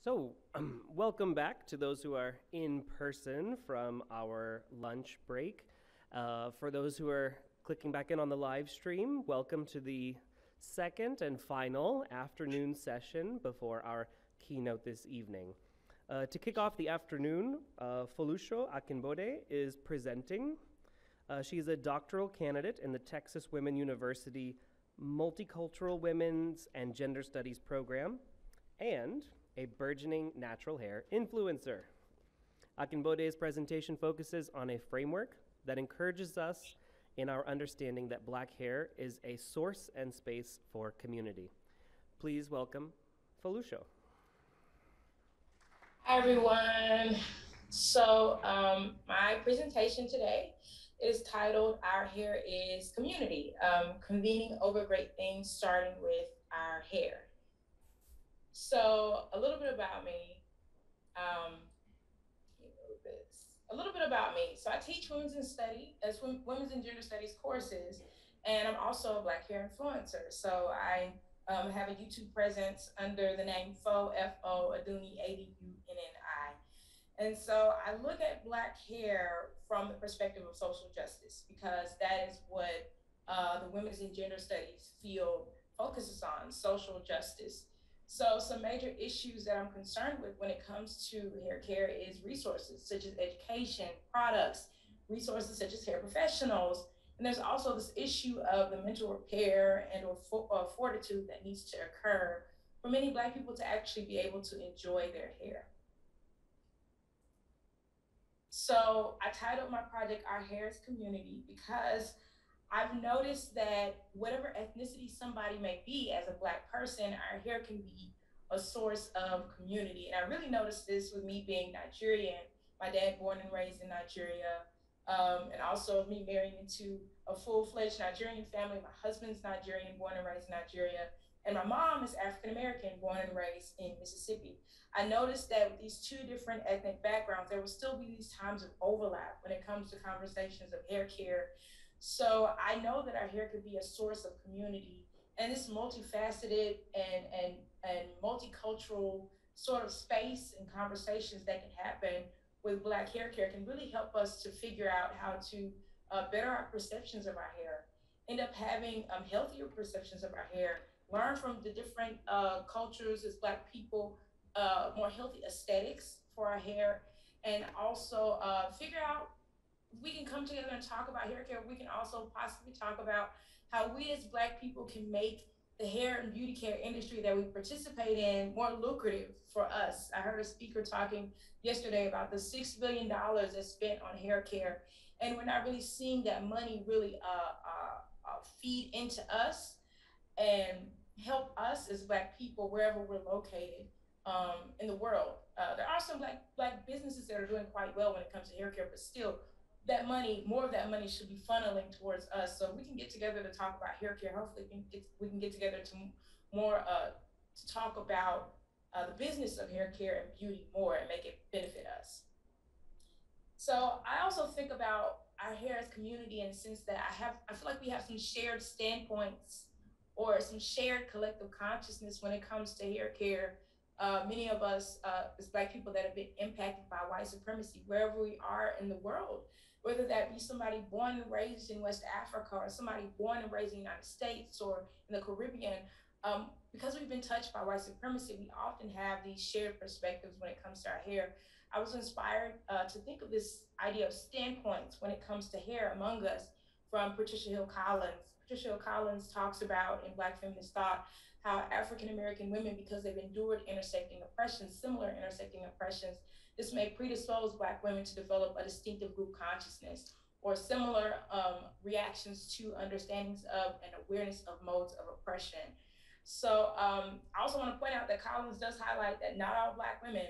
So, welcome back to those who are in person from our lunch break. For those who are clicking back in on the live stream, welcome to the second and final afternoon session before our keynote this evening. To kick off the afternoon, Foluso Akinbode is presenting. She is a doctoral candidate in the Texas Women University Multicultural Women's and Gender Studies program, and a burgeoning natural hair influencer. Akinbode's presentation focuses on a framework that encourages us in our understanding that Black hair is a source and space for community. Please welcome Foluso. Hi, everyone. So my presentation today is titled Our Hair is Community, Convening Over Great Things Starting with Our Hair. So a little bit about me. So I teach women's and gender studies courses, and I'm also a Black hair influencer. So I have a YouTube presence under the name Fo Aduni Adunni. And so I look at Black hair from the perspective of social justice, because that is what the women's and gender studies field focuses on, social justice. So some major issues that I'm concerned with when it comes to hair care is resources such as education, products, resources such as hair professionals. And there's also this issue of the mental repair and or fortitude that needs to occur for many Black people to actually be able to enjoy their hair. So I titled my project Our Hair is Community because I've noticed that whatever ethnicity somebody may be as a Black person, our hair can be a source of community. And I really noticed this with me being Nigerian, my dad born and raised in Nigeria, and also me marrying into a full-fledged Nigerian family. My husband's Nigerian, born and raised in Nigeria, and my mom is African-American, born and raised in Mississippi. I noticed that with these two different ethnic backgrounds, there will still be these times of overlap when it comes to conversations of hair care. So I know that our hair could be a source of community, and this multifaceted and multicultural sort of space and conversations that can happen with Black hair care can really help us to figure out how to better our perceptions of our hair, end up having healthier perceptions of our hair, learn from the different cultures as Black people, more healthy aesthetics for our hair, and also figure out we can come together and talk about hair care. We can also possibly talk about how we as Black people can make the hair and beauty care industry that we participate in more lucrative for us. I heard a speaker talking yesterday about the $6 billion that's spent on hair care, and we're not really seeing that money really feed into us and help us as Black people wherever we're located in the world. There are some black businesses that are doing quite well when it comes to hair care, but still, that money, more of that money should be funneling towards us, so we can get together to talk about hair care. Hopefully, we can get together to more to talk about the business of hair care and beauty more and make it benefit us. So I also think about our hair as community in the sense that I feel like we have some shared standpoints or some shared collective consciousness when it comes to hair care. Many of us as Black people that have been impacted by white supremacy wherever we are in the world, whether that be somebody born and raised in West Africa or somebody born and raised in the United States or in the Caribbean, because we've been touched by white supremacy, we often have these shared perspectives when it comes to our hair. I was inspired to think of this idea of standpoints when it comes to hair among us from Patricia Hill Collins. Patricia Hill Collins talks about in Black feminist thought how African-American women, because they've endured similar intersecting oppressions, this may predispose Black women to develop a distinctive group consciousness or similar reactions to understandings of and awareness of modes of oppression. So I also want to point out that Collins does highlight that not all Black women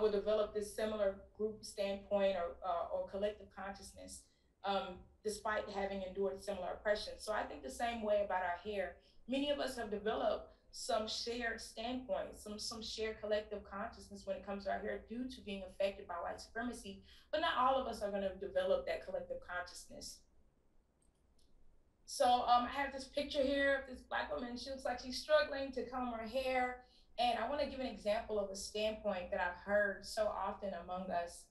will develop this similar group standpoint or collective consciousness despite having endured similar oppression. So I think the same way about our hair. Many of us have developed some shared standpoints, some shared collective consciousness when it comes to our hair due to being affected by white supremacy, but not all of us are going to develop that collective consciousness. So I have this picture here of this Black woman. She looks like she's struggling to comb her hair, And I want to give an example of a standpoint that I've heard so often among us,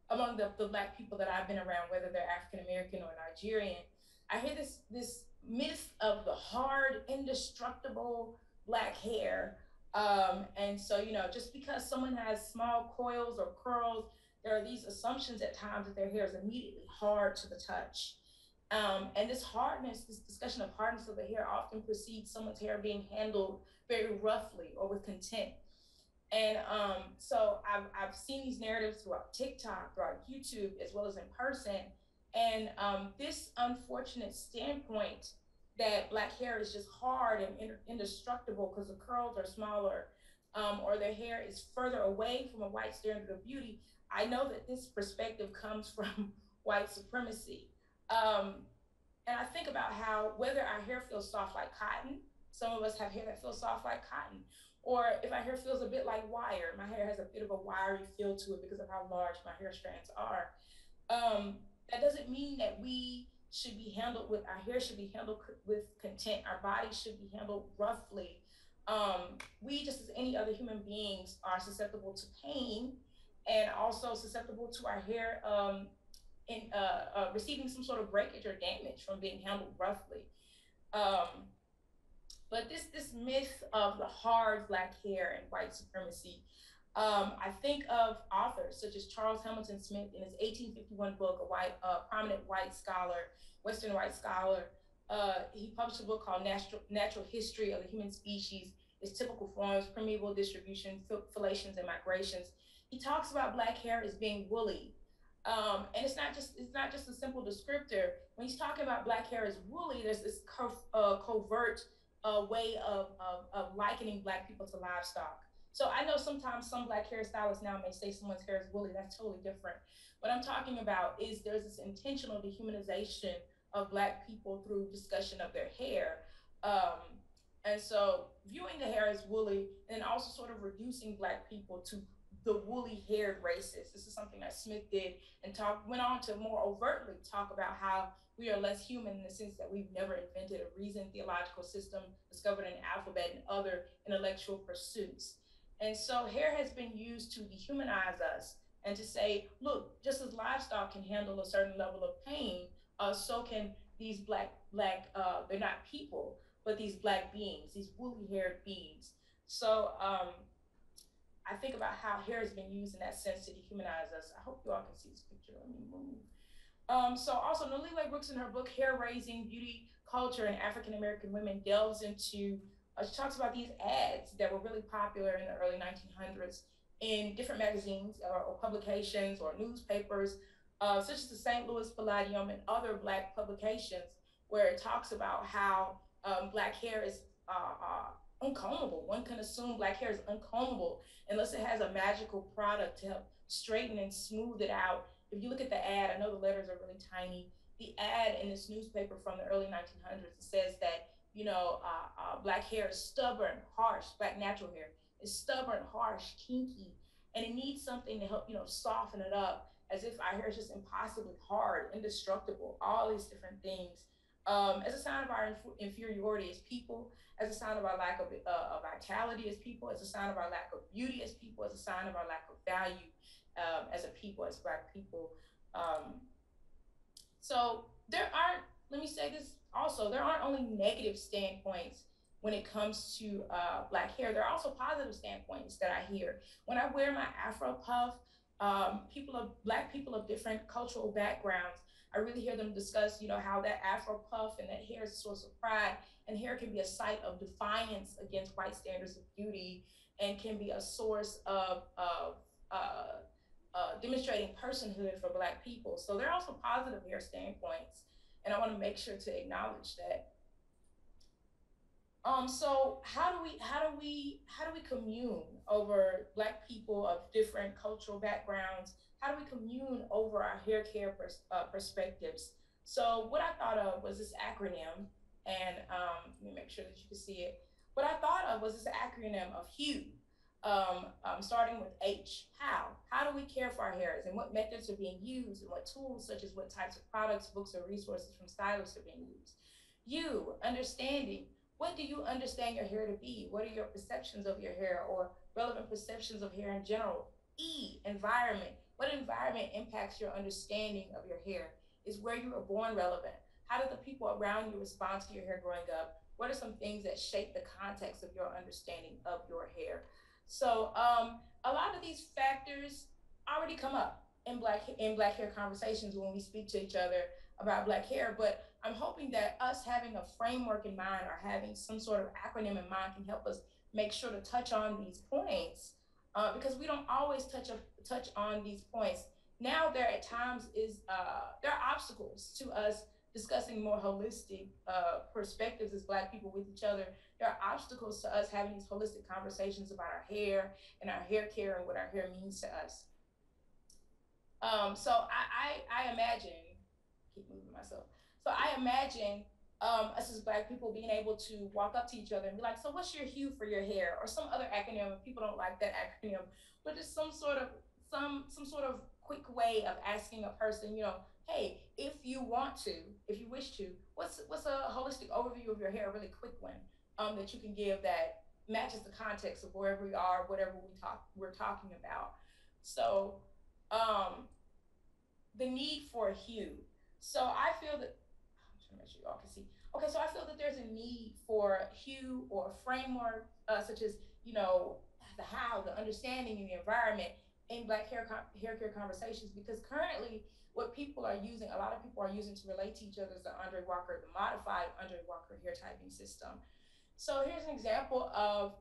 among the Black people that I've been around, whether they're African American or Nigerian. I hear this myth of the hard, indestructible Black hair. And so, just because someone has small coils or curls, there are these assumptions at times that their hair is immediately hard to the touch. And this hardness, this discussion of hardness of the hair often precedes someone's hair being handled very roughly or with contempt. And so I've seen these narratives throughout TikTok, throughout YouTube, as well as in person. And this unfortunate standpoint that Black hair is just hard and indestructible because the curls are smaller, or their hair is further away from a white standard of beauty. I know that this perspective comes from white supremacy. Um, and I think about how whether our hair feels soft like cotton, some of us have hair that feels soft like cotton, or if our hair feels a bit like wire, my hair has a bit of a wiry feel to it because of how large my hair strands are. That doesn't mean that we should be handled with our hair should be handled with content. Our bodies should be handled roughly. We, just as any other human beings, are susceptible to pain and also susceptible to our hair in receiving some sort of breakage or damage from being handled roughly. Um, but this myth of the hard Black hair and white supremacy, I think of authors such as Charles Hamilton Smith in his 1851 book, prominent white scholar, Western white scholar. He published a book called Natural History of the Human Species, Its Typical Forms, Permeable Distribution, Phylations, and Migrations. He talks about Black hair as being woolly. And it's not just a simple descriptor. When he's talking about Black hair as woolly, there's this covert way of likening Black people to livestock. So I know sometimes some Black hairstylists now may say someone's hair is woolly. That's totally different. What I'm talking about is there's this intentional dehumanization of Black people through discussion of their hair. And so viewing the hair as woolly and also sort of reducing Black people to the woolly haired races. This is something that Smith did and went on to more overtly talk about how we are less human in the sense that we've never invented a reasoned theological system, discovered an alphabet, and other intellectual pursuits. And so hair has been used to dehumanize us and to say, look, just as livestock can handle a certain level of pain, so can these they're not people, but these Black beings, these woolly haired beings. So I think about how hair has been used in that sense to dehumanize us. I hope you all can see this picture. Let me move. So also Nolile Brooks in her book, Hair Raising, Beauty, Culture, and African American Women delves into, she talks about these ads that were really popular in the early 1900s in different magazines or publications or newspapers, such as the St. Louis Palladium and other Black publications, where it talks about how Black hair is uncombable. One can assume Black hair is uncombable unless it has a magical product to help straighten and smooth it out. If you look at the ad, I know the letters are really tiny. The ad in this newspaper from the early 1900s says that, Black hair is stubborn, harsh, Black natural hair is stubborn, harsh, kinky, and it needs something to help, soften it up, as if our hair is just impossibly hard, indestructible, all these different things. As a sign of our inferiority as people, as a sign of our lack of vitality as people, as a sign of our lack of beauty as people, as a sign of our lack of value as a people, as Black people. So let me say this also, there aren't only negative standpoints when it comes to Black hair. There are also positive standpoints that I hear. When I wear my Afro puff, Black people of different cultural backgrounds, I really hear them discuss, how that Afro puff and that hair is a source of pride, and hair can be a site of defiance against white standards of beauty, and can be a source of demonstrating personhood for Black people. So there are also positive hair standpoints, and I want to make sure to acknowledge that. So how do we commune over Black people of different cultural backgrounds? How do we commune over our hair care perspectives? So what I thought of was this acronym, and let me make sure that you can see it. What I thought of was this acronym of HUE, starting with H. How do we care for our hairs, and what methods are being used, and what tools, such as what types of products, books, or resources from stylists are being used? U, understanding. What do you understand your hair to be? What are your perceptions of your hair or relevant perceptions of hair in general? E, environment. What environment impacts your understanding of your hair? Is where you were born relevant? How did the people around you respond to your hair growing up? What are some things that shape the context of your understanding of your hair? So a lot of these factors already come up in black hair conversations when we speak to each other about black hair, but I'm hoping that us having a framework in mind or having some sort of acronym in mind can help us make sure to touch on these points, because we don't always touch on these points. Now there at times is there are obstacles to us discussing more holistic perspectives as Black people with each other. There are obstacles to us having these holistic conversations about our hair and our hair care and what our hair means to us. So I imagine, keep moving myself. So I imagine us as Black people being able to walk up to each other and be like, so what's your hue for your hair? Or some other acronym, if people don't like that acronym, but just some sort of quick way of asking a person, you know, hey, if you want to, if you wish to, what's a holistic overview of your hair, a really quick one, that you can give that matches the context of wherever we are, whatever we're talking about. So um, the need for a hue. So I feel that, I'm trying to make sure y'all can see. Okay, so I feel that there's a need for hue or framework, such as, you know, the how, the understanding, and the environment in Black hair care conversations, because currently what people are using, a lot of people are using to relate to each other is the Andre Walker, the modified Andre Walker hair typing system. So here's an example of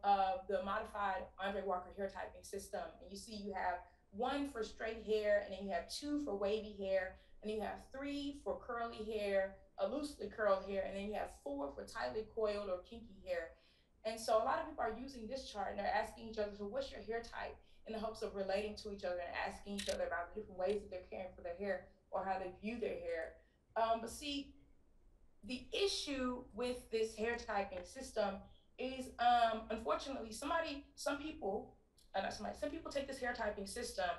the modified Andre Walker hair typing system. And you see you have one for straight hair, and then you have two for wavy hair, and then you have three for curly hair, a loosely curled hair, and then you have four for tightly coiled or kinky hair. And so a lot of people are using this chart and they're asking each other, so what's your hair type? In the hopes of relating to each other and asking each other about the different ways that they're caring for their hair or how they view their hair. But see, the issue with this hair typing system is, unfortunately, some people take this hair typing system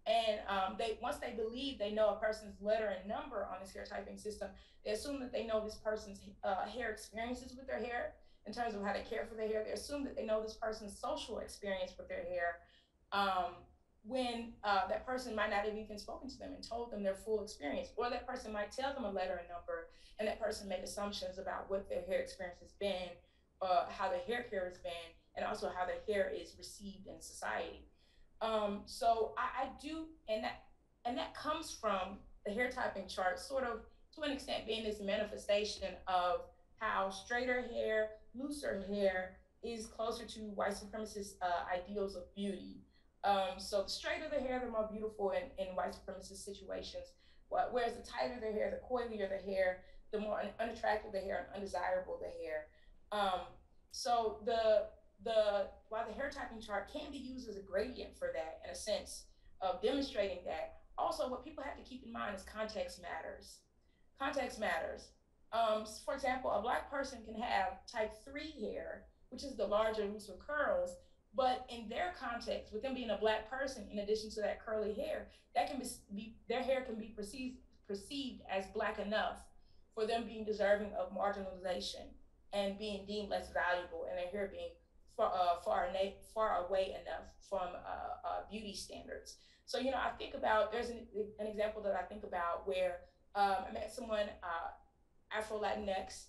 and they once they believe they know a person's letter and number on this hair typing system, they assume that they know this person's hair experiences with their hair in terms of how they care for their hair. They assume that they know this person's social experience with their hair. Um, when that person might not have even spoken to them and told them their full experience, or that person might tell them a letter and number, and that person made assumptions about what their hair experience has been, how their hair care has been, and also how their hair is received in society. So I do, and that comes from the hair typing chart, sort of to an extent being this manifestation of how straighter hair, looser hair is closer to white supremacist ideals of beauty. So the straighter the hair, the more beautiful in white supremacist situations. Whereas the tighter the hair, the coilier the hair, the more unattractive the hair and undesirable the hair. Um, so the while the hair typing chart can be used as a gradient for that, in a sense of demonstrating that, also what people have to keep in mind is context matters. Context matters. For example, a Black person can have type 3 hair, which is the larger, looser curls, but in their context, with them being a Black person, in addition to that curly hair, that can their hair can be perceived as Black enough for them being deserving of marginalization and being deemed less valuable, and their hair being far away enough from beauty standards. So, you know, I think about, there's an example that I think about where I met someone, Afro Latinx,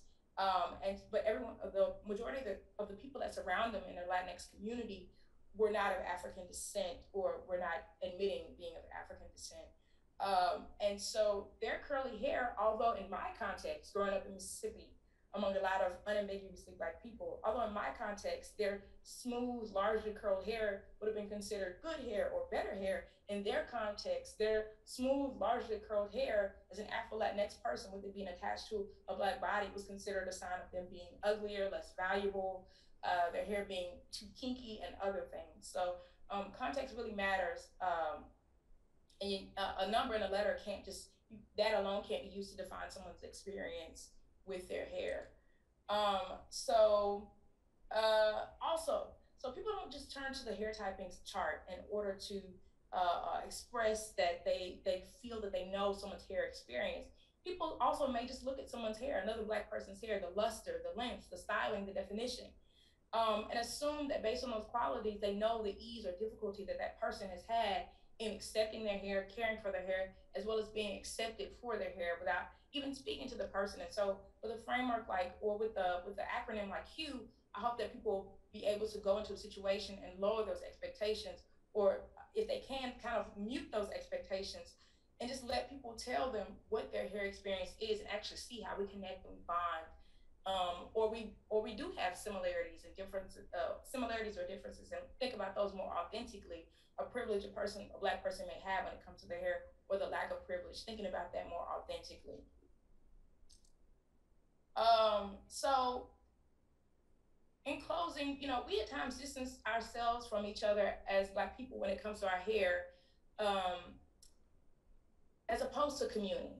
but the majority of the people that surround them in their Latinx community were not of African descent, or were not admitting being of African descent. And so their curly hair, although in my context, growing up in Mississippi, among a lot of unambiguously Black people, although in my context, their smooth, largely curled hair would have been considered good hair or better hair, in their context, their smooth, largely curled hair as an Afro Latinx person, with it being attached to a Black body, was considered a sign of them being uglier, less valuable, their hair being too kinky, and other things. So context really matters. And a number and a letter can't just, that alone can't be used to define someone's experience with their hair. Also, so people don't just turn to the hair typing chart in order to express that they feel that they know someone's hair experience. people also may just look at someone's hair, another Black person's hair, the luster, the length, the styling, the definition, and assume that based on those qualities, they know the ease or difficulty that that person has had in accepting their hair, caring for their hair, as well as being accepted for their hair without even speaking to the person. And so, with a framework like, or with the acronym like HUE, I hope that people be able to go into a situation and lower those expectations, or if they can, kind of mute those expectations and just let people tell them what their hair experience is and actually see how we connect and bond, or we do have similarities and differences, similarities or differences, and think about those more authentically. A privilege a Black person may have when it comes to their hair, or the lack of privilege, thinking about that more authentically. So in closing, we at times distance ourselves from each other as Black people when it comes to our hair, as opposed to communing,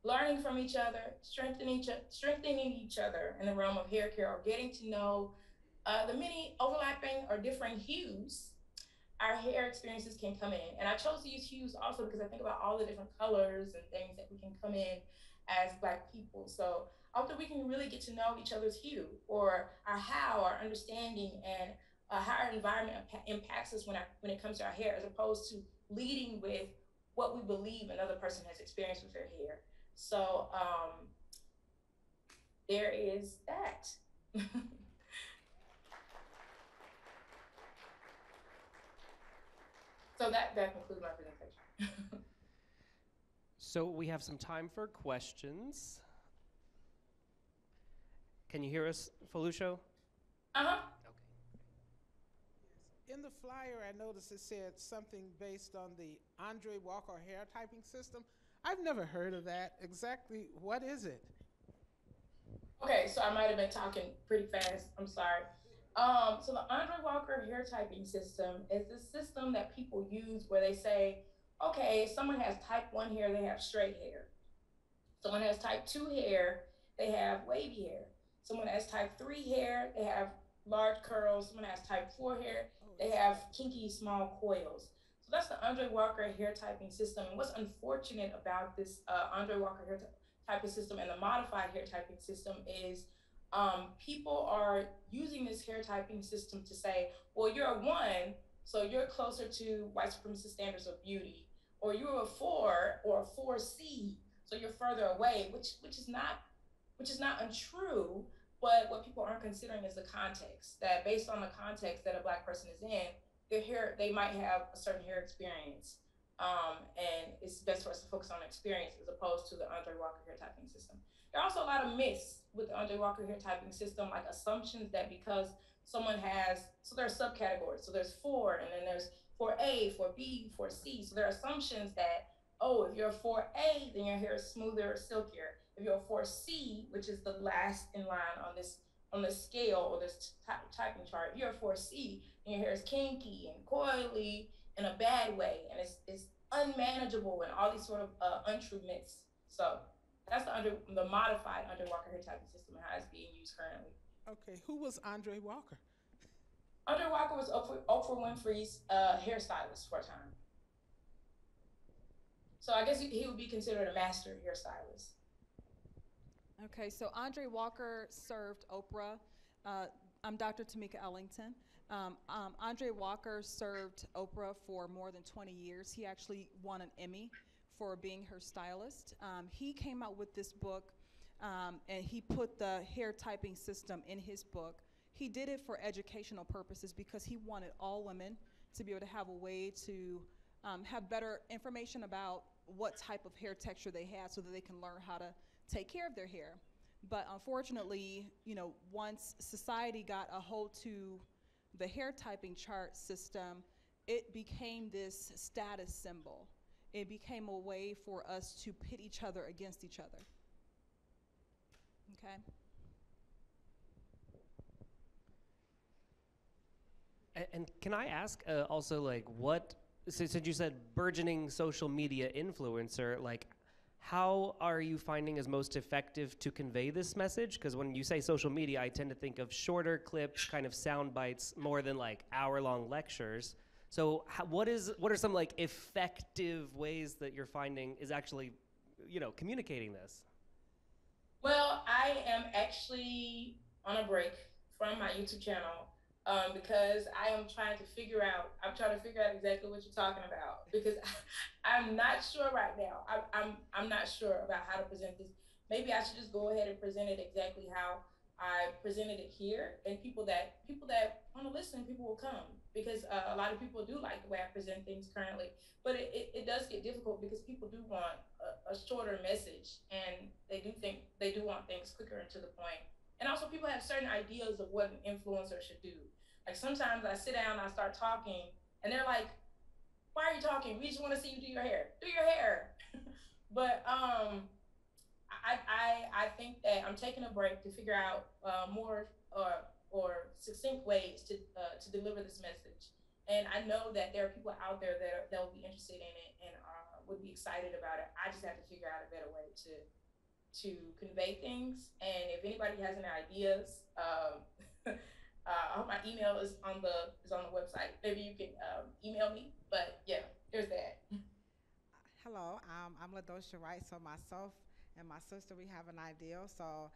learning from each other, strengthening each other in the realm of hair care, or getting to know the many overlapping or differing hues our hair experiences can come in. And I chose to use hues also because I think about all the different colors and things that we can come in as Black people. So I hope that we can really get to know each other's hue, or our understanding, and how our environment impacts us when it comes to our hair, as opposed to leading with what we believe another person has experienced with their hair. So there is that. So that concludes my presentation. So we have some time for questions. Can you hear us, Foluso? Uh-huh. In the flyer, I noticed it said something based on the Andre Walker hair typing system. I've never heard of that. Exactly what is it? Okay, so I might have been talking pretty fast. I'm sorry. So the Andre Walker hair typing system is the system that people use where they say, okay, someone has type 1 hair, they have straight hair. Someone has type 2 hair, they have wavy hair. Someone has type 3 hair, they have large curls. Someone has type 4 hair, they have kinky small coils. So that's the Andre Walker hair typing system. And what's unfortunate about this Andre Walker hair typing system and the modified hair typing system is people are using this hair typing system to say, well, you're a 1, so you're closer to white supremacist standards of beauty, or you're a 4 or a 4C, so you're further away, which is not untrue. But what people aren't considering is the context, that based on the context that a Black person is in, they might have a certain hair experience. And it's best for us to focus on experience as opposed to the Andre Walker hair typing system. There are also a lot of myths with the Andre Walker hair typing system, like assumptions that because someone has, so there are subcategories. So there's 4, and then there's 4A, 4B, 4C. So there are assumptions that, oh, if you're a 4A, then your hair is smoother or silkier. If you're a 4C, which is the last in line on this scale or this typing chart, if you're a 4C, then your hair is kinky and coily in a bad way, and it's unmanageable, and all these sort of untrue myths. So that's the modified Andre Walker hair typing system and how it's being used currently. Okay, who was Andre Walker? Andre Walker was Oprah Winfrey's hairstylist for a time. So I guess he would be considered a master hairstylist. Okay, so Andre Walker served Oprah. I'm Dr. Tamika Ellington. Andre Walker served Oprah for more than 20 years. He actually won an Emmy for being her stylist. He came out with this book, and he put the hair typing system in his book. He did it for educational purposes because he wanted all women to be able to have a way to have better information about what type of hair texture they had so that they can learn how to take care of their hair. But unfortunately, once society got a hold to the hair typing chart system, it became this status symbol. It became a way for us to pit each other against each other. Okay? And can I ask also, like, since you said burgeoning social media influencer, like, how are you finding is most effective to convey this message? Because when you say social media, I tend to think of shorter clips, kind of sound bites, more than like hour-long lectures. So what are some like effective ways that you're finding is actually communicating this? Well, I am actually on a break from my YouTube channel because I'm trying to figure out exactly what you're talking about because I'm not sure right now. I'm not sure about how to present this. Maybe I should just go ahead and present it exactly how I presented it here, and people that want to listen, people will come because a lot of people do like the way I present things currently. But it does get difficult because people do want a shorter message, and they do want things quicker and to the point. And also, people have certain ideas of what an influencer should do. Like sometimes I sit down, I start talking, and they're like, "Why are you talking? We just want to see you do your hair. Do your hair." But I think that I'm taking a break to figure out more or succinct ways to deliver this message. And I know that there are people out there that will be interested in it and would be excited about it. I just have to figure out a better way to convey things. And if anybody has any ideas, I hope my email is on the website. Maybe you can email me. But yeah, there's that. Hello, I'm Ladosha Wright. So myself and my sister, we have an ideal. So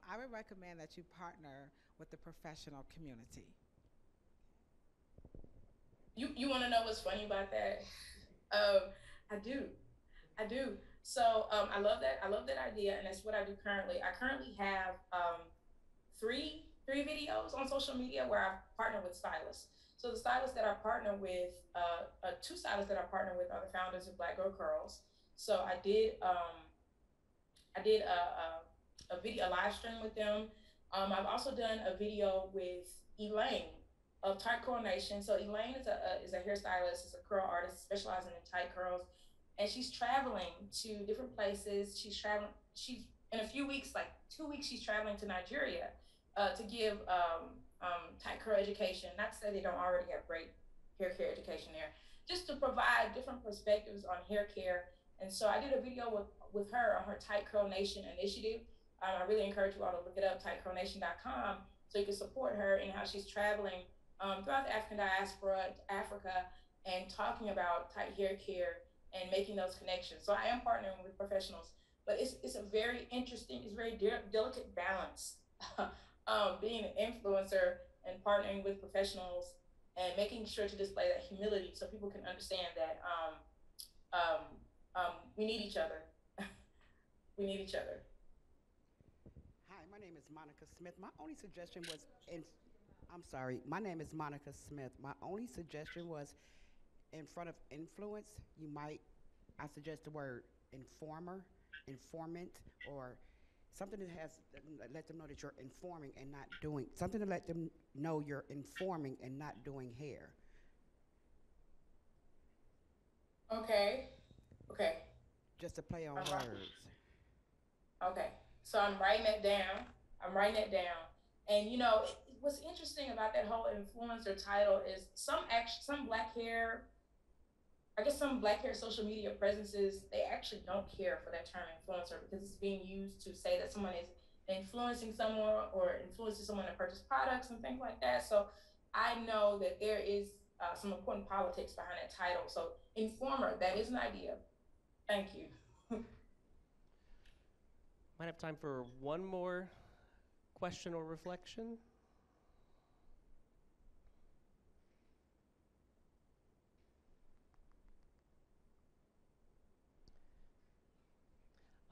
I would recommend that you partner with the professional community. You want to know what's funny about that? I do. I do. So I love that. I love that idea, and that's what I do currently. I currently have three videos on social media where I partner with stylists. So the stylists that I partner with, two stylists that I partner with are the founders of Black Girl Curls. So I did a video, a live stream with them. I've also done a video with Elaine of Tight Curl Nation. So Elaine is a hairstylist, is a curl artist specializing in tight curls, and she's traveling to different places. She's in a few weeks, like 2 weeks, she's traveling to Nigeria to give tight curl education. Not to say they don't already have great hair care education there, just to provide different perspectives on hair care. And so I did a video with her on her Tight Curl Nation initiative. I really encourage you all to look it up, tightcurlnation.com, so you can support her in how she's traveling throughout the African diaspora, Africa, and talking about tight hair care and making those connections. So I am partnering with professionals, but it's a very interesting, it's a very delicate balance being an influencer and partnering with professionals and making sure to display that humility so people can understand that we need each other. We need each other. Hi, my name is Monica Smith. My only suggestion was I'm sorry, my name is Monica Smith. My only suggestion was in front of influence, I suggest the word informer, informant, or something that let them know that you're informing and not doing, something to let them know you're informing and not doing hair. Okay. Just to play on Uh-huh. words. Okay, so I'm writing that down. And what's interesting about that whole influencer title is some black hair, I guess some black hair social media presences, they actually don't care for that term influencer because it's being used to say that someone is influencing someone or influencing someone to purchase products and things like that. So I know that there is some important politics behind that title. So informer, that is an idea. Thank you. Might have time for one more question or reflection.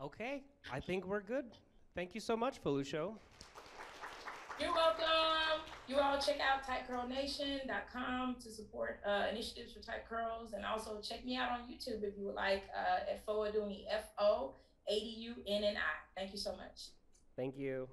Okay, I think we're good. Thank you so much, Foluso. You're welcome. You all check out tightcurlnation.com to support initiatives for tight curls, and also check me out on YouTube if you would like at Foaduni, Foadunni. Thank you so much. Thank you.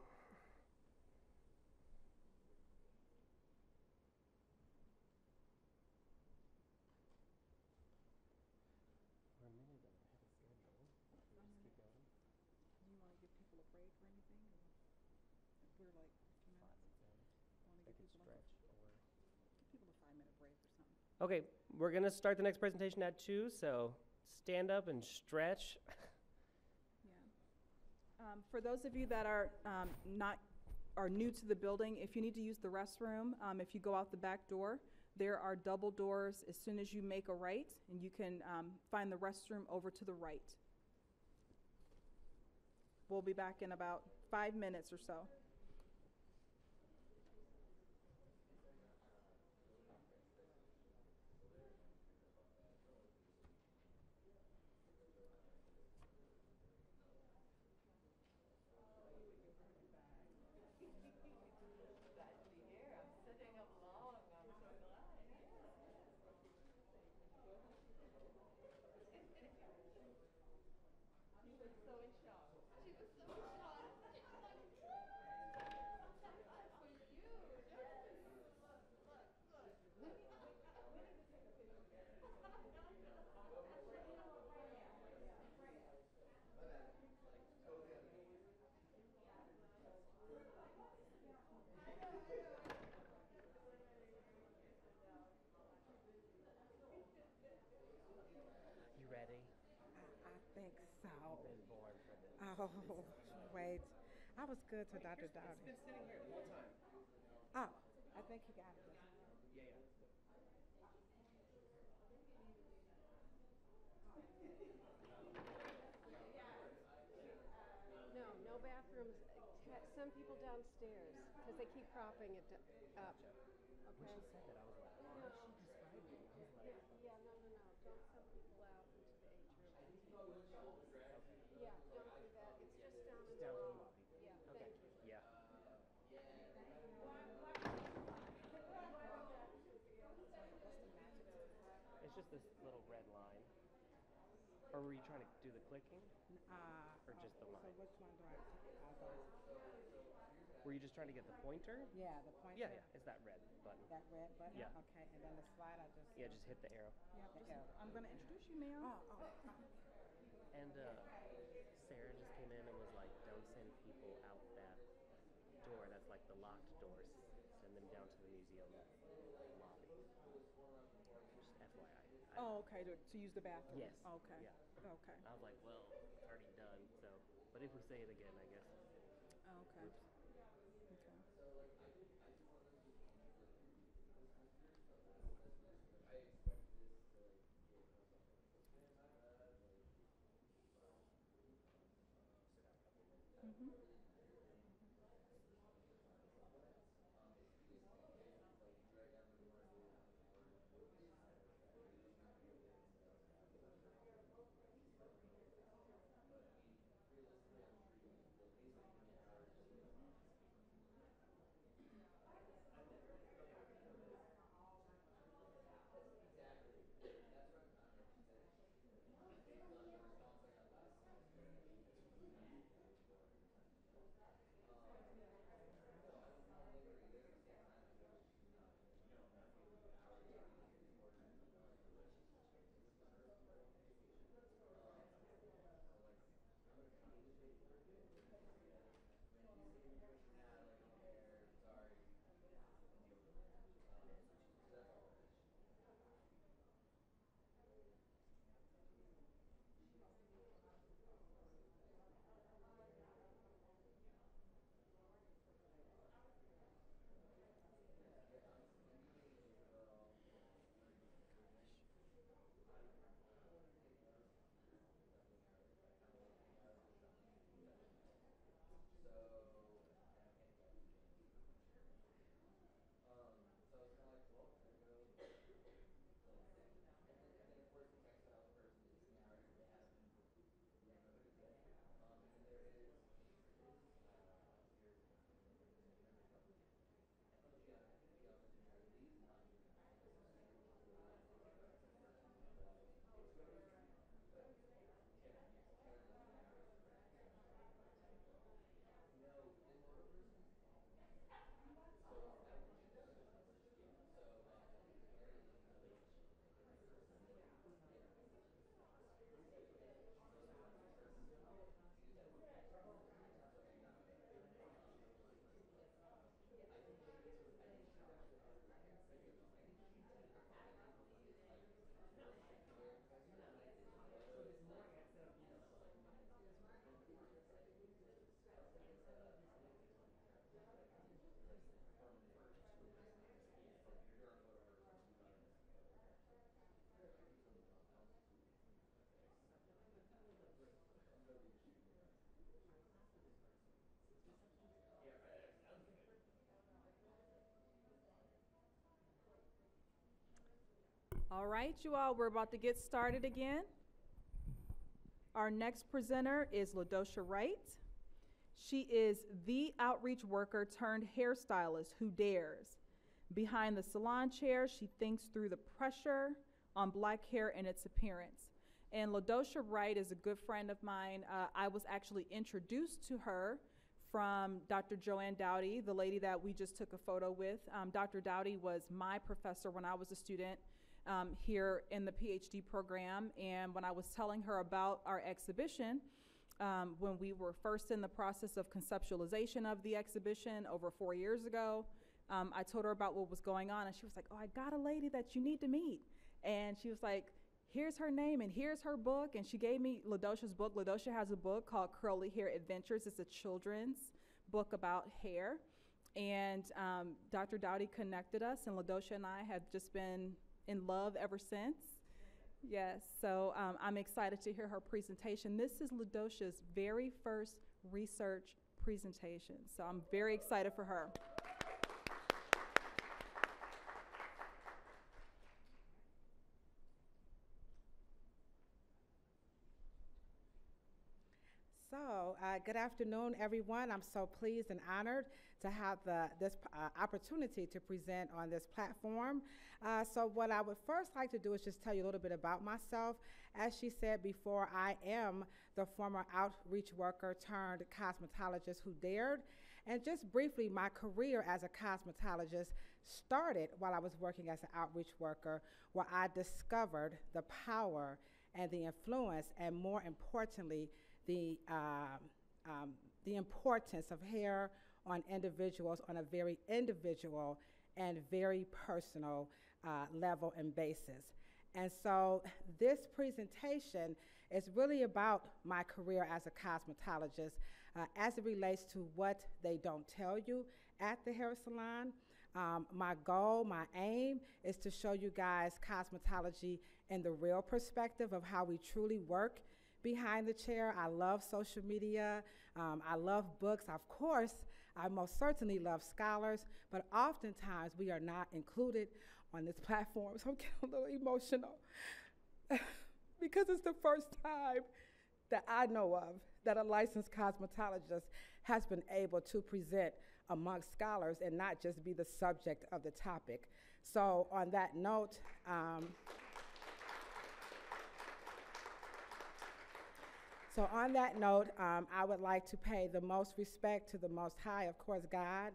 Okay, we're gonna start the next presentation at 2, so stand up and stretch. For those of you that are new to the building, if you need to use the restroom, if you go out the back door, there are double doors as soon as you make a right, and you can find the restroom over to the right. We'll be back in about 5 minutes or so. You ready? I think so. You've been born for this. Oh, wait. I was good to Dr. It's Dowdy. been sitting here the whole time. Oh, I think he got it. Yeah, yeah. No, no bathrooms. Some people downstairs because they keep propping it up. When Okay. she said that, I was like, how is she describing it? I was like, Yeah, no. Don't send people out into the atrium. Yeah, don't do that. It's just down in down the to the lobby. lobby. Yeah, Okay. thank you. Yeah. It's just this little red line. Or were you trying to do the clicking? Or just the So line? which one do I go? Were you just trying to get the pointer? Yeah, the pointer. Yeah, yeah. It's that red button. That red button? Yeah. Okay, and then the slide, I just... Yeah, just hit the arrow. The arrow. I'm going to introduce you, ma'am. And Sarah just came in and was like, don't send people out that door. That's like the locked doors. Send them down to the museum lobby. Just FYI. Oh, okay, to use the bathroom. Yes. Okay. Yeah. Okay. I was like, well, it's already done, so. But if we say it again, I guess. Okay. Oops. Okay. Mm-hmm. All right, you all, we're about to get started again. Our next presenter is Ladosha Wright. She is the outreach worker turned hairstylist who dares. Behind the salon chair, she thinks through the pressure on black hair and its appearance. And Ladosha Wright is a good friend of mine. I was actually introduced to her from Dr. Joanne Dowdy, the lady that we just took a photo with. Dr. Dowdy was my professor when I was a student here in the PhD program. And when I was telling her about our exhibition, when we were first in the process of conceptualization of the exhibition over 4 years ago, I told her about what was going on, and she was like, oh, I got a lady that you need to meet. And she was like, here's her name and here's her book. And she gave me Ladosha's book. Ladosha has a book called Curly Hair Adventures. It's a children's book about hair. And Dr. Dowdy connected us, and Ladosha and I have just been in love ever since. Yes, so I'm excited to hear her presentation. This is Ladosha's very first research presentation, so I'm very excited for her. So, good afternoon, everyone. I'm so pleased and honored to have this opportunity to present on this platform. So what I would first like to do is just tell you a little bit about myself. As she said before, I am the former outreach worker turned cosmetologist who dared. And just briefly, my career as a cosmetologist started while I was working as an outreach worker, where I discovered the power and the influence, and more importantly, the importance of hair on individuals on a very individual and very personal level and basis. And so this presentation is really about my career as a cosmetologist as it relates to what they don't tell you at the hair salon. My goal, my aim is to show you guys cosmetology in the real perspective of how we truly work behind the chair. I love social media. I love books. Of course, I most certainly love scholars, but oftentimes we are not included on this platform, so I'm getting a little emotional because it's the first time that I know of that a licensed cosmetologist has been able to present amongst scholars and not just be the subject of the topic. So on that note, I would like to pay the most respect to the Most High, of course, God.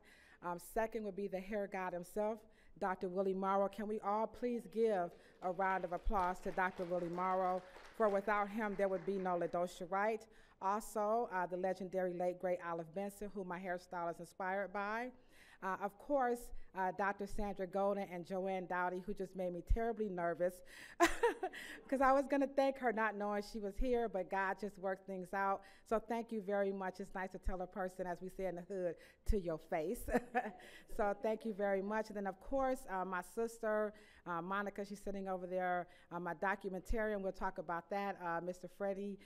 Second would be the hair god himself, Dr. Willie Morrow. Can we all please give a round of applause to Dr. Willie Morrow, for without him there would be no Ladosha Wright. Also, the legendary late great Olive Benson, who my hairstyle is inspired by. Of course, Dr. Sandra Golden and Joanne Dowdy, who just made me terribly nervous because I was going to thank her not knowing she was here, but God just worked things out. So thank you very much. It's nice to tell a person, as we say in the hood, to your face. So thank you very much. And then, of course, my sister, Monica, she's sitting over there, my documentarian, we'll talk about that, Mr. Freddie,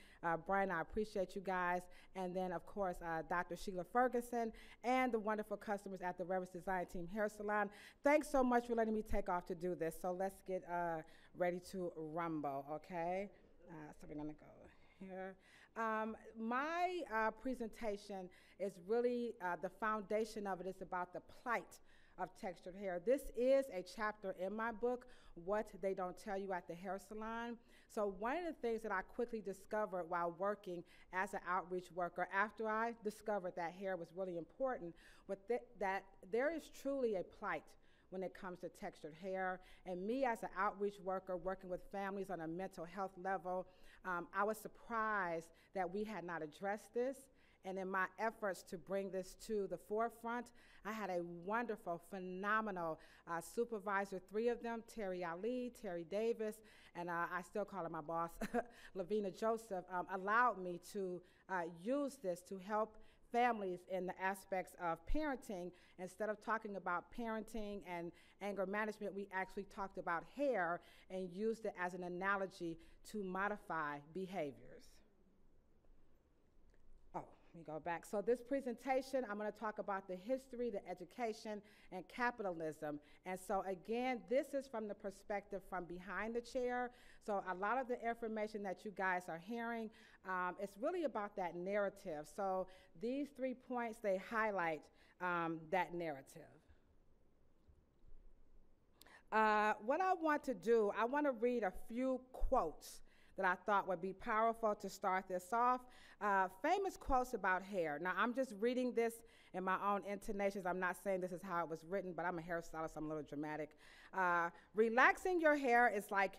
Brian, I appreciate you guys. And then, of course, Dr. Sheila Ferguson and the wonderful customers at the Reverence Design Team Hair Salon. Thanks so much for letting me take off to do this. So let's get ready to rumble, okay? So we're gonna go here. My presentation is really, the foundation of it is about the plight of textured hair. This is a chapter in my book, What They Don't Tell You at the Hair Salon. So one of the things that I quickly discovered while working as an outreach worker, after I discovered that hair was really important, was that there is truly a plight when it comes to textured hair. And me as an outreach worker working with families on a mental health level, I was surprised that we had not addressed this. And in my efforts to bring this to the forefront, I had a wonderful, phenomenal supervisor, 3 of them, Terry Ali, Terry Davis, and I still call her my boss, Lavina Joseph, allowed me to use this to help families in the aspects of parenting. Instead of talking about parenting and anger management, we actually talked about hair and used it as an analogy to modify behaviors. Oh, let me go back. So this presentation, I'm going to talk about the history, the education, and capitalism. And so again, this is from the perspective from behind the chair. So a lot of the information that you guys are hearing, it's really about that narrative. So these 3 points, they highlight that narrative. What I want to do, I want to read a few quotes that I thought would be powerful to start this off. Famous quotes about hair. Now, I'm just reading this in my own intonations. I'm not saying this is how it was written, but I'm a hairstylist, so I'm a little dramatic. Relaxing your hair is like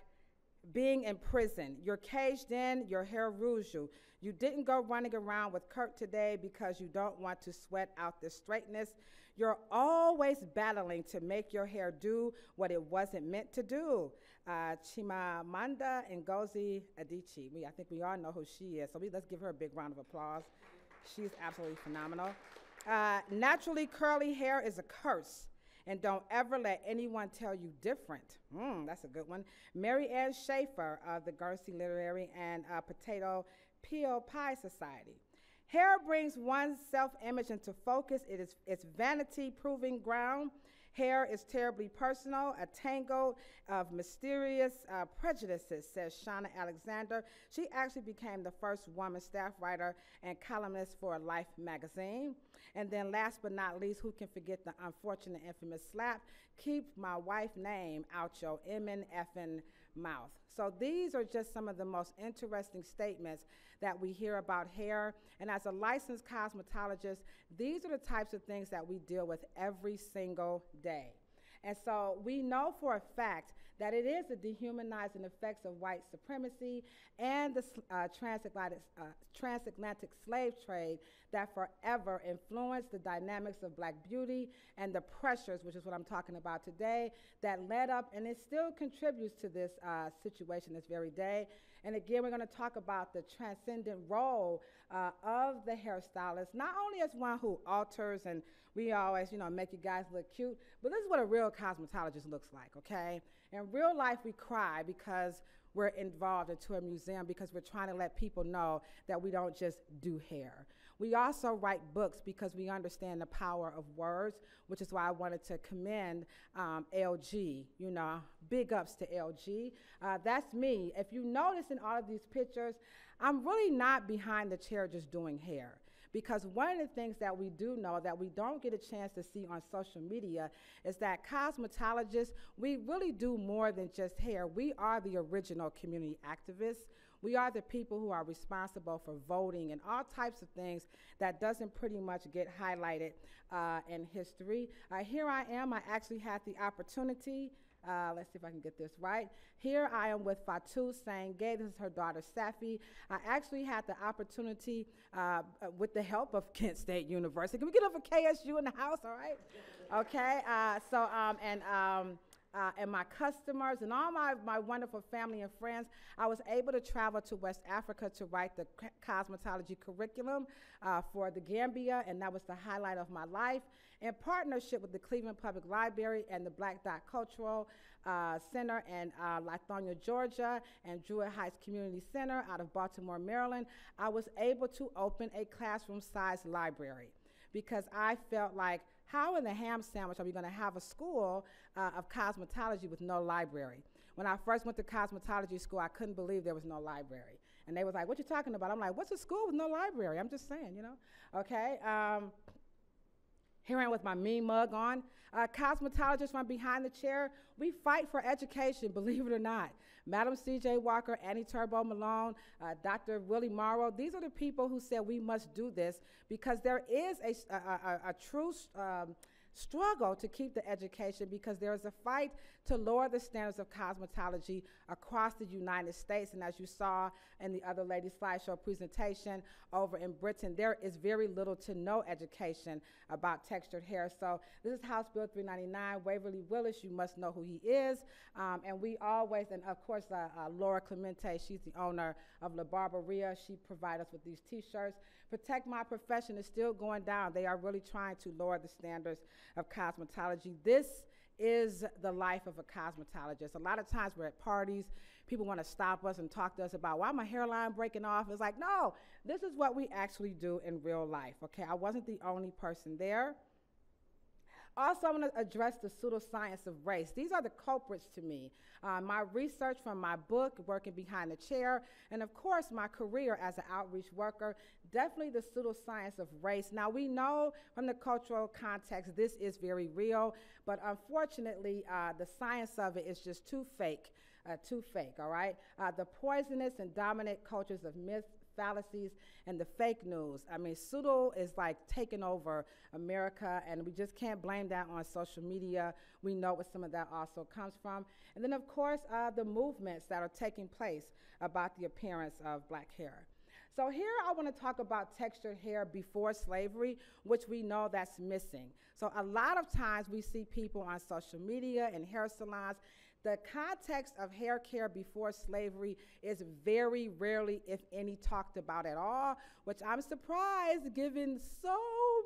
being in prison. You're caged in, your hair rules you. You didn't go running around with Kurt today because you don't want to sweat out the straightness. You're always battling to make your hair do what it wasn't meant to do. Chimamanda Ngozi Adichie. I think we all know who she is, so let's give her a big round of applause. She's absolutely phenomenal. Naturally curly hair is a curse, and don't ever let anyone tell you different. That's a good one. Mary Ann Schaefer of the Guernsey Literary and Potato Peel Pie Society. Hair brings one's self-image into focus. It's vanity-proving ground. Hair is terribly personal, a tangle of mysterious prejudices, says Shauna Alexander. She actually became the first woman staff writer and columnist for Life magazine. And then last but not least, who can forget the unfortunate infamous slap? Keep my wife's name out your effing mouth. So these are just some of the most interesting statements that we hear about hair. And as a licensed cosmetologist, these are the types of things that we deal with every single day. And so we know for a fact that it is the dehumanizing effects of white supremacy and the transatlantic slave trade that forever influenced the dynamics of black beauty and the pressures, which is what I'm talking about today, that led up, and it still contributes to this situation this very day. And again, we're going to talk about the transcendent role of the hairstylist, not only as one who alters, and we always, make you guys look cute, but this is what a real cosmetologist looks like, okay? In real life, we cry because we're involved into a museum, because we're trying to let people know that we don't just do hair. We also write books because we understand the power of words, which is why I wanted to commend LG, big ups to LG. That's me. If you notice in all of these pictures, I'm really not behind the chair just doing hair. Because one of the things that we do know that we don't get a chance to see on social media is that cosmetologists, we really do more than just hair. We are the original community activists. We are the people who are responsible for voting and all types of things that doesn't pretty much get highlighted in history. Here I am. I actually had the opportunity. Let's see if I can get this right. Here I am with Fatou Sangay. This is her daughter, Safi. I actually had the opportunity, with the help of Kent State University. Can we get over KSU in the house, all right? Okay, and my customers and all my wonderful family and friends, I was able to travel to West Africa to write the cosmetology curriculum for the Gambia, and that was the highlight of my life, in partnership with the Cleveland Public Library and the Black Dot Cultural Center in Lithonia, Georgia, and Druid Heights Community Center out of Baltimore, Maryland. I was able to open a classroom-sized library because I felt like, how in the ham sandwich are we going to have a school of cosmetology with no library? When I first went to cosmetology school, I couldn't believe there was no library. And they was like, what you talking about? I'm like, what's a school with no library? I'm just saying, Okay. Here I am with my mean mug on. Cosmetologists from behind the chair, we fight for education, believe it or not. Madam C.J. Walker, Annie Turbo Malone, Dr. Willie Morrow, these are the people who said we must do this because there is a true struggle to keep the education, because there is a fight to lower the standards of cosmetology across the United States. And as you saw in the other lady's slideshow presentation over in Britain, there is very little to no education about textured hair. So this is House Bill 399. Waverly Willis, you must know who he is. And we always, and of course, Laura Clemente, she's the owner of La Barberia. She provides us with these t-shirts. Protect My Profession is still going down. They are really trying to lower the standards of cosmetology. This is the life of a cosmetologist. A lot of times we're at parties, people want to stop us and talk to us about why my hairline breaking off. It's like, no, this is what we actually do in real life, okay? I wasn't the only person there. Also, I'm going to address the pseudoscience of race. These are the culprits to me. My research from my book, Working Behind the Chair, and of course, my career as an outreach worker, definitely the pseudoscience of race. Now, we know from the cultural context this is very real, but unfortunately, the science of it is just too fake, all right? The poisonous and dominant cultures of myth, fallacies, and the fake news. I mean, pseudo is like taking over America, and we just can't blame that on social media. We know where some of that also comes from. And then, of course, the movements that are taking place about the appearance of black hair. So here I want to talk about textured hair before slavery, which we know that's missing. So a lot of times we see people on social media and hair salons. The context of hair care before slavery is very rarely, if any, talked about at all, which I'm surprised given so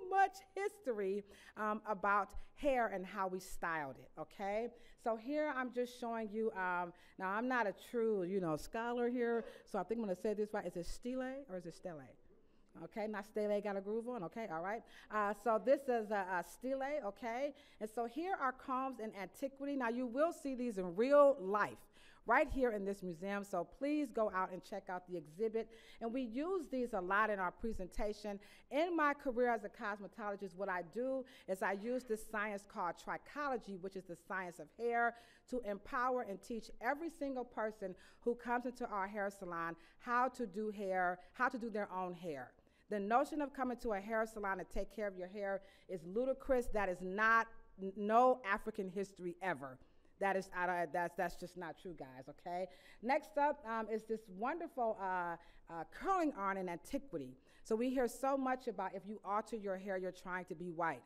much history about hair and how we styled it, okay? So here I'm just showing you, now I'm not a true, scholar here, so I think I'm gonna say this right. Is it stele or is it stele? Okay, not stele, got a groove on, okay, all right. So this is a stele, okay? And so here are combs in antiquity. Now you will see these in real life right here in this museum, so please go out and check out the exhibit. And we use these a lot in our presentation. In my career as a cosmetologist, what I do is I use this science called trichology, which is the science of hair, to empower and teach every single person who comes into our hair salon how to do hair, how to do their own hair. The notion of coming to a hair salon to take care of your hair is ludicrous. That is not, no African history ever. That is, that's just not true, guys, okay? Next up is this wonderful curling iron in antiquity. So we hear so much about if you alter your hair, you're trying to be white.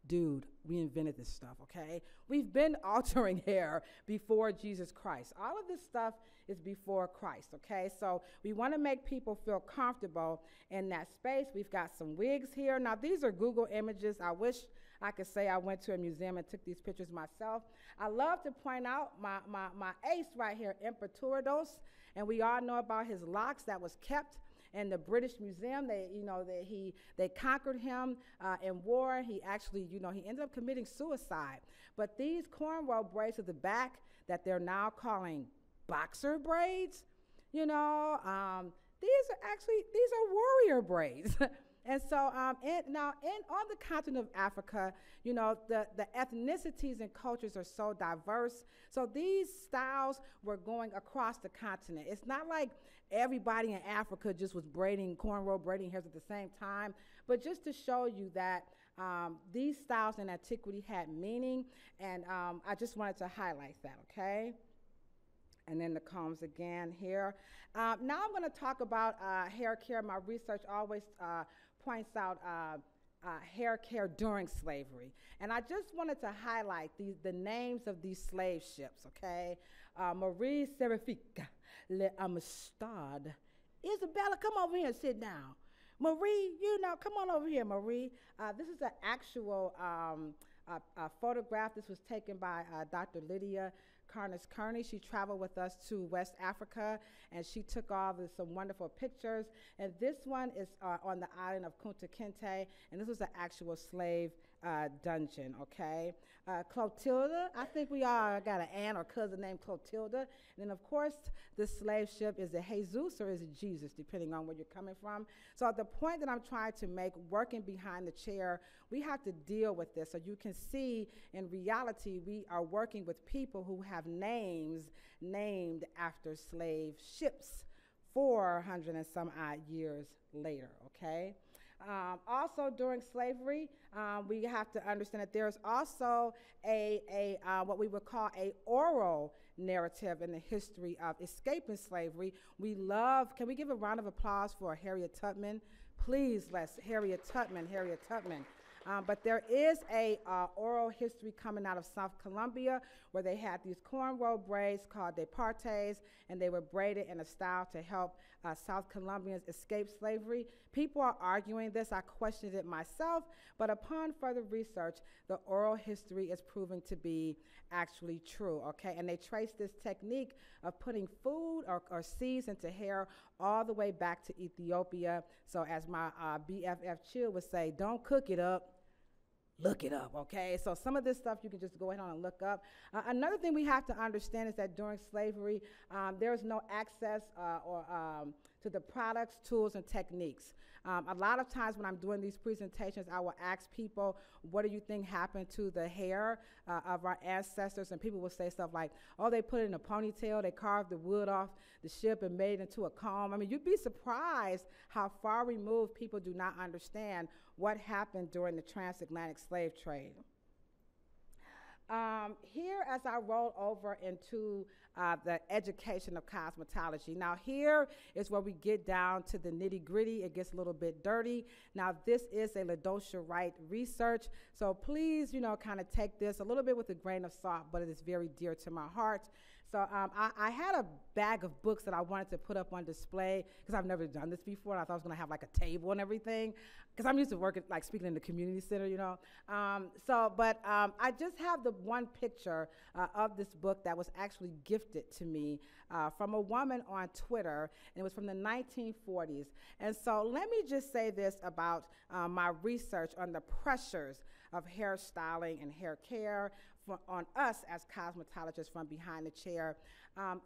Dude, we invented this stuff, okay? We've been altering hair before Jesus Christ. All of this stuff is before Christ, okay? So we want to make people feel comfortable in that space. We've got some wigs here. Now, these are Google images. I wish I could say I went to a museum and took these pictures myself. I love to point out my ace right here, Emperor Turados, and we all know about his locks that was kept in the British Museum. They conquered him in war. He actually, he ended up committing suicide. But these cornrow braids at the back that they're now calling boxer braids, these are warrior braids. And so on the continent of Africa, the ethnicities and cultures are so diverse. So these styles were going across the continent. It's not like everybody in Africa just was braiding hairs at the same time, but just to show you that these styles in antiquity had meaning, and I just wanted to highlight that, okay? And then the combs again here. Now I'm going to talk about hair care. My research always points out hair care during slavery. And I just wanted to highlight the names of these slave ships, okay? Marie Serifica, Amistad. Isabella, come over here and sit down. Marie, come on over here, Marie. This is an actual photograph. This was taken by Dr. Lydia Kearney. She traveled with us to West Africa, and she took all some wonderful pictures. And this one is on the island of Kunta Kinte, and this was an actual slave dungeon, okay? Clotilda, I think we all got an aunt or cousin named Clotilda. And then, of course, the slave ship, is it Jesus or is it Jesus, depending on where you're coming from? So the point that I'm trying to make, working behind the chair, we have to deal with this. So you can see, in reality, we are working with people who have names named after slave ships 400 and some odd years later, okay? Also, during slavery, we have to understand that there's also what we would call a oral narrative in the history of escaping slavery. Can we give a round of applause for Harriet Tubman? Please, let's, Harriet Tubman. But there is a oral history coming out of South Columbia where they had these cornrow braids called departes, and they were braided in a style to help South Colombians escape slavery. People are arguing this. I questioned it myself, but upon further research, the oral history is proven to be actually true, okay? And they trace this technique of putting food or seeds into hair all the way back to Ethiopia. So as my BFF Chill would say, don't cook it up, look it up, okay? So some of this stuff you can just go ahead on and look up. Another thing we have to understand is that during slavery, there was no access to the products, tools, and techniques. A lot of times when I'm doing these presentations, I will ask people, what do you think happened to the hair of our ancestors? And people will say stuff like, oh, they put it in a ponytail, they carved the wood off the ship and made it into a comb. I mean, you'd be surprised how far removed people do not understand what happened during the transatlantic slave trade. Here, as I roll over into the education of cosmetology. Now, here is where we get down to the nitty-gritty. It gets a little bit dirty. Now, this is a Ladosha Wright research, so please, kind of take this a little bit with a grain of salt, but it is very dear to my heart. So I had a bag of books that I wanted to put up on display because I've never done this before, and I thought I was going to have like a table and everything because I'm used to working, like speaking in the community center, But I just have the one picture of this book that was actually gifted to me from a woman on Twitter, and it was from the 1940s. And so let me just say this about my research on the pressures of hairstyling and hair care on us as cosmetologists from behind the chair.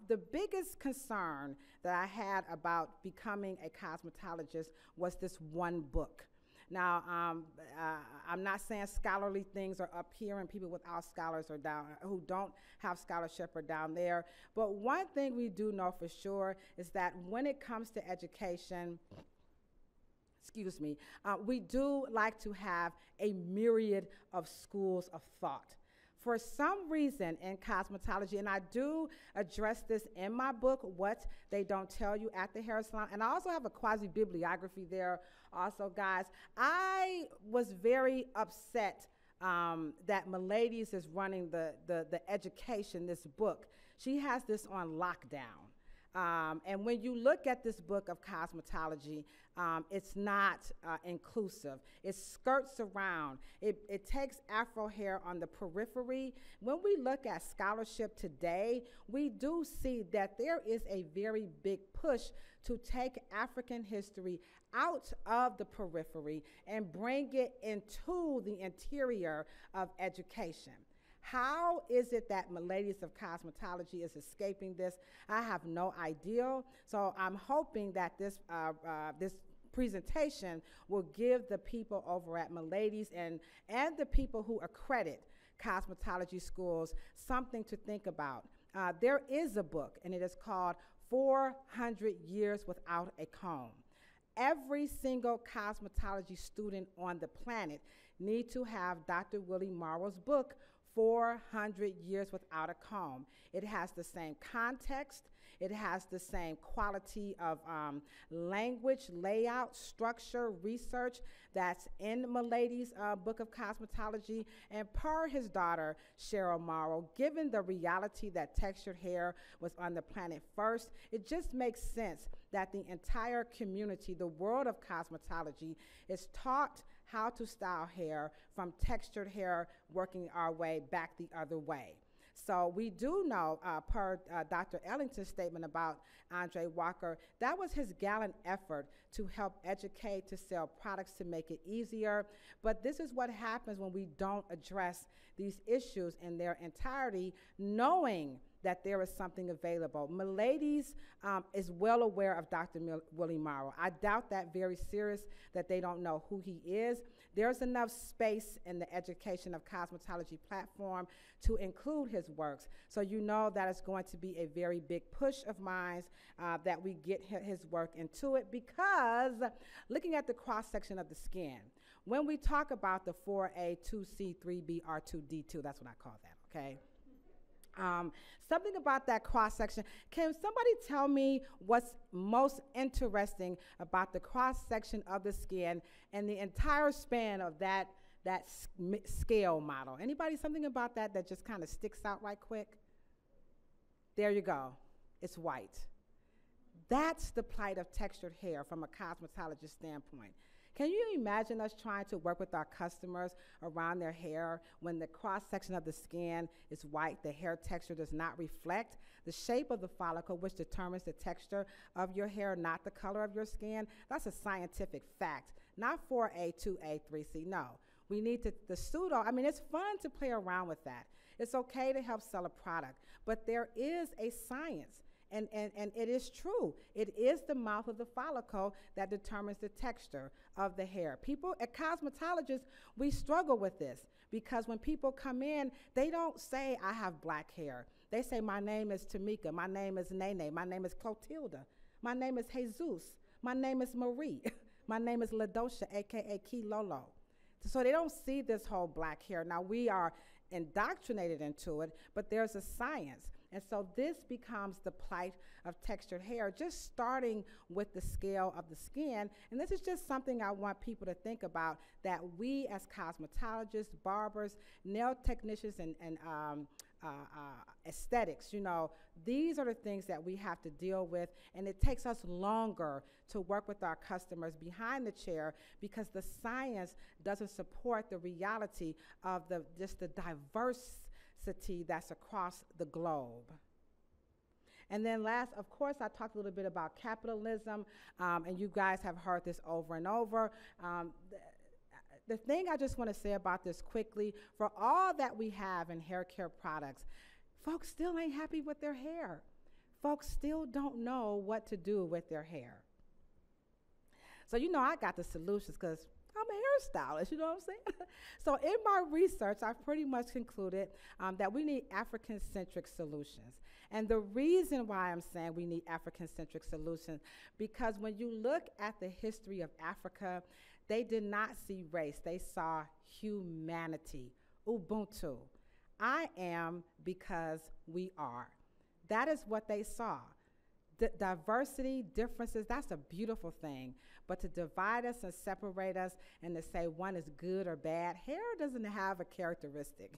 The biggest concern that I had about becoming a cosmetologist was this one book. Now, I'm not saying scholarly things are up here and people without scholars are down, who don't have scholarship are down there. But one thing we do know for sure is that when it comes to education, we do like to have a myriad of schools of thought. For some reason in cosmetology, and I do address this in my book, What They Don't Tell You at the Hair Salon, and I also have a quasi-bibliography there also, guys. I was very upset that Miladies is running the education, this book. She has this on lockdown. And when you look at this book of cosmetology, it's not inclusive. It skirts around. It takes Afro hair on the periphery. When we look at scholarship today, we do see that there is a very big push to take African history out of the periphery and bring it into the interior of education. How is it that Miladies of Cosmetology is escaping this? I have no idea. So I'm hoping that this presentation will give the people over at Miladies and the people who accredit cosmetology schools something to think about. There is a book, and it is called 400 Years Without a Comb. Every single cosmetology student on the planet need to have Dr. Willie Morrow's book, 400 Years Without a Comb. It has the same context. It has the same quality of language, layout, structure, research that's in Miladies' book of cosmetology. And per his daughter, Cheryl Morrow, given the reality that textured hair was on the planet first, it just makes sense that the entire community, the world of cosmetology, is taught how to style hair from textured hair working our way back the other way. So we do know, per Dr. Ellington's statement about Andre Walker, that was his gallant effort to help educate, to sell products, to make it easier. But this is what happens when we don't address these issues in their entirety, knowing that there is something available. Miladies is well aware of Dr. Willie Morrow. I doubt that very serious that they don't know who he is. There's enough space in the education of cosmetology platform to include his works. So you know that it's going to be a very big push of mine that we get his work into it, because looking at the cross-section of the skin, when we talk about the 4A, 2C, 3B, R2D2, that's what I call that, okay? Something about that cross-section. Can somebody tell me what's most interesting about the cross-section of the skin and the entire span of that that scale model. Anybody, something about that that just kind of sticks out right quick? There you go. It's white. That's the plight of textured hair from a cosmetologist standpoint. Can you imagine us trying to work with our customers around their hair when the cross-section of the skin is white, the hair texture does not reflect the shape of the follicle, which determines the texture of your hair, not the color of your skin? That's a scientific fact, not 4A, 2A, 3C, no. We need to, the pseudo, I mean, it's fun to play around with that. It's okay to help sell a product, but there is a science. And it is true. It is the mouth of the follicle that determines the texture of the hair. People, at cosmetologists, we struggle with this because when people come in, they don't say, I have black hair. They say, my name is Tamika, my name is Nene, my name is Clotilda, my name is Jesus, my name is Marie, my name is Ladosha, AKA Key Lolo. So they don't see this whole black hair. Now, we are indoctrinated into it, but there's a science. And so this becomes the plight of textured hair, just starting with the scale of the skin. And this is just something I want people to think about, that we as cosmetologists, barbers, nail technicians, and aesthetics, you know, these are the things that we have to deal with. And it takes us longer to work with our customers behind the chair because the science doesn't support the reality of just the diversity that's across the globe. And then last, of course, I talked a little bit about capitalism, and you guys have heard this over and over. The thing I just want to say about this quickly, for all that we have in hair care products, folks still ain't happy with their hair. Folks still don't know what to do with their hair. So, you know, I got the solutions because I'm a hairstylist, you know what I'm saying? So in my research, I've pretty much concluded that we need African-centric solutions. And the reason why I'm saying we need African-centric solutions, because when you look at the history of Africa, they did not see race, they saw humanity, Ubuntu. I am because we are. That is what they saw. Diversity, differences, that's a beautiful thing. But to divide us and separate us and to say one is good or bad, hair doesn't have a characteristic.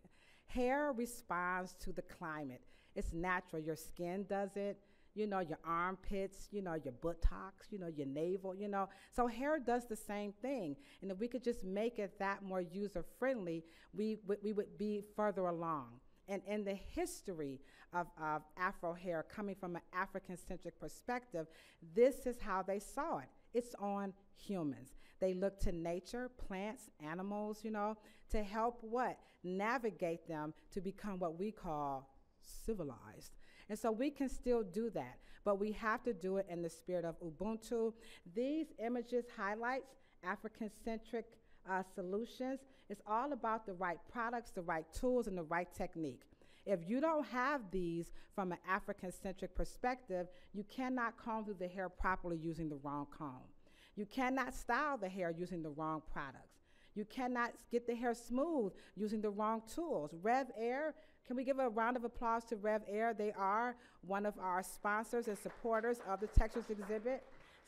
Hair responds to the climate. It's natural. Your skin does it, you know, your armpits, you know, your buttocks, you know, your navel, you know. So hair does the same thing. And if we could just make it that more user-friendly, we would be further along. And in the history of Afro hair, coming from an African-centric perspective, this is how they saw it. It's on humans. They look to nature, plants, animals, you know, to help what? Navigate them to become what we call civilized. And so we can still do that, but we have to do it in the spirit of Ubuntu. These images highlights African-centric solutions. It's all about the right products, the right tools, and the right technique. If you don't have these from an African-centric perspective, you cannot comb through the hair properly using the wrong comb. You cannot style the hair using the wrong products. You cannot get the hair smooth using the wrong tools. Rev Air, can we give a round of applause to Rev Air? They are one of our sponsors and supporters of the Textures exhibit.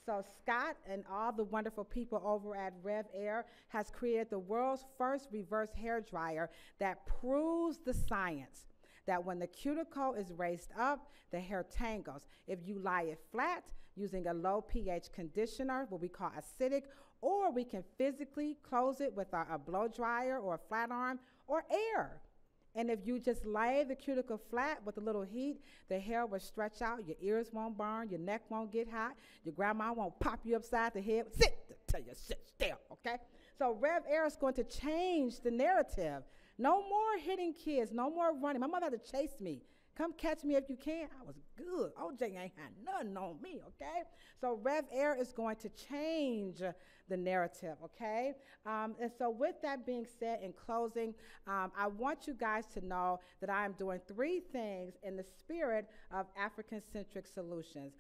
So Scott and all the wonderful people over at Rev Air has created the world's first reverse hair dryer that proves the science that when the cuticle is raised up, the hair tangles. If you lie it flat using a low pH conditioner, what we call acidic, or we can physically close it with a blow dryer or a flat arm or air. And if you just lay the cuticle flat with a little heat, the hair will stretch out, your ears won't burn, your neck won't get hot, your grandma won't pop you upside the head, sit, tell you sit still, okay? So Rev Air is going to change the narrative. No more hitting kids, no more running. My mother had to chase me. Come catch me if you can. I was good. OJ ain't had nothing on me, okay? So Rev Air is going to change the narrative, okay? And so with that being said, in closing, I want you guys to know that I am doing 3 things in the spirit of African-centric solutions.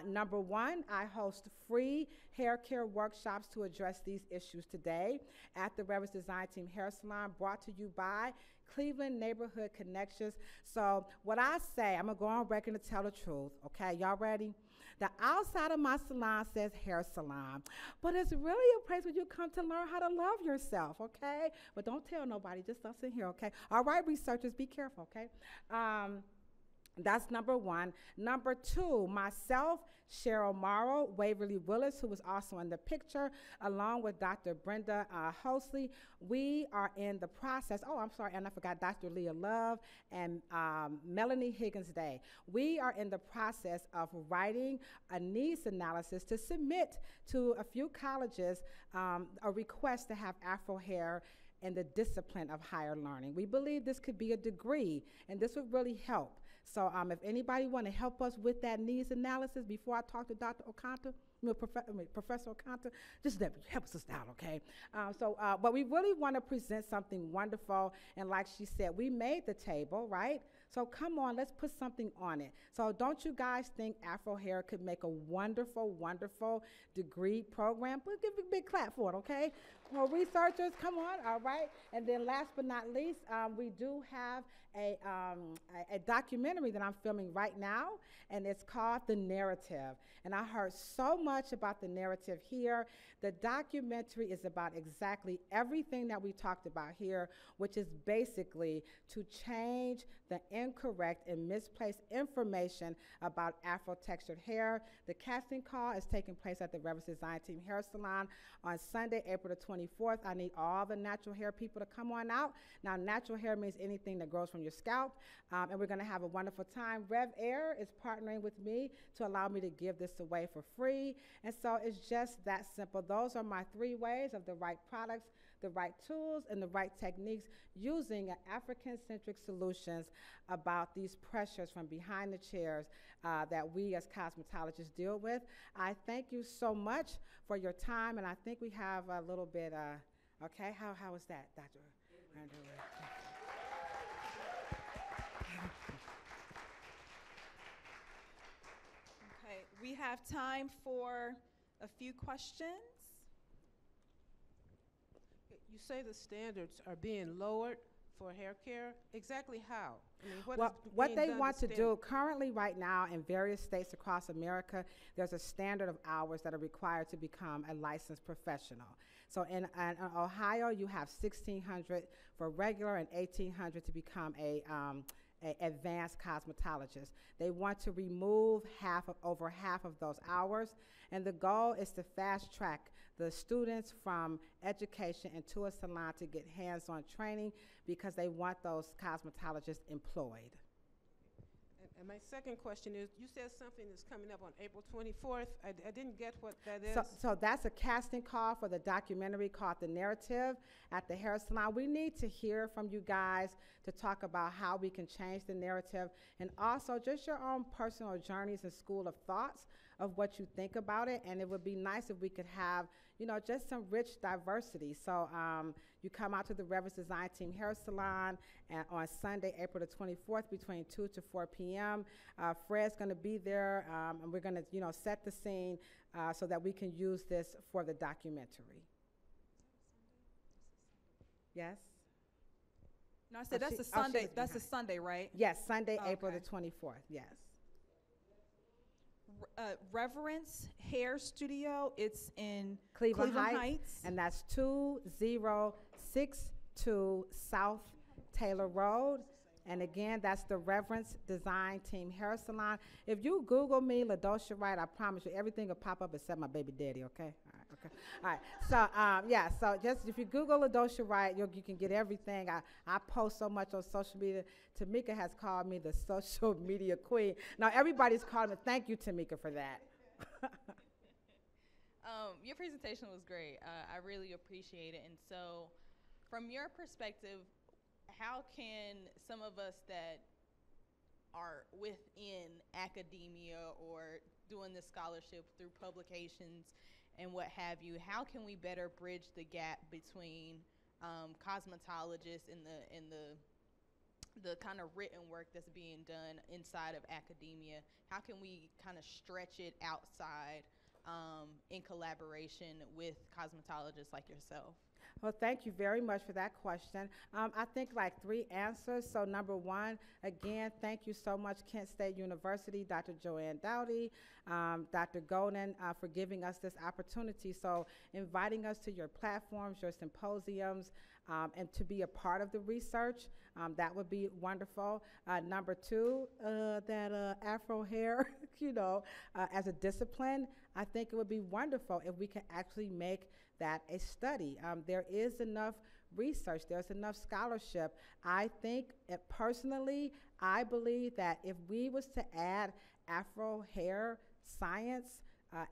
Number 1, I host free hair care workshops to address these issues today at the Reverence Design Team Hair Salon, brought to you by Cleveland Neighborhood Connections. So what I say, I'm gonna go on record and tell the truth, okay? Y'all ready? The outside of my salon says hair salon, but it's really a place where you come to learn how to love yourself, okay? But don't tell nobody, just us in here, okay? All right, researchers, be careful, okay? That's number one. Number two, myself, Cheryl Morrow, Waverly Willis, who was also in the picture, along with Dr. Brenda Hosley. We are in the process, oh, I'm sorry, and I forgot Dr. Leah Love and Melanie Higgins Day. We are in the process of writing a needs analysis to submit to a few colleges a request to have Afro hair in the discipline of higher learning. We believe this could be a degree, and this would really help. So if anybody want to help us with that needs analysis before I talk to Dr. Okanta, Professor Okanta, just help us out, okay? But we really want to present something wonderful, and like she said, we made the table, right? So come on, let's put something on it. So don't you guys think Afro Hair could make a wonderful, wonderful degree program? But give a big clap for it, okay? Well, researchers, come on, all right? And then last but not least, we do have a documentary that I'm filming right now, and it's called The Narrative. And I heard so much about the narrative here. The documentary is about exactly everything that we talked about here, which is basically to change the incorrect and misplaced information about Afro-textured hair. The casting call is taking place at the Reverence Design Team Hair Salon on Sunday, April the 24th. I need all the natural hair people to come on out. Now, natural hair means anything that grows from your scalp, and we're gonna have a wonderful time. Rev Air is partnering with me to allow me to give this away for free, and so it's just that simple. Those are my 3 ways of the right products, the right tools, and the right techniques using African-centric solutions about these pressures from behind the chairs that we as cosmetologists deal with. I thank you so much for your time, and I think we have a little bit, okay, how was that, Dr. Okay, we have time for a few questions. You say the standards are being lowered for hair care. Exactly how? I mean, what they want to do currently right now in various states across America, there's a standard of hours that are required to become a licensed professional. So in Ohio, you have 1,600 for regular and 1,800 to become a advanced cosmetologist. They want to remove over half of those hours, and the goal is to fast track the students from education into a salon to get hands-on training because they want those cosmetologists employed. And my second question is, you said something is coming up on April 24th. I didn't get what that is. So that's a casting call for the documentary called The Narrative at the hair salon. We need to hear from you guys to talk about how we can change the narrative, and also just your own personal journeys and school of thoughts of what you think about it. And it would be nice if we could have, you know, just some rich diversity. So you come out to the Reverence Design Team Hair Salon on Sunday, April the 24th between 2 to 4 p.m. Fred's gonna be there, and we're gonna, you know, set the scene so that we can use this for the documentary. Yes? No, I said that's a Sunday. That's a Sunday, right? Yes, Sunday, Okay. April the 24th, yes. Reverence Hair Studio. It's in Cleveland Heights, and that's 2062 South Taylor Road. And again, that's the Reverence Design Team Hair Salon. If you Google me, Ladosha Wright, I promise you everything will pop up except my baby daddy, okay? All right, okay. All right, so yeah, so just if you Google Ladosha Wright, you can get everything. I post so much on social media. Tamika has called me the social media queen. Now everybody's calling me. Thank you, Tamika, for that. Your presentation was great. I really appreciate it. And so from your perspective, how can some of us that are within academia or doing the scholarship through publications and what have you, how can we better bridge the gap between cosmetologists and the kind of written work that's being done inside of academia? How can we kind of stretch it outside in collaboration with cosmetologists like yourself? Well, thank you very much for that question. I think like 3 answers. So number 1, again, thank you so much, Kent State University, Dr. Joanne Dowdy, Dr. Golden, for giving us this opportunity. So inviting us to your platforms, your symposiums, and to be a part of the research, that would be wonderful. Number 2, that Afro hair, as a discipline, I think it would be wonderful if we could actually make that a study. There is enough research, there's enough scholarship. I think, personally, I believe that if we was to add Afro hair science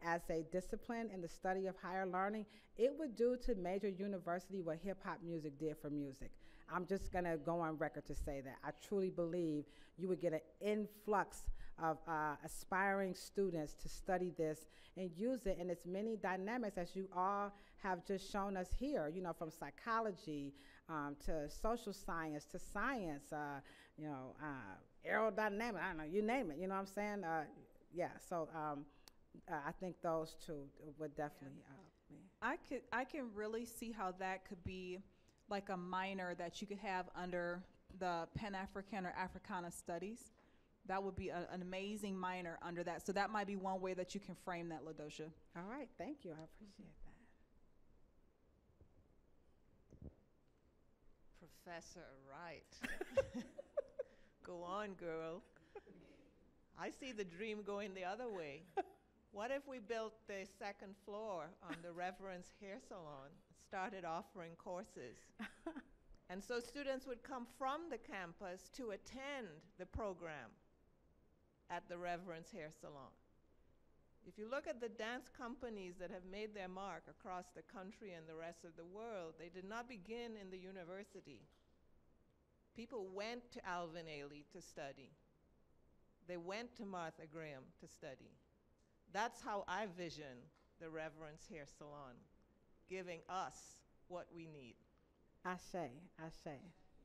as a discipline in the study of higher learning, it would do to major university what hip-hop music did for music. I'm just gonna go on record to say that. I truly believe you would get an influx of aspiring students to study this and use it in its many dynamics, as you all have just shown us here, from psychology to social science to science, aerodynamics, I don't know, you name it, you know what I'm saying? I think those 2 would definitely I can really see how that could be like a minor that you could have under the Pan-African or Africana studies. That would be an amazing minor under that. So that might be one way that you can frame that, Ladosha. All right, thank you. I appreciate that. Professor Wright. Go on, girl. I see the dream going the other way. What if we built the 2nd floor on the Reverend's hair salon, started offering courses? And so students would come from the campus to attend the program at the Reverend's hair salon. If you look at the dance companies that have made their mark across the country and the rest of the world, they did not begin in the university. People went to Alvin Ailey to study. They went to Martha Graham to study. That's how I vision the Reverend's hair salon, giving us what we need. Ashe.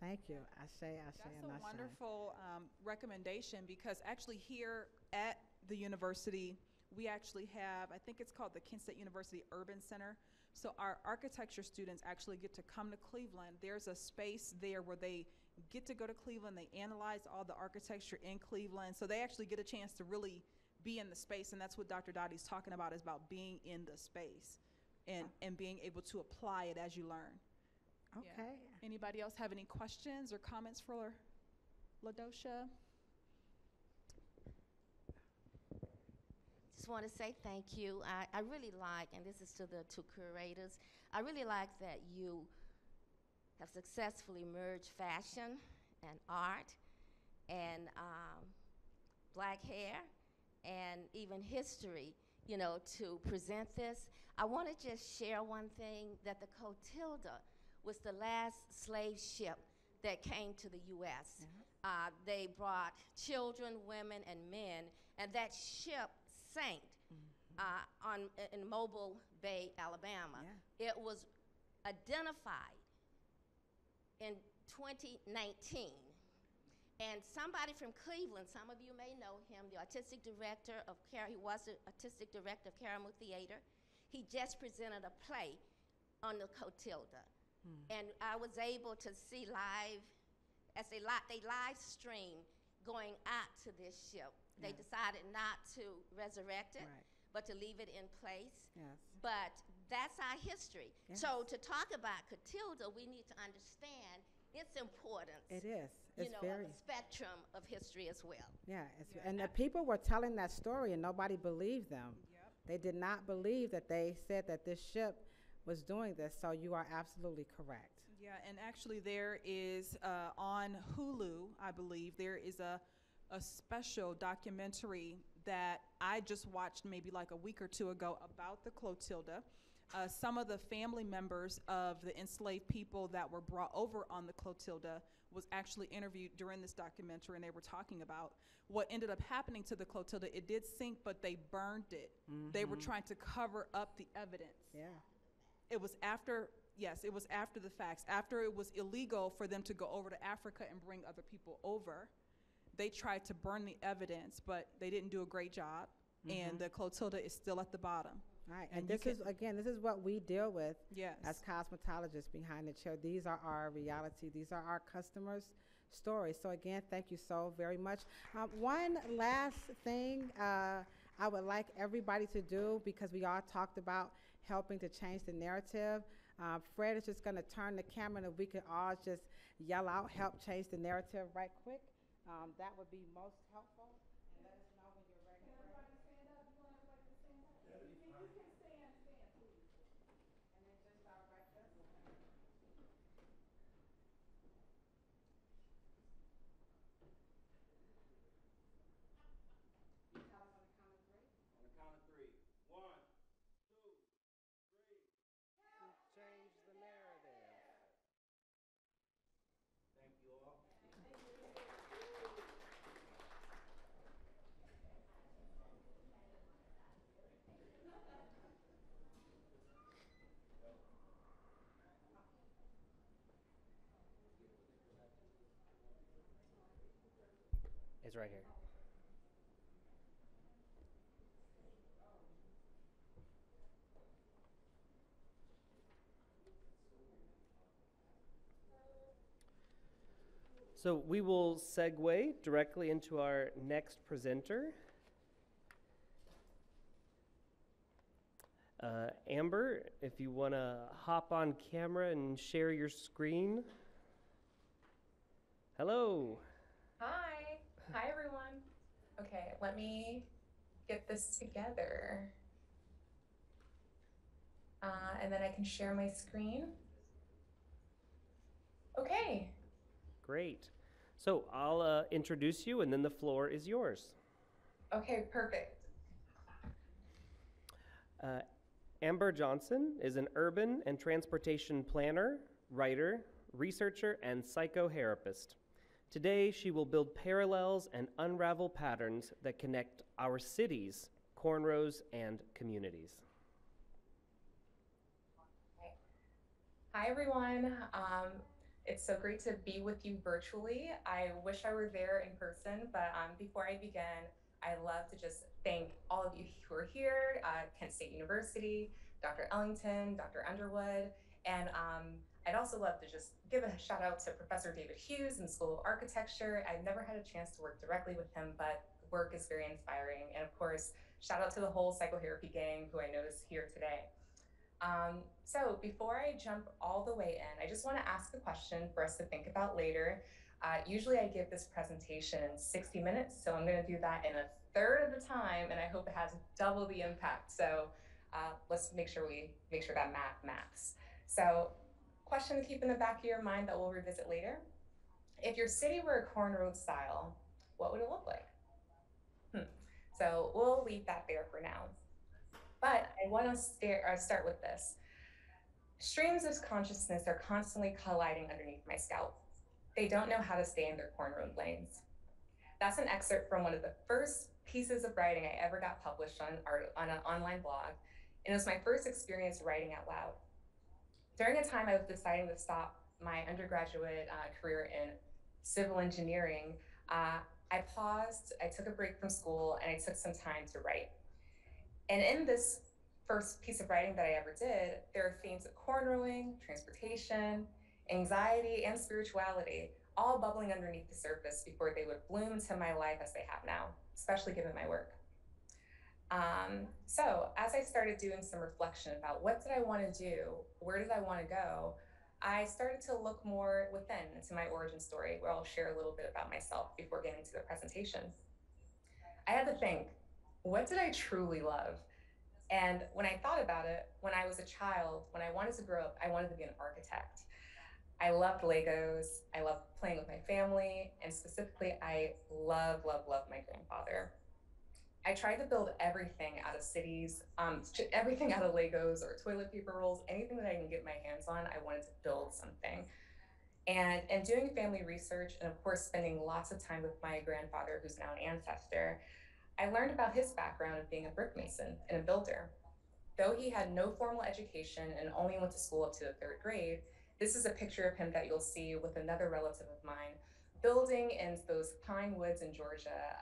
Thank you. Ashe, and That's ashe. a wonderful recommendation, because actually here at the university, we actually have, I think it's called the Kent State University Urban Center. So our architecture students actually get to come to Cleveland. There's a space there where they get to go to Cleveland. They analyze all the architecture in Cleveland. So they actually get a chance to really be in the space. And that's what Dr. Dottie's talking about, is about being in the space and being able to apply it as you learn. Okay. Yeah. Anybody else have any questions or comments for Ladosha? Just want to say thank you. I really like, and this is to the 2 curators, I really like that you have successfully merged fashion and art and black hair and even history, to present this. I want to just share one thing, that the Clotilda was the last slave ship that came to the U.S. They brought children, women, and men, and that ship sank in Mobile Bay, Alabama. Yeah. It was identified in 2019. And somebody from Cleveland, some of you may know him, the artistic director of he was the artistic director of Caramel Theater. He just presented a play on the Clotilda. And I was able to see live, as they live stream going out to this ship. They decided not to resurrect it, but to leave it in place. Yes. But that's our history. Yes. So to talk about Clotilda, we need to understand its importance. It is. It's very, of the spectrum of history as well. Yeah, and the people were telling that story and nobody believed them. Yep. They did not believe that they said that this ship was doing this, so you are absolutely correct. Yeah, and actually there is on Hulu, I believe, there is a special documentary that I just watched maybe like a week or 2 ago about the Clotilda. Some of the family members of the enslaved people that were brought over on the Clotilda was actually interviewed during this documentary, and they were talking about what ended up happening to the Clotilda. It did sink, but they burned it. They were trying to cover up the evidence. Yeah. It was after, yes, it was after the facts. After it was illegal for them to go over to Africa and bring other people over, they tried to burn the evidence, but they didn't do a great job. and the clotilda is still at the bottom. Right, And and you this is, again, this is what we deal with Yes. as cosmetologists behind the chair. These are our reality. These are our customers' stories. So again, thank you so very much. One last thing I would like everybody to do, because we all talked about helping to change the narrative. Fred is just going to turn the camera, and if we could all just yell out, help change the narrative right quick, that would be most helpful. And let us know when you're ready. Can everybody stand up? You want everybody to stand up? You can stand, please. And then just direct us. You tell us on the count of three. On the count of three. 1, 2, 3. Change the narrative. Thank you all. It's right here. So we will segue directly into our next presenter. Amber, if you want to hop on camera and share your screen. Hello. Hi. Hi, everyone. Okay, let me get this together. And then I can share my screen. Okay. Great. So I'll introduce you, and then the floor is yours. Okay, perfect. Ambar Johnson is an urban and transportation planner, writer, researcher, and psychotherapist. Today, she will build parallels and unravel patterns that connect our cities, cornrows, and communities. Hi, everyone. It's so great to be with you virtually. I wish I were there in person, but before I begin, I'd love to just thank all of you who are here, Kent State University, Dr. Ellington, Dr. Underwood, and I'd also love to just give a shout out to Professor David Hughes in School of Architecture. I've never had a chance to work directly with him, but the work is very inspiring. And of course, shout out to the whole psychotherapy gang who I noticed here today. So before I jump all the way in, I just want to ask a question for us to think about later. Usually I give this presentation in 60 minutes, so I'm going to do that in a third of the time, and I hope it has double the impact. So let's make sure that math maps. So question to keep in the back of your mind that we'll revisit later. If your city were a cornroad style, what would it look like? So we'll leave that there for now. But I want to start with this. Streams of consciousness are constantly colliding underneath my scalp. They don't know how to stay in their cornroad lanes. That's an excerpt from one of the first pieces of writing I ever got published on an online blog, and it was my first experience writing out loud. During a time I was deciding to stop my undergraduate career in civil engineering, I paused, I took a break from school, and I took some time to write. And in this first piece of writing that I ever did, there are themes of cornrowing, transportation, anxiety, and spirituality, all bubbling underneath the surface before they would bloom into my life as they have now, especially given my work. So as I started doing some reflection about what did I want to do, where did I want to go, I started to look more within into my origin story, where I'll share a little bit about myself before getting to the presentation. I had to think, what did I truly love? And when I thought about it, when I was a child, when I wanted to grow up, I wanted to be an architect. I loved Legos, I loved playing with my family, and specifically, I love my grandfather. I tried to build everything out of cities, everything out of Legos or toilet paper rolls, anything that I can get my hands on, I wanted to build something. And doing family research, and of course, spending lots of time with my grandfather, who's now an ancestor, I learned about his background of being a brick mason and a builder. Though he had no formal education and only went to school up to the 3rd grade, this is a picture of him that you'll see with another relative of mine, building in those pine woods in Georgia,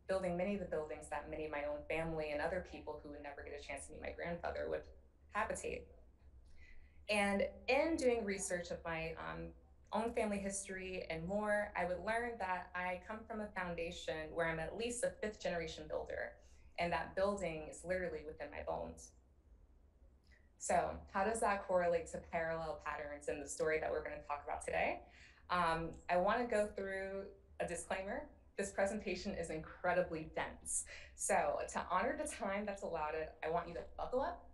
building many of the buildings that many of my own family and other people who would never get a chance to meet my grandfather would habitate. And in doing research of my own family history and more, I would learn that I come from a foundation where I'm at least a 5th generation builder, and that building is literally within my bones. So how does that correlate to parallel patterns in the story that we're going to talk about today? I want to go through a disclaimer. This presentation is incredibly dense. So to honor the time that's allotted, I want you to buckle up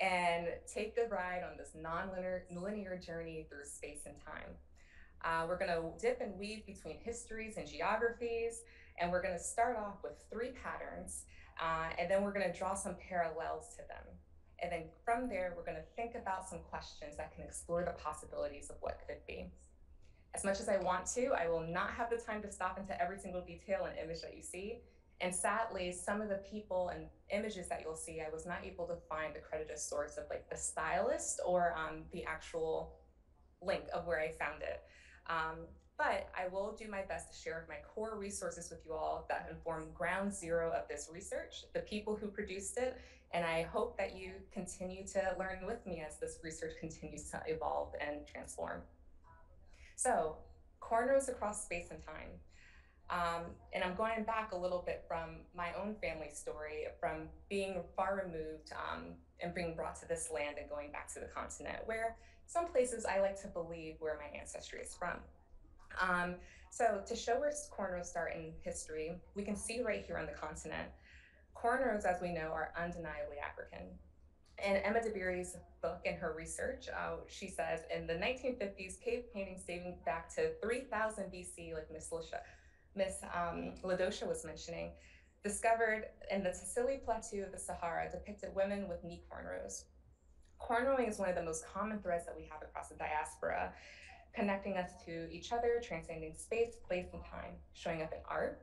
and take the ride on this non-linear journey through space and time. We're going to dip and weave between histories and geographies, and we're going to start off with 3 patterns, and then we're going to draw some parallels to them. And then from there, we're going to think about some questions that can explore the possibilities of what could be. As much as I want to, I will not have the time to stop into every single detail and image that you see. And sadly, some of the people and images that you'll see, I was not able to find the credited source of like the stylist or the actual link of where I found it. But I will do my best to share my core resources with you all that inform ground zero of this research, the people who produced it, and I hope that you continue to learn with me as this research continues to evolve and transform. So, cornrows across space and time. And I'm going back a little bit from my own family story, from being far removed and being brought to this land and going back to the continent, where some places I like to believe where my ancestry is from. So to show where cornrows start in history, we can see right here on the continent, cornrows, as we know, are undeniably African. In Emma DeBerry's book and her research, she says in the 1950s, cave paintings dating back to 3000 BC, like Miss Ladosha was mentioning, discovered in the Sicily Plateau of the Sahara depicted women with knee cornrows. Cornrowing is one of the most common threads that we have across the diaspora, connecting us to each other, transcending space, place, and time, showing up in art,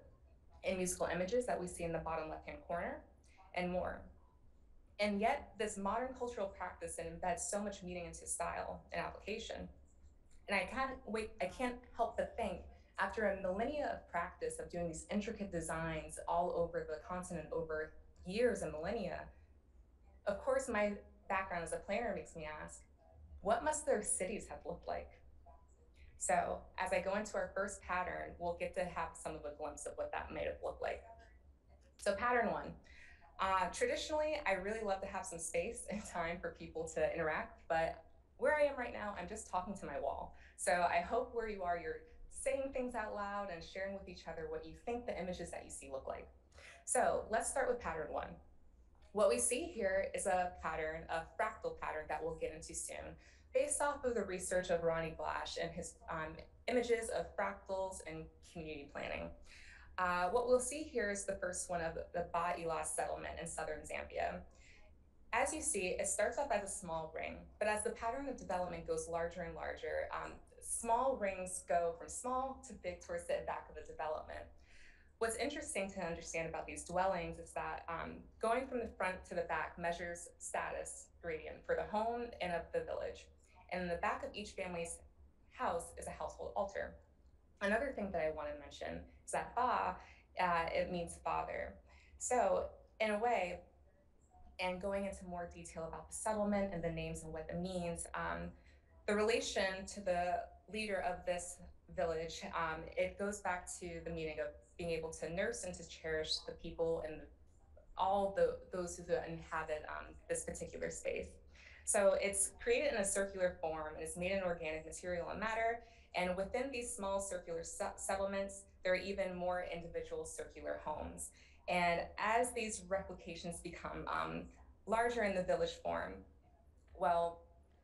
in musical images that we see in the bottom left-hand corner, and more. And yet, this modern cultural practice embeds so much meaning into style and application. And I can't help but think, after a millennia of practice of doing these intricate designs all over the continent over years and millennia, of course, my background as a planner makes me ask, what must their cities have looked like? So as I go into our first pattern, we'll get to have some of a glimpse of what that might have looked like. So pattern 1. Traditionally, I really love to have some space and time for people to interact, but where I am right now, I'm just talking to my wall. So I hope where you are, you're saying things out loud and sharing with each other what you think the images that you see look like. So let's start with pattern 1. What we see here is a pattern, a fractal pattern that we'll get into soon, based off of the research of Ronnie Blash and his images of fractals and community planning. What we'll see here is the first one of the Ba-Ila settlement in southern Zambia. As you see, it starts off as a small ring, but as the pattern of development goes larger and larger, small rings go from small to big towards the back of the development. What's interesting to understand about these dwellings is that going from the front to the back measures status gradient for the home and of the village. And in the back of each family's house is a household altar. Another thing that I want to mention is that Ba, it means father. So in a way, and going into more detail about the settlement and the names and what it means, the relation to the leader of this village, it goes back to the meaning of being able to nurse and to cherish the people and those who inhabit this particular space. So it's created in a circular form and it's made in organic material and matter. And within these small circular settlements, there are even more individual circular homes. And as these replications become larger in the village form, well,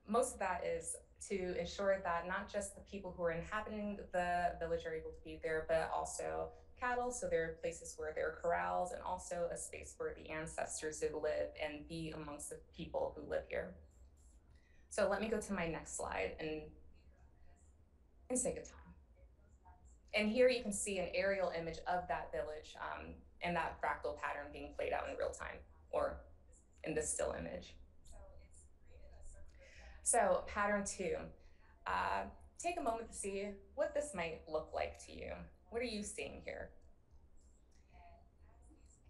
most of that is to ensure that not just the people who are inhabiting the village are able to be there, but also cattle. So there are places where there are corrals and also a space for the ancestors to live and be amongst the people who live here. So let me go to my next slide and say good time. And here you can see an aerial image of that village and that fractal pattern being played out in real time, or in this still image. So pattern 2, take a moment to see what this might look like to you. What are you seeing here?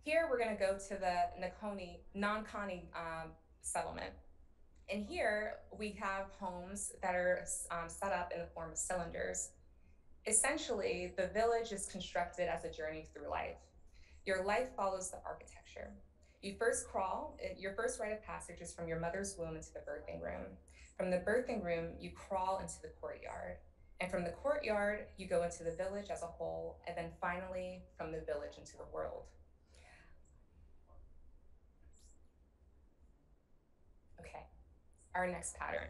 Here, we're gonna go to the non-Kani settlement. And here, we have homes that are set up in the form of cylinders. Essentially, the village is constructed as a journey through life. Your life follows the architecture. You first crawl, your first rite of passage is from your mother's womb into the birthing room. From the birthing room, you crawl into the courtyard. And from the courtyard, you go into the village as a whole, and then finally, from the village into the world. Okay, our next pattern.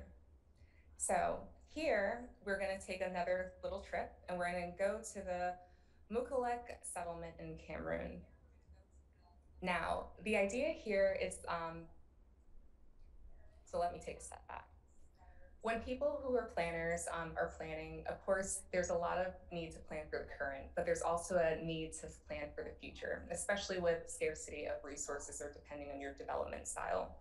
So here, we're gonna take another little trip, and we're gonna go to the Mukalek settlement in Cameroon. Now, the idea here is, so let me take a step back. When people who are planners are planning, of course, there's a lot of need to plan for the current, but there's also a need to plan for the future, especially with scarcity of resources or depending on your development style.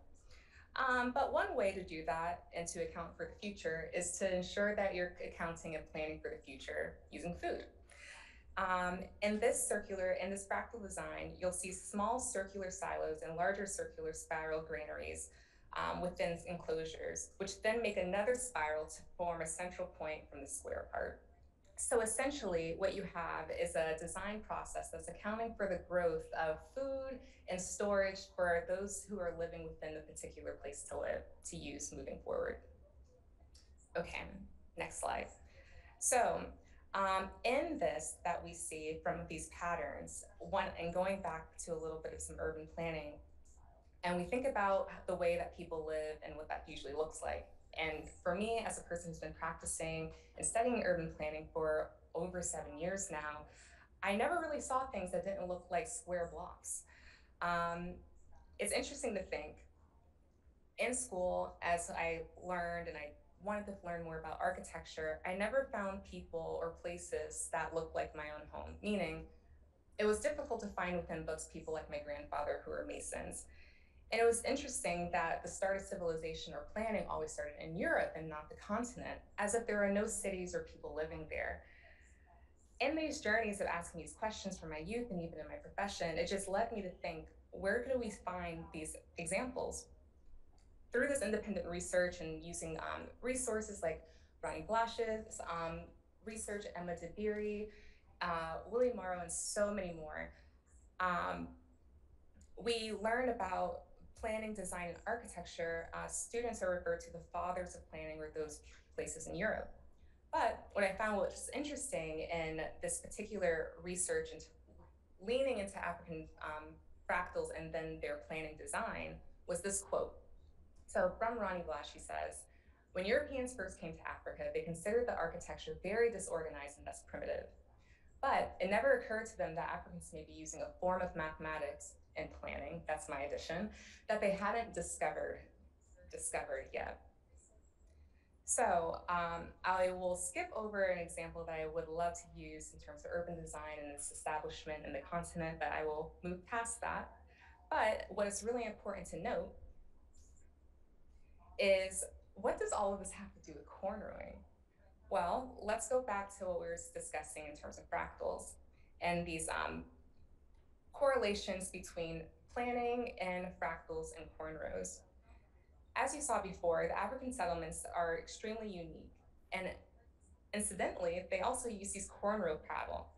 But one way to do that and to account for the future is to ensure that you're accounting and planning for the future using food. In this fractal design, you'll see small circular silos and larger circular spiral granaries within enclosures, which then make another spiral to form a central point from the square part. So essentially, what you have is a design process that's accounting for the growth of food and storage for those who are living within the particular place to live, to use moving forward. Okay, next slide. So, in this that we see from these patterns, and going back to a little bit of some urban planning, and we think about the way that people live and what that usually looks like. And for me, as a person who's been practicing and studying urban planning for over 7 years now, I never really saw things that didn't look like square blocks. It's interesting to think, in school, as I learned and I wanted to learn more about architecture, I never found people or places that looked like my own home, meaning it was difficult to find within books people like my grandfather who were Masons. And it was interesting that the start of civilization or planning always started in Europe and not the continent, as if there are no cities or people living there. In these journeys of asking these questions from my youth and even in my profession, it just led me to think, where do we find these examples? Through this independent research and using resources like Ronnie Blash's research, Emma Dabiri, Willie Morrow, and so many more, we learned about planning, design, and architecture. Students are referred to the fathers of planning or those places in Europe. But what I found was interesting in this particular research and leaning into African fractals and then their planning design was this quote. So from Ronnie Blash, he says, when Europeans first came to Africa, they considered the architecture very disorganized and thus primitive. But it never occurred to them that Africans may be using a form of mathematics and planning, that's my addition, that they hadn't discovered yet. So I will skip over an example that I would love to use in terms of urban design and its establishment in the continent, but I will move past that. But what is really important to note is, what does all of this have to do with cornrowing? Well, let's go back to what we were discussing in terms of fractals and these correlations between planning and fractals and cornrows. As you saw before, the African settlements are extremely unique, and incidentally, they also use these cornrow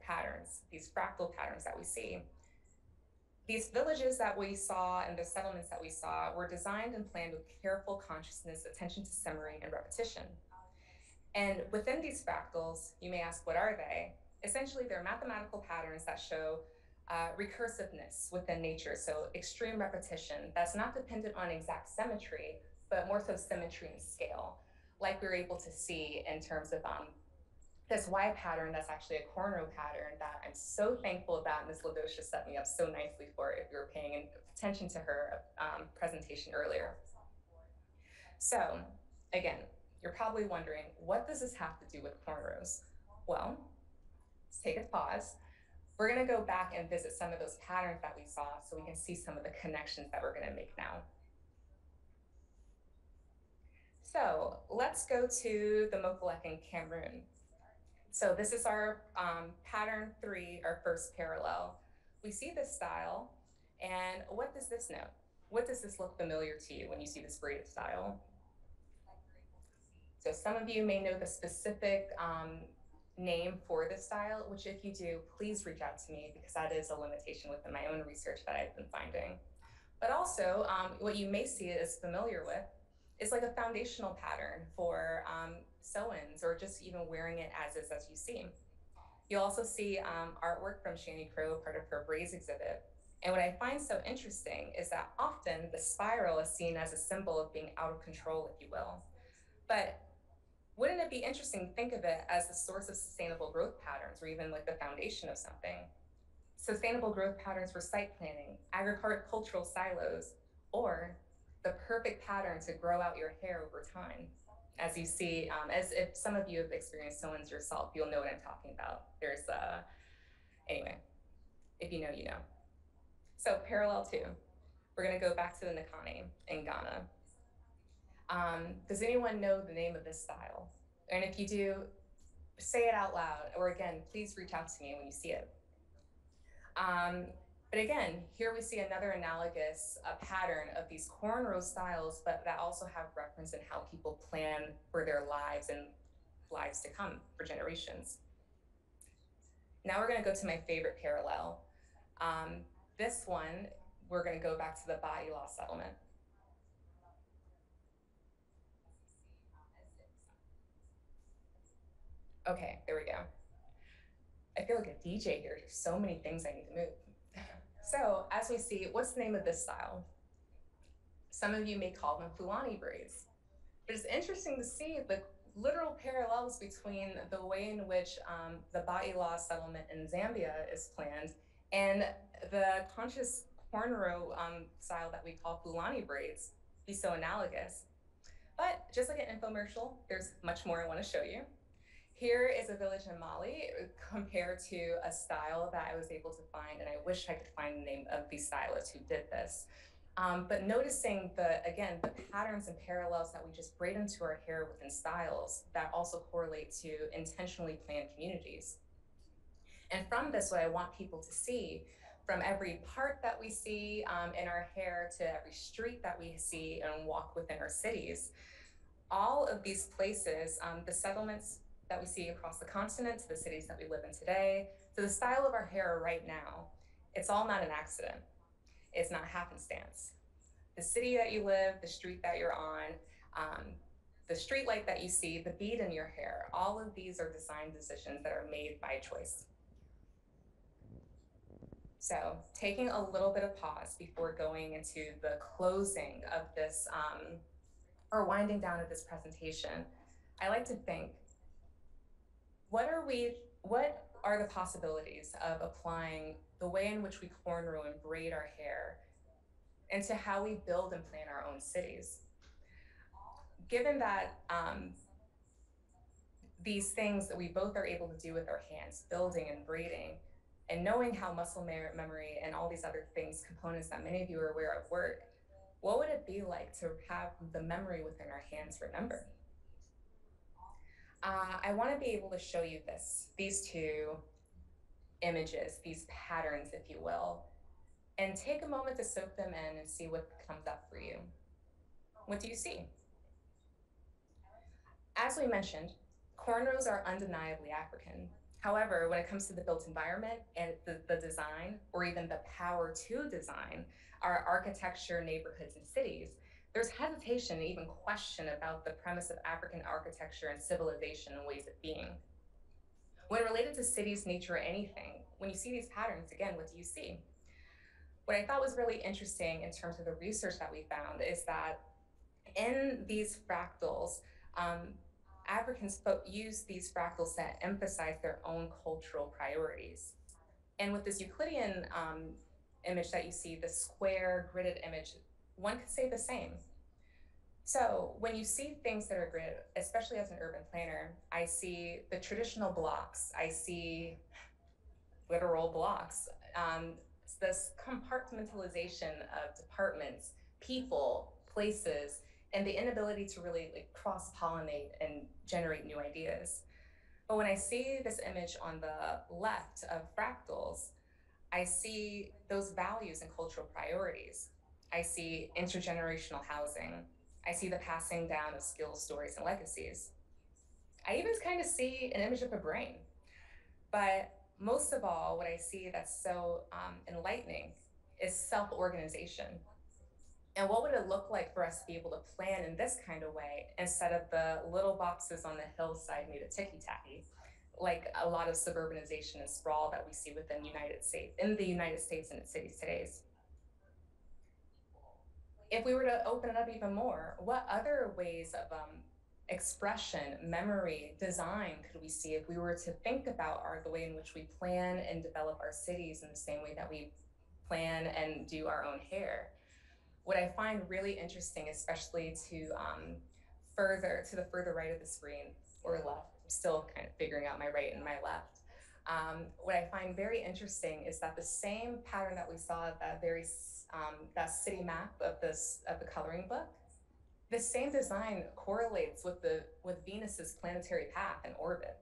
patterns, these fractal patterns that we see. These villages that we saw and the settlements that we saw were designed and planned with careful consciousness, attention to summary, and repetition. And within these fractals, you may ask, what are they? Essentially, they're mathematical patterns that show recursiveness within nature, so extreme repetition that's not dependent on exact symmetry, but more so symmetry and scale, like we were able to see in terms of this Y pattern that's actually a cornrow pattern that I'm so thankful that Ms. Ladosha set me up so nicely for if you were paying attention to her presentation earlier. So again, you're probably wondering, what does this have to do with cornrows? Well, let's take a pause. We're gonna go back and visit some of those patterns that we saw so we can see some of the connections that we're gonna make now. So let's go to the Mokolek in Cameroon. So this is our pattern 3, our first parallel. We see this style, And what does this note? What does this look familiar to you when you see this braided style? So some of you may know the specific name for this style, which if you do, please reach out to me because that is a limitation within my own research that I've been finding. But also, what you may see is familiar with is like a foundational pattern for sew-ins or just even wearing it as is as you see. You'll also see artwork from Shani Crow, part of her braids exhibit. And what I find so interesting is that often the spiral is seen as a symbol of being out of control, if you will. But wouldn't it be interesting to think of it as the source of sustainable growth patterns or even like the foundation of something? Sustainable growth patterns for site planning, agricultural silos, or the perfect pattern to grow out your hair over time. As you see, as if some of you have experienced sew-ins yourself, you'll know what I'm talking about. There's, anyway, if you know, you know. So parallel 2, we're gonna go back to the Nakane in Ghana. Does anyone know the name of this style? And if you do, say it out loud, or again, please reach out to me when you see it. But again, here we see another analogous pattern of these cornrow styles, but that also have reference in how people plan for their lives and lives to come for generations. Now we're gonna go to my favorite parallel. This one, we're gonna go back to the body law settlement. Okay, there we go. I feel like a DJ here. There's so many things I need to move. So as we see, what's the name of this style? Some of you may call them Fulani braids. But it's interesting to see the literal parallels between the way in which the Ba'ilaw settlement in Zambia is planned and the conscious cornrow style that we call Fulani braids be so analogous. But just like an infomercial, there's much more I want to show you. Here is a village in Mali compared to a style that I was able to find, and I wish I could find the name of the stylist who did this. But noticing again, the patterns and parallels that we just braid into our hair within styles that also correlate to intentionally planned communities. And from this, what I want people to see, from every part that we see in our hair to every street that we see and walk within our cities, all of these places, the settlements that we see across the continent, to the cities that we live in today, to the style of our hair right now, it's all not an accident. It's not happenstance. The city that you live, the street that you're on, the street light that you see, the bead in your hair, all of these are design decisions that are made by choice. So taking a little bit of pause before going into the closing of this, or winding down of this presentation, I like to think, what are the possibilities of applying the way in which we cornrow and braid our hair into how we build and plan our own cities? Given that these things that we both are able to do with our hands, building and braiding, and knowing how muscle memory and all these other things, components that many of you are aware of work, what would it be like to have the memory within our hands remember? I want to be able to show you these two images, these patterns, if you will, and take a moment to soak them in and see what comes up for you. What do you see? As we mentioned, cornrows are undeniably African. However, when it comes to the built environment and the design, or even the power to design our architecture, neighborhoods, and cities, there's hesitation and even question about the premise of African architecture and civilization and ways of being. When related to cities, nature, or anything, when you see these patterns, again, what do you see? What I thought was really interesting in terms of the research that we found is that in these fractals, Africans use these fractals that emphasize their own cultural priorities. And with this Euclidean image that you see, the square gridded image, one could say the same. So when you see things that are gridded, especially as an urban planner, I see the traditional blocks, I see literal blocks, this compartmentalization of departments, people, places, and the inability to really cross-pollinate and generate new ideas. But when I see this image on the left of fractals, I see those values and cultural priorities. I see intergenerational housing. I see the passing down of skills, stories, and legacies. I even kind of see an image of a brain. But most of all, what I see that's so enlightening is self-organization. And what would it look like for us to be able to plan in this kind of way instead of the little boxes on the hillside made of ticky-tacky, like a lot of suburbanization and sprawl that we see within the United States and its cities today. If we were to open it up even more, what other ways of expression, memory, design could we see if we were to think about the way in which we plan and develop our cities in the same way that we plan and do our own hair? What I find really interesting, especially to the further right of the screen or left, I'm still kind of figuring out my right and my left. What I find very interesting is that the same pattern that we saw at that city map of the coloring book, the same design correlates with Venus's planetary path and orbit.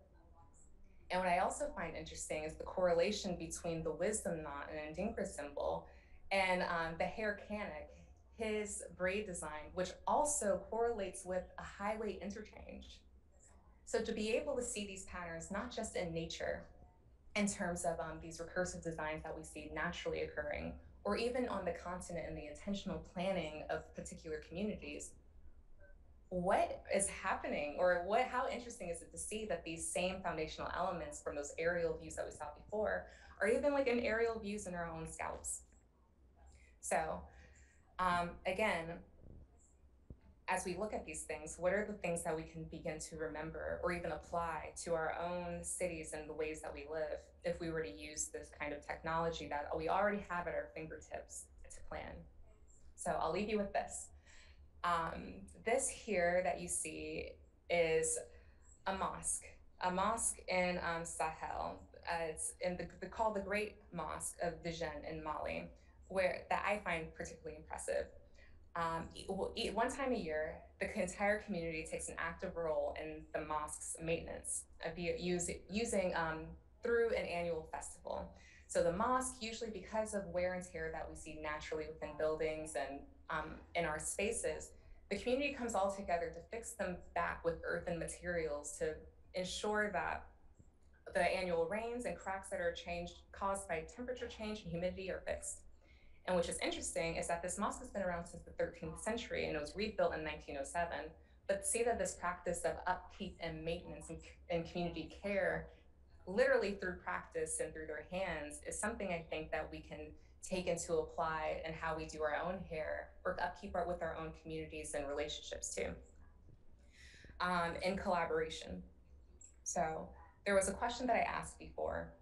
And what I also find interesting is the correlation between the wisdom knot and Adinkra symbol and the hair canic, his braid design, which also correlates with a highway interchange. So to be able to see these patterns, not just in nature, in terms of these recursive designs that we see naturally occurring, or even on the continent and the intentional planning of particular communities, what is happening, or how interesting is it to see that these same foundational elements from those aerial views that we saw before are even like in aerial views in our own scalps. So again, as we look at these things, what are the things that we can begin to remember or even apply to our own cities and the ways that we live if we were to use this kind of technology that we already have at our fingertips to plan? So I'll leave you with this. This here that you see is a mosque in Sahel. It's called the Great Mosque of Vigen in Mali, that I find particularly impressive. One time a year, the entire community takes an active role in the mosque's maintenance, using through an annual festival. So the mosque, usually because of wear and tear that we see naturally within buildings and in our spaces, the community comes all together to fix them back with earthen materials to ensure that the annual rains and cracks that are caused by temperature change and humidity are fixed. And which is interesting is that this mosque has been around since the 13th century and it was rebuilt in 1907. But see that this practice of upkeep and maintenance and community care, literally through practice and through their hands, is something I think that we can take into apply in how we do our own hair or upkeep with our own communities and relationships too, in collaboration. So there was a question that I asked before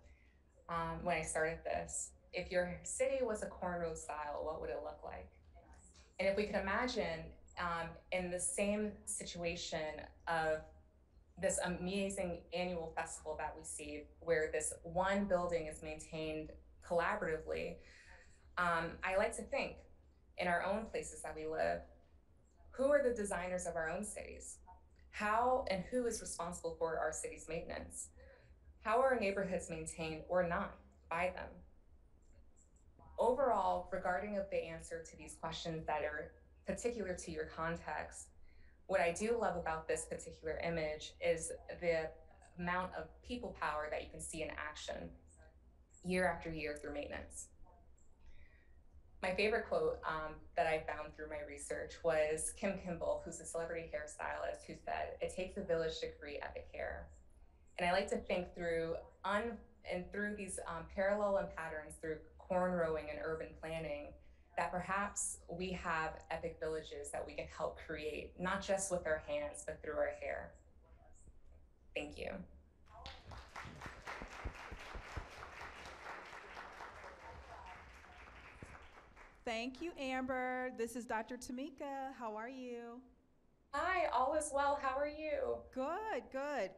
when I started this. If your city was a cornrow style, what would it look like? And if we could imagine in the same situation of this amazing annual festival that we see, where this one building is maintained collaboratively, I like to think in our own places that we live, who are the designers of our own cities? How and who is responsible for our city's maintenance? How are our neighborhoods maintained or not by them? Overall, regarding of the answer to these questions that are particular to your context, what I do love about this particular image is the amount of people power that you can see in action year after year through maintenance. My favorite quote that I found through my research was Kim Kimball, who's a celebrity hairstylist, who said, "It takes a village to create epic hair." And I like to think through these parallel and patterns through cornrowing and urban planning, that perhaps we have epic villages that we can help create, not just with our hands, but through our hair. Thank you. Thank you, Amber. This is Dr. Tamika. How are you? Hi, all is well. How are you? Good, good.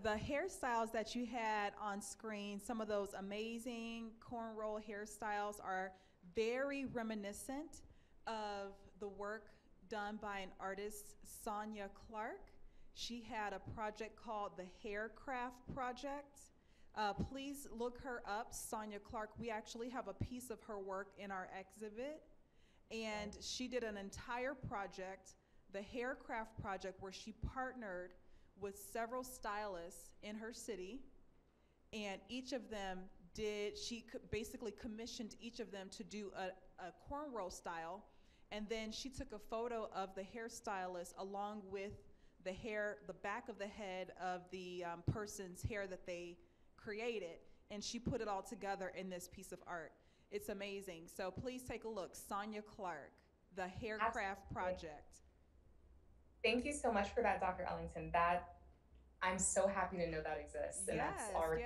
The hairstyles that you had on screen, some of those amazing cornrow hairstyles are very reminiscent of the work done by an artist, Sonia Clark. She had a project called the Haircraft Project, Please look her up, Sonia Clark. We actually have a piece of her work in our exhibit, and she did an entire project, the Haircraft Project, where she partnered with several stylists in her city, and each of them basically commissioned each of them to do a cornrow style, and then she took a photo of the hairstylist along with the back of the head of the person's hair that they created, and she put it all together in this piece of art. It's amazing. So please take a look. Sonia Clark, the Haircraft Project. Thank you so much for that, Dr. Ellington. I'm so happy to know that exists. And Yes, that's already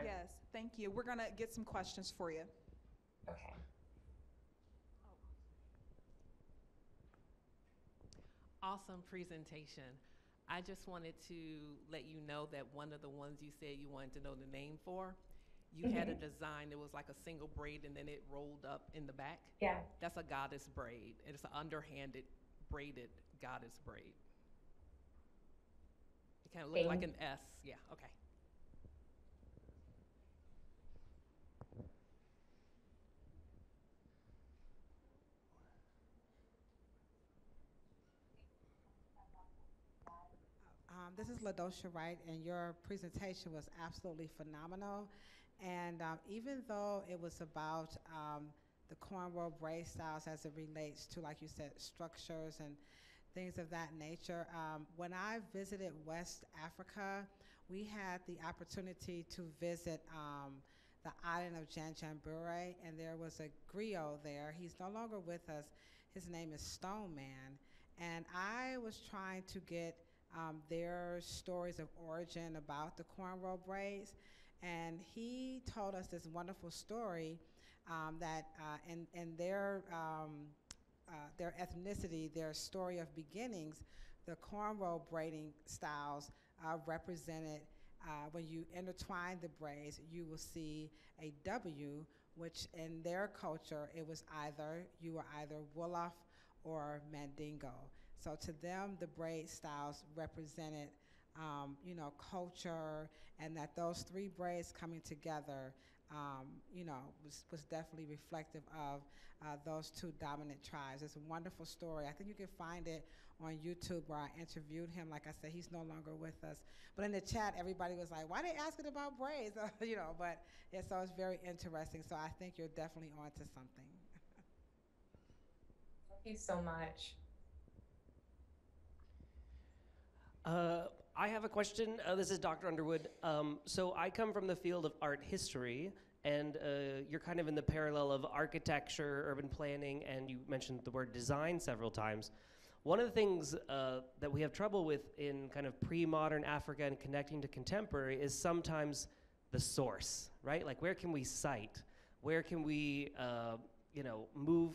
yes. Thank you. We're gonna get some questions for you. Okay. Awesome presentation. I just wanted to let you know that one of the ones you said you wanted to know the name for, you had a design that was like a single braid and then it rolled up in the back. Yeah. That's a goddess braid. It's an underhanded braided goddess braid. It kind of looked like an S. Yeah, okay. This is Ladosha Wright, and your presentation was absolutely phenomenal. And even though it was about the cornrow braid styles as it relates to, like you said, structures and things of that nature, when I visited West Africa, we had the opportunity to visit the island of Janjanbureh, and there was a griot there. He's no longer with us. His name is Stone Man. And I was trying to get their stories of origin about the cornrow braids, and he told us this wonderful story that in their ethnicity, their story of beginnings, the cornrow braiding styles represented, when you intertwine the braids, you will see a W, which in their culture, it was you were either Wolof or Mandingo. So to them, the braid styles represented, culture, and that those three braids coming together, was definitely reflective of those two dominant tribes. It's a wonderful story. I think you can find it on YouTube where I interviewed him. Like I said, he's no longer with us. But in the chat, everybody was like, why are they asking about braids? But yeah, so it's very interesting. So I think you're definitely onto something. Thank you so much. I have a question. This is Dr. Underwood. So I come from the field of art history, and you're kind of in the parallel of architecture, urban planning, and you mentioned the word design several times. One of the things that we have trouble with in kind of pre-modern Africa and connecting to contemporary is sometimes the source, right? Like, where can we cite? Where can we, move?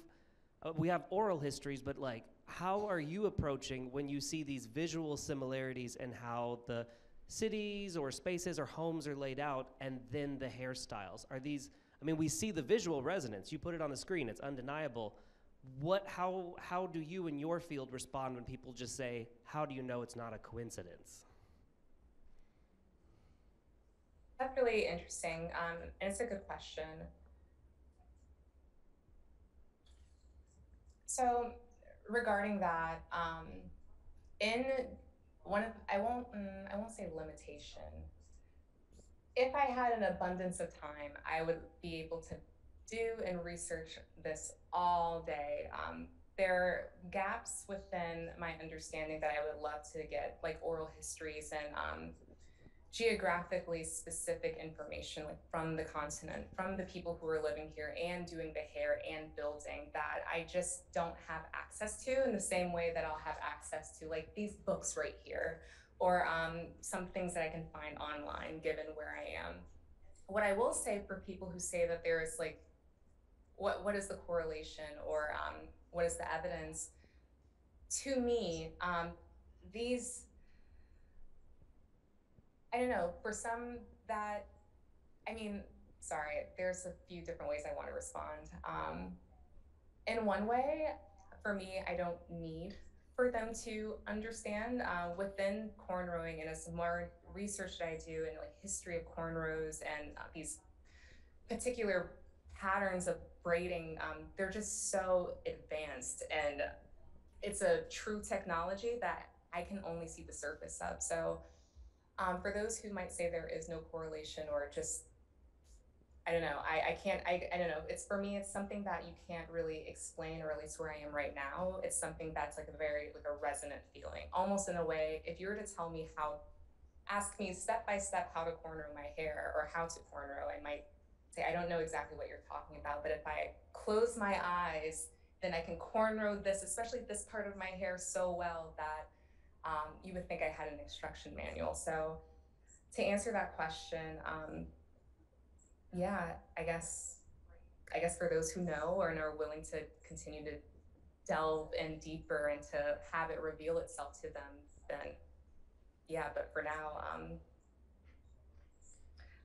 We have oral histories, but like, how are you approaching when you see these visual similarities and how the cities or spaces or homes are laid out, and then the hairstyles? Are these, we see the visual resonance. You put it on the screen, it's undeniable. How do you in your field respond when people just say, how do you know it's not a coincidence? That's really interesting, and it's a good question. So regarding that, I won't say limitation. If I had an abundance of time, I would be able to do and research this all day. There are gaps within my understanding that I would love to get, like oral histories and geographically specific information, like from the continent, from the people who are living here and doing the hair and building, that I just don't have access to in the same way that I'll have access to like these books right here, or some things that I can find online given where I am. What I will say for people who say that there is like, what is the correlation, or what is the evidence? To me, I don't know, for some that, there's a few different ways I want to respond. In one way, for me, I don't need for them to understand within cornrowing, and as more research that I do in like history of cornrows and these particular patterns of braiding, they're just so advanced, and it's a true technology that I can only see the surface of. So for those who might say there is no correlation or just, I don't know, I don't know. It's for me, it's something that you can't really explain, or at least where I am right now. It's something that's like a very, like a resonant feeling, almost in a way, if you were to tell me ask me step by step how to cornrow my hair or how to cornrow, I might say, I don't know exactly what you're talking about, but if I close my eyes, then I can cornrow this, especially this part of my hair so well that you would think I had an instruction manual. So to answer that question, yeah, I guess for those who know and are willing to continue to delve in deeper and to have it reveal itself to them, then yeah, but for now,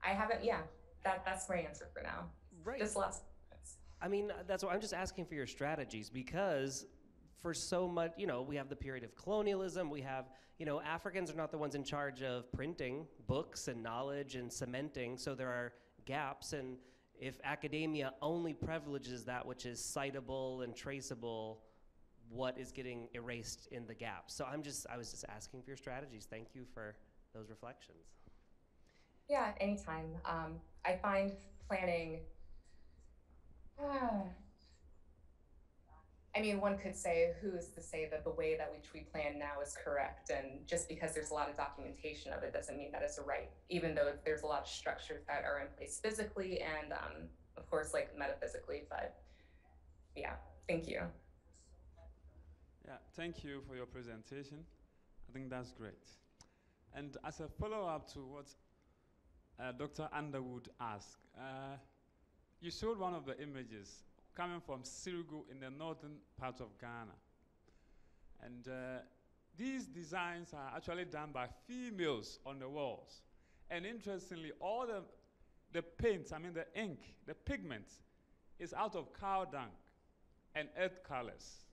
I haven't, yeah, that's my answer for now. Right. Just last. I mean, that's why I'm just asking for your strategies, because for so much, we have the period of colonialism, we have, Africans are not the ones in charge of printing books and knowledge and cementing, so there are gaps, and if academia only privileges that which is citable and traceable, what is getting erased in the gaps? So I was just asking for your strategies. Thank you for those reflections. Yeah, anytime. I find planning, I mean, one could say, who is to say that the way that which we plan now is correct? And just because there's a lot of documentation of it doesn't mean that it's right, even though there's a lot of structures that are in place physically and of course, like metaphysically, but yeah, thank you. Yeah, thank you for your presentation. I think that's great. And as a follow-up to what Dr. Underwood asked, you showed one of the images coming from Sirigu in the northern part of Ghana. And these designs are actually done by females on the walls. And interestingly, all the paint, I mean the ink, the pigment, is out of cow dung and earth colors.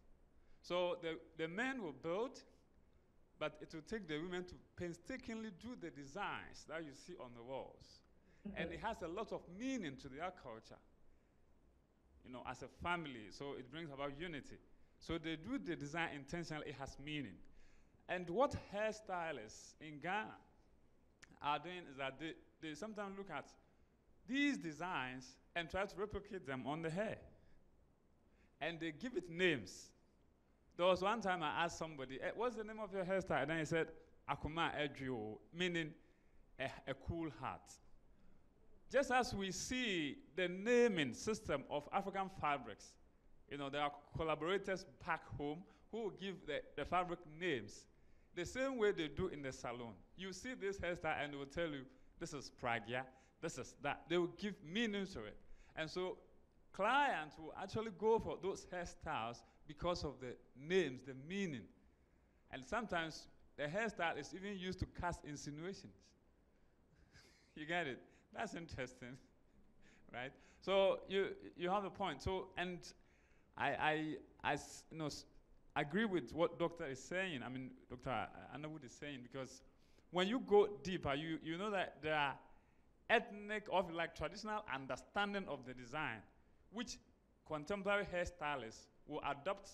So the men will build, but it will take the women to painstakingly do the designs that you see on the walls. And it has a lot of meaning to their culture, as a family, so it brings about unity. So they do the design intentionally, it has meaning. And what hairstylists in Ghana are doing is that they sometimes look at these designs and try to replicate them on the hair. And they give it names. There was one time I asked somebody, what's the name of your hairstyle? And then he said, Akuma Edrio, meaning a cool heart. Just as we see the naming system of African fabrics, there are collaborators back home who will give the fabric names, the same way they do in the salon. You see this hairstyle and they will tell you, this is Pragya, this is that. They will give meaning to it. And so clients will actually go for those hairstyles because of the names, the meaning. And sometimes the hairstyle is even used to cast insinuations. You get it? That's interesting, right? So you have a point. So, and I agree with what Doctor is saying. I mean, Dr. Underwood is saying, because when you go deeper, you know that there are ethnic or like traditional understanding of the design, which contemporary hairstylists will adopt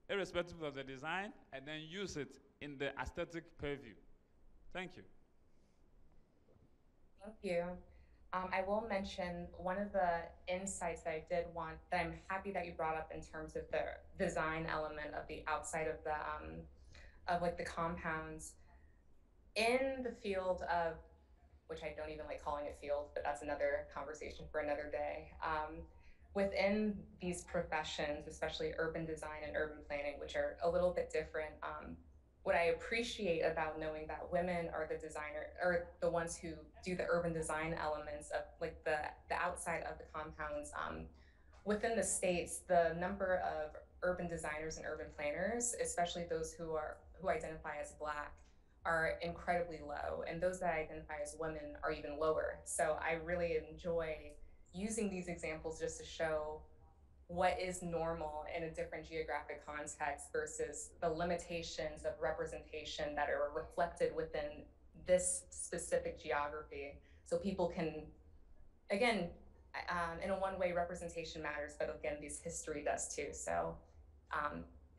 irrespective of the design and then use it in the aesthetic purview. Thank you. Thank you. I will mention one of the insights that I did want, that I'm happy that you brought up in terms of the design element of the outside of the like the compounds in the field of, which I don't even like calling it field, but that's another conversation for another day. Within these professions, especially urban design and urban planning, which are a little bit different, what I appreciate about knowing that women are the designer, or the ones who do the urban design elements of like the outside of the compounds. Within the States, the number of urban designers and urban planners, especially those who identify as Black, are incredibly low, and those that identify as women are even lower. So I really enjoy using these examples just to show what is normal in a different geographic context versus the limitations of representation that are reflected within this specific geography. So people can, again, in a one way representation matters, but again, this history does too. So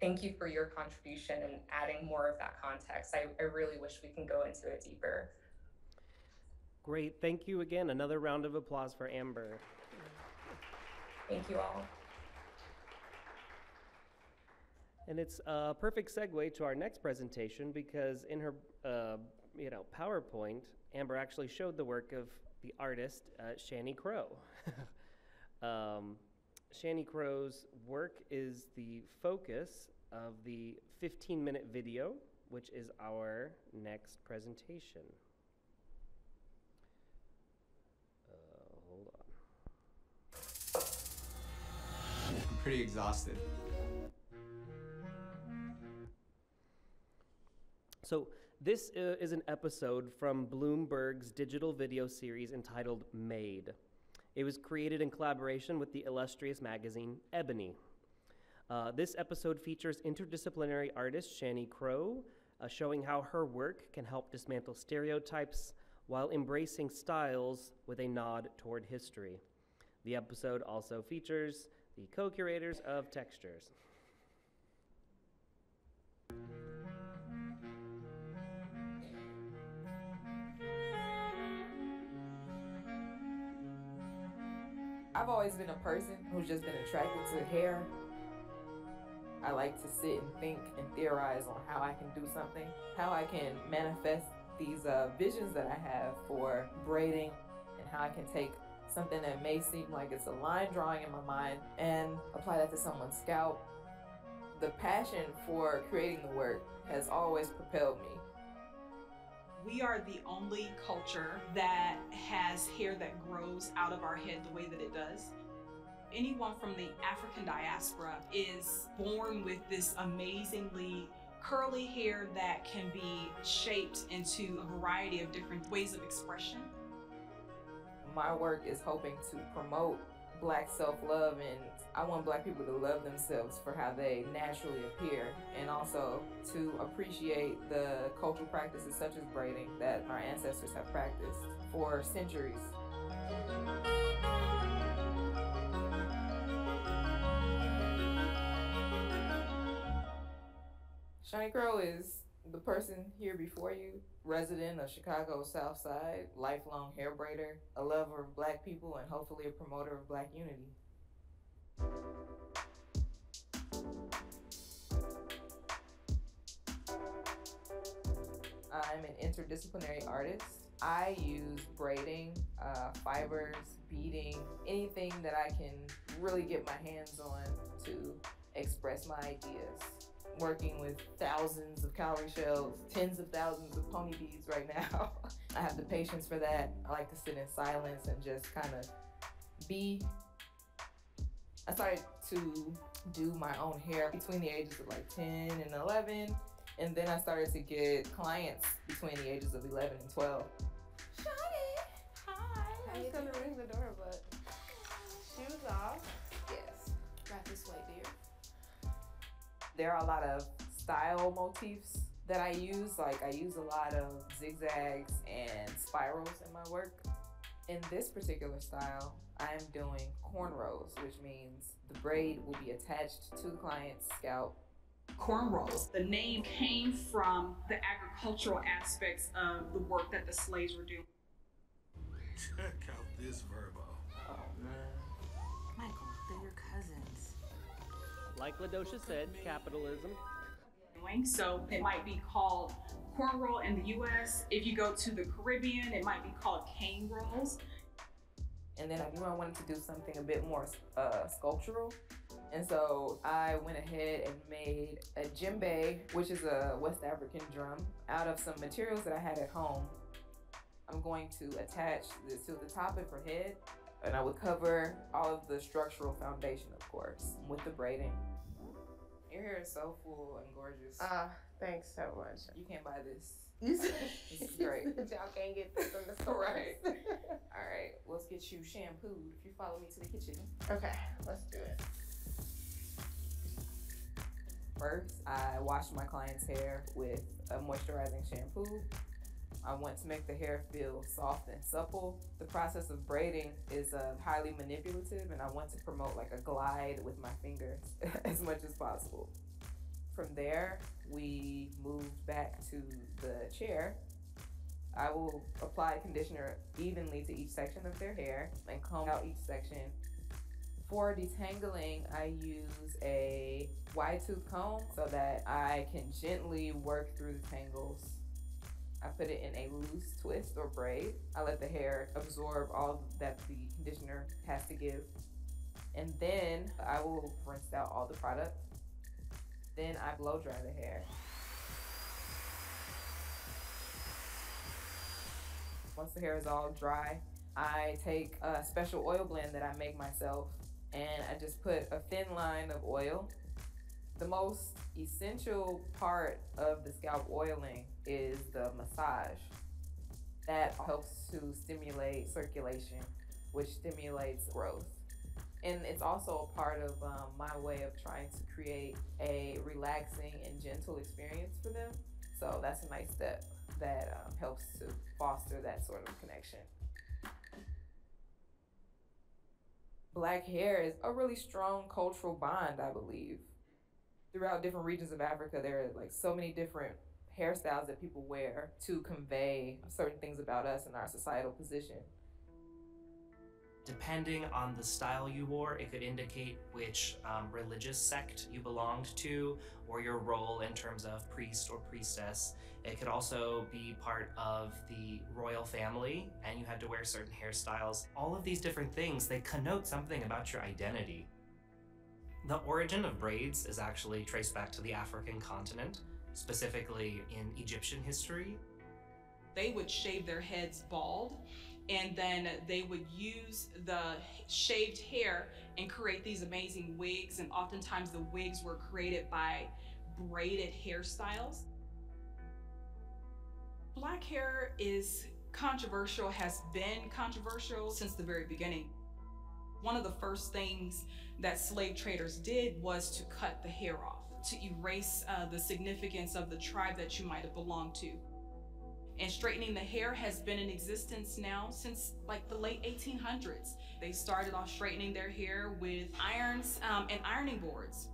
thank you for your contribution and adding more of that context. I really wish we can go into it deeper. Great, thank you again. Another round of applause for Amber. Thank you all. And it's a perfect segue to our next presentation because in her PowerPoint, Amber actually showed the work of the artist Shani Crow. Shani Crow's work is the focus of the 15-minute video, which is our next presentation. Hold on. I'm pretty exhausted. So this is an episode from Bloomberg's digital video series entitled Made. It was created in collaboration with the illustrious magazine Ebony. This episode features interdisciplinary artist Shani Crow, showing how her work can help dismantle stereotypes while embracing styles with a nod toward history. The episode also features the co-curators of Textures. I've always been a person who's just been attracted to hair. I like to sit and think and theorize on how I can do something, how I can manifest these visions that I have for braiding, and how I can take something that may seem like it's a line drawing in my mind and apply that to someone's scalp. The passion for creating the work has always propelled me. We are the only culture that has hair that grows out of our head the way that it does. Anyone from the African diaspora is born with this amazingly curly hair that can be shaped into a variety of different ways of expression. My work is hoping to promote Black self-love, and I want Black people to love themselves for how they naturally appear, and also to appreciate the cultural practices such as braiding that our ancestors have practiced for centuries. Shani Crow is the person here before you, resident of Chicago's South Side, lifelong hair braider, a lover of Black people, and hopefully a promoter of Black unity. I'm an interdisciplinary artist. I use braiding, fibers, beading, anything that I can really get my hands on to express my ideas. Working with thousands of cowrie shells, tens of thousands of pony beads right now. I have the patience for that. I like to sit in silence and just kind of be. I started to do my own hair between the ages of like 10 and 11. And then I started to get clients between the ages of 11 and 12. Shani! Hi. I was gonna ring the door, but shoes off. Yes. Right this way, dear. There are a lot of style motifs that I use. Like I use a lot of zigzags and spirals in my work. In this particular style, I'm doing cornrows, which means the braid will be attached to the client's scalp. Cornrows. The name came from the agricultural aspects of the work that the slaves were doing. Check out this verbo. Oh man. Michael, they're your cousins. Like Ladosha said, capitalism. So it might be called cornrow in the US. If you go to the Caribbean, it might be called cane rolls. And then I knew I wanted to do something a bit more sculptural. And so I went ahead and made a djembe, which is a West African drum, out of some materials that I had at home. I'm going to attach this to the top of her head, and I would cover all of the structural foundation, of course, with the braiding. Your hair is so full and gorgeous. Thanks so much. You can't buy this. This is great. Y'all can't get this in the store. Right. All right, let's get you shampooed if you follow me to the kitchen. Okay, let's do it. First, I washed my client's hair with a moisturizing shampoo. I want to make the hair feel soft and supple. The process of braiding is highly manipulative, and I want to promote like a glide with my fingers as much as possible. From there, we moved back to the chair. I will apply conditioner evenly to each section of their hair and comb out each section. For detangling, I use a wide tooth comb so that I can gently work through the tangles. I put it in a loose twist or braid. I let the hair absorb all that the conditioner has to give. And then I will rinse out all the product. Then I blow dry the hair. Once the hair is all dry, I take a special oil blend that I make myself, and I just put a thin line of oil. The most essential part of the scalp oiling is the massage. That helps to stimulate circulation, which stimulates growth. And it's also a part of my way of trying to create a relaxing and gentle experience for them. So that's a nice step that helps to foster that sort of connection. Black hair is a really strong cultural bond, I believe. Throughout different regions of Africa, there are like so many different hairstyles that people wear to convey certain things about us and our societal position. Depending on the style you wore, it could indicate which religious sect you belonged to or your role in terms of priest or priestess. It could also be part of the royal family and you had to wear certain hairstyles. All of these different things, they connote something about your identity. The origin of braids is actually traced back to the African continent, specifically in Egyptian history. They would shave their heads bald, and then they would use the shaved hair and create these amazing wigs, and oftentimes the wigs were created by braided hairstyles. Black hair is controversial, has been controversial since the very beginning. One of the first things that slave traders did was to cut the hair off, to erase the significance of the tribe that you might have belonged to. And straightening the hair has been in existence now since like the late 1800s. They started off straightening their hair with irons and ironing boards.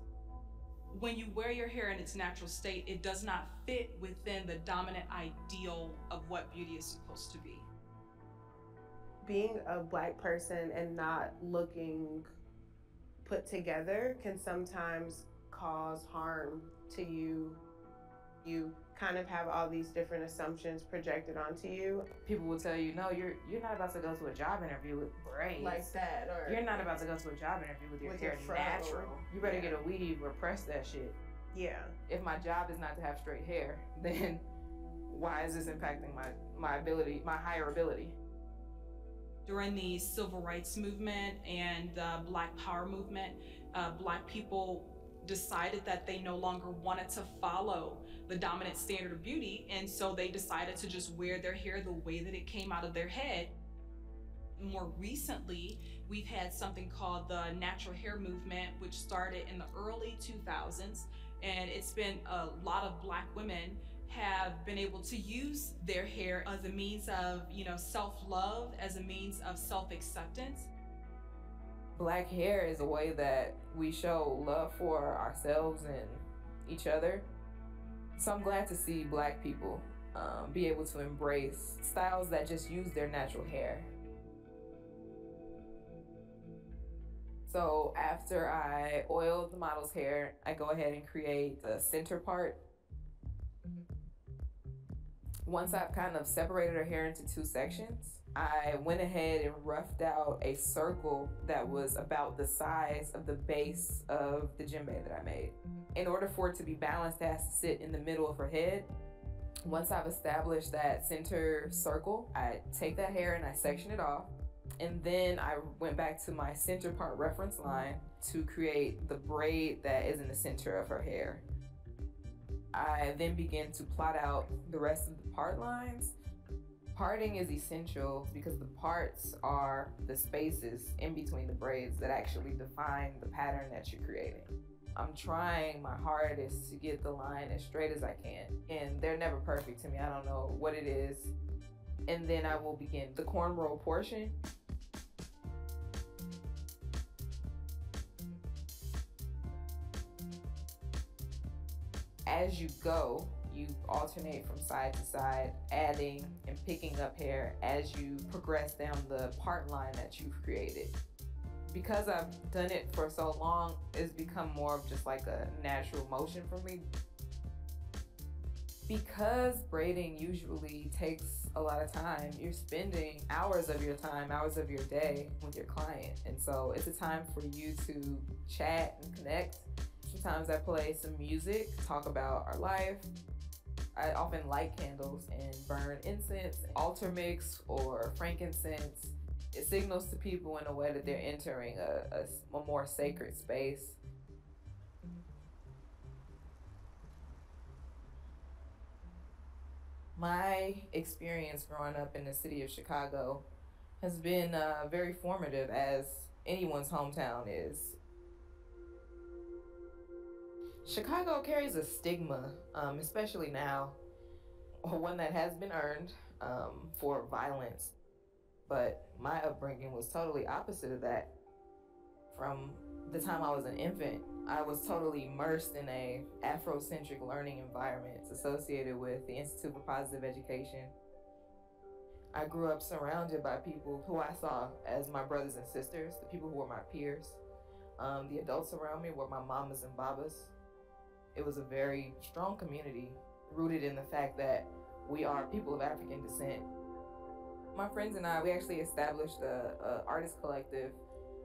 When you wear your hair in its natural state, it does not fit within the dominant ideal of what beauty is supposed to be. Being a Black person and not looking put together can sometimes cause harm to you. You kind of have all these different assumptions projected onto you. People will tell you, no, you're not about to go to a job interview with braids. Like that, or you're not about to go to a job interview with your hair fro. natural. You better get a weave or press that shit. Yeah. If my job is not to have straight hair, then why is this impacting my ability, my higher ability? During the civil rights movement and the Black Power movement, Black people decided that they no longer wanted to follow the dominant standard of beauty, and so they decided to just wear their hair the way that it came out of their head. More recently, we've had something called the natural hair movement, which started in the early 2000s, and it's been a lot of Black women have been able to use their hair as a means of, self-love, as a means of self-acceptance. Black hair is a way that we show love for ourselves and each other. So I'm glad to see Black people be able to embrace styles that just use their natural hair. So after I oil the model's hair, I go ahead and create the center part. Once I've kind of separated her hair into two sections, I went ahead and roughed out a circle that was about the size of the base of the djembe that I made. In order for it to be balanced, it has to sit in the middle of her head. Once I've established that center circle, I take that hair and I section it off. And then I went back to my center part reference line to create the braid that is in the center of her hair. I then begin to plot out the rest of the part lines. Parting is essential because the parts are the spaces in between the braids that actually define the pattern that you're creating. I'm trying my hardest to get the line as straight as I can. And they're never perfect to me. I don't know what it is. And then I will begin the cornrow portion. As you go, you alternate from side to side, adding and picking up hair as you progress down the part line that you've created. Because I've done it for so long, it's become more of just like a natural motion for me. Because braiding usually takes a lot of time, you're spending hours of your time, hours of your day with your client. And so it's a time for you to chat and connect. Sometimes I play some music, talk about our life. I often light candles and burn incense, altar mix, or frankincense. It signals to people in a way that they're entering a more sacred space. My experience growing up in the city of Chicago has been very formative, as anyone's hometown is. Chicago carries a stigma, especially now, one that has been earned for violence. But my upbringing was totally opposite of that. From the time I was an infant, I was totally immersed in a Afrocentric learning environment associated with the Institute for Positive Education. I grew up surrounded by people who I saw as my brothers and sisters, the people who were my peers. The adults around me were my mamas and babas. It was a very strong community, rooted in the fact that we are people of African descent. My friends and I, we actually established a artist collective,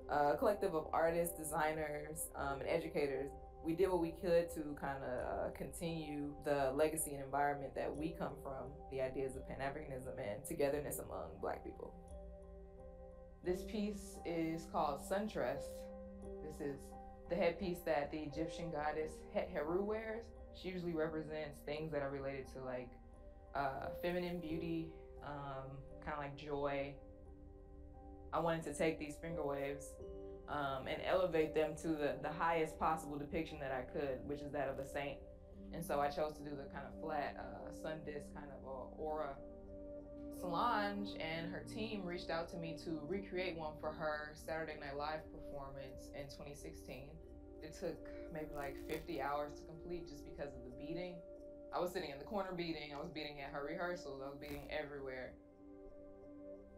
a collective of artists, designers, and educators. We did what we could to kind of continue the legacy and environment that we come from, the ideas of Pan-Africanism and togetherness among Black people. This piece is called Suntress. This is the headpiece that the Egyptian goddess Het Heru wears. She usually represents things that are related to like feminine beauty, kind of like joy. I wanted to take these finger waves and elevate them to the highest possible depiction that I could, which is that of a saint. And so I chose to do the kind of flat sun disk kind of aura. Solange and her team reached out to me to recreate one for her Saturday Night Live performance in 2016. It took maybe like 50 hours to complete just because of the beating. I was sitting in the corner beating, I was beating at her rehearsals, I was beating everywhere.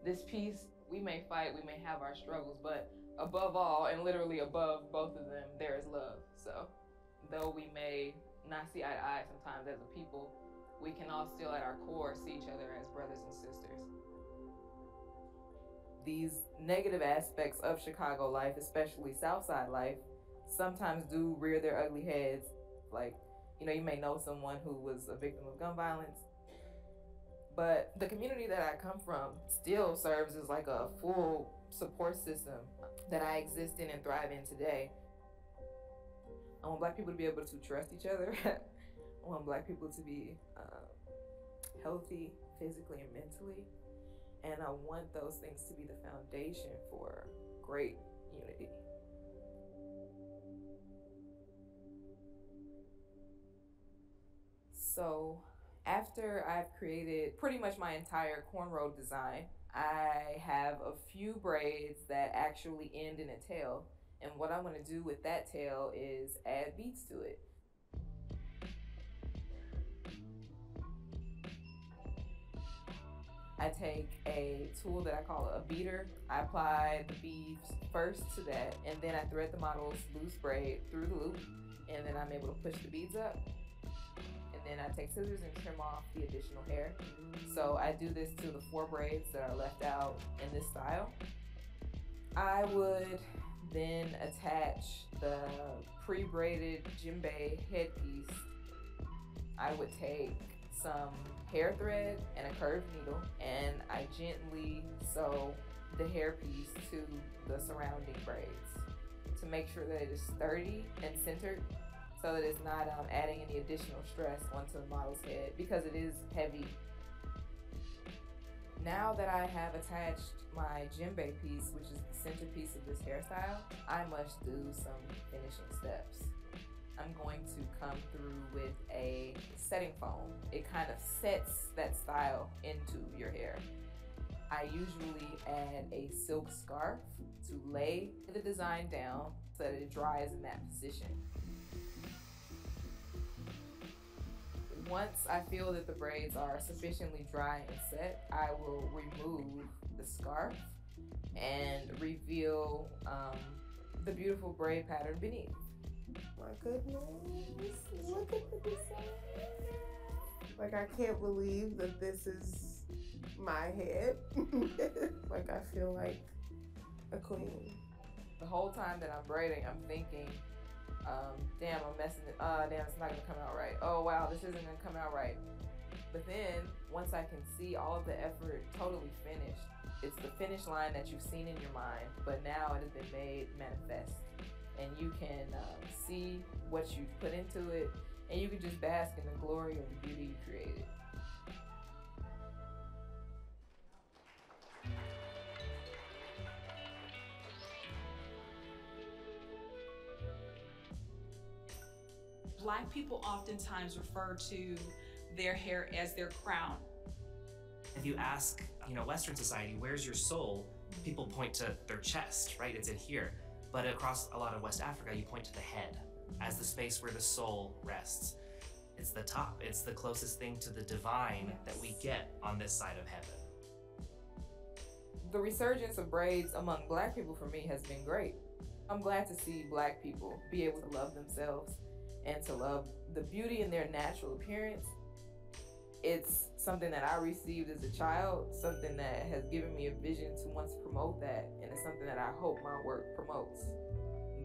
This piece, we may fight, we may have our struggles, but above all, and literally above both of them, there is love. So though we may not see eye to eye sometimes as a people, we can all still at our core see each other as brothers and sisters. These negative aspects of Chicago life, especially Southside life, sometimes do rear their ugly heads. Like, you may know someone who was a victim of gun violence, but the community that I come from still serves as like a full support system that I exist in and thrive in today. I want Black people to be able to trust each other. I want Black people to be healthy physically and mentally. And I want those things to be the foundation for great unity. So after I've created pretty much my entire cornrow design, I have a few braids that actually end in a tail. And what I want to do with that tail is add beats to it. I take a tool that I call a beater. I apply the beads first to that, and then I thread the model's loose braid through the loop, and then I'm able to push the beads up. And then I take scissors and trim off the additional hair. So I do this to the 4 braids that are left out in this style. I would then attach the pre-braided djembe headpiece. I would take some hair thread and a curved needle, and I gently sew the hairpiece to the surrounding braids to make sure that it is sturdy and centered, so that it's not adding any additional stress onto the model's head, because it is heavy. Now that I have attached my djembe piece, which is the centerpiece of this hairstyle, I must do some finishing steps. I'm going to come through with a setting foam. It kind of sets that style into your hair. I usually add a silk scarf to lay the design down so that it dries in that position. Once I feel that the braids are sufficiently dry and set, I will remove the scarf and reveal the beautiful braid pattern beneath. My goodness, look at the design. Like, I can't believe that this is my head. Like, I feel like a queen. The whole time that I'm braiding, I'm thinking, damn, I'm messing it, damn, it's not gonna come out right. Oh wow, this isn't gonna come out right. But then, once I can see all of the effort totally finished, it's the finish line that you've seen in your mind, but now it has been made manifest. And you can see what you've put into it, and you can just bask in the glory of the beauty you created. Black people oftentimes refer to their hair as their crown. If you ask, Western society, where's your soul? People point to their chest, right? It's in here. But across a lot of West Africa, you point to the head as the space where the soul rests. It's the top. It's the closest thing to the divine that we get on this side of heaven. The resurgence of braids among Black people for me has been great. I'm glad to see Black people be able to love themselves and to love the beauty in their natural appearance. It's something that I received as a child, something that has given me a vision to want to promote that, and it's something that I hope my work promotes,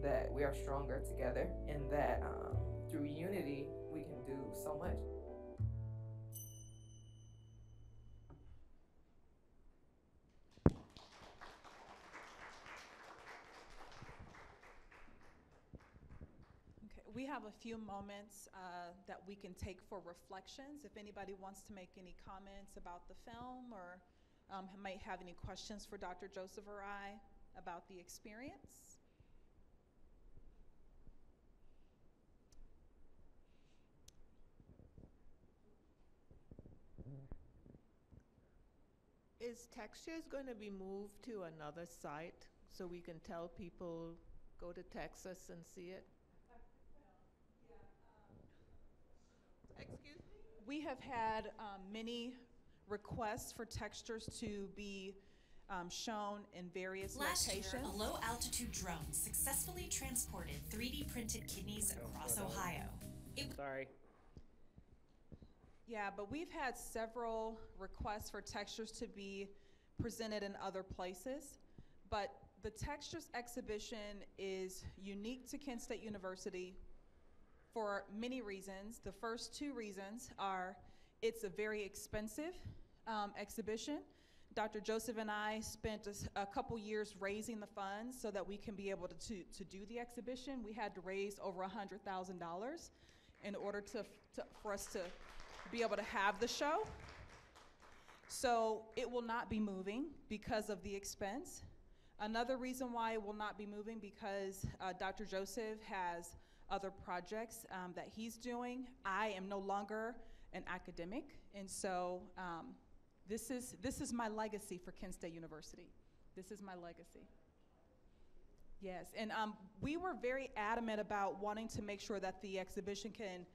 that we are stronger together and that through unity we can do so much. We have a few moments that we can take for reflections. If anybody wants to make any comments about the film or might have any questions for Dr. Joseph or I about the experience. Is Textures going to be moved to another site so we can tell people go to Texas and see it? Excuse me? We have had many requests for Textures to be shown in various locations. Last year, a low-altitude drone successfully transported 3D printed kidneys across Ohio. Sorry. Yeah, but we've had several requests for Textures to be presented in other places. But the Textures exhibition is unique to Kent State University for many reasons. The first two reasons are it's a very expensive exhibition. Dr. Joseph and I spent a couple years raising the funds so that we can be able to do the exhibition. We had to raise over $100,000 in order for us to be able to have the show. So it will not be moving because of the expense. Another reason why it will not be moving because Dr. Joseph has other projects that he's doing. I am no longer an academic, and so this is my legacy for Kent State University. This is my legacy. Yes, and we were very adamant about wanting to make sure that the exhibition can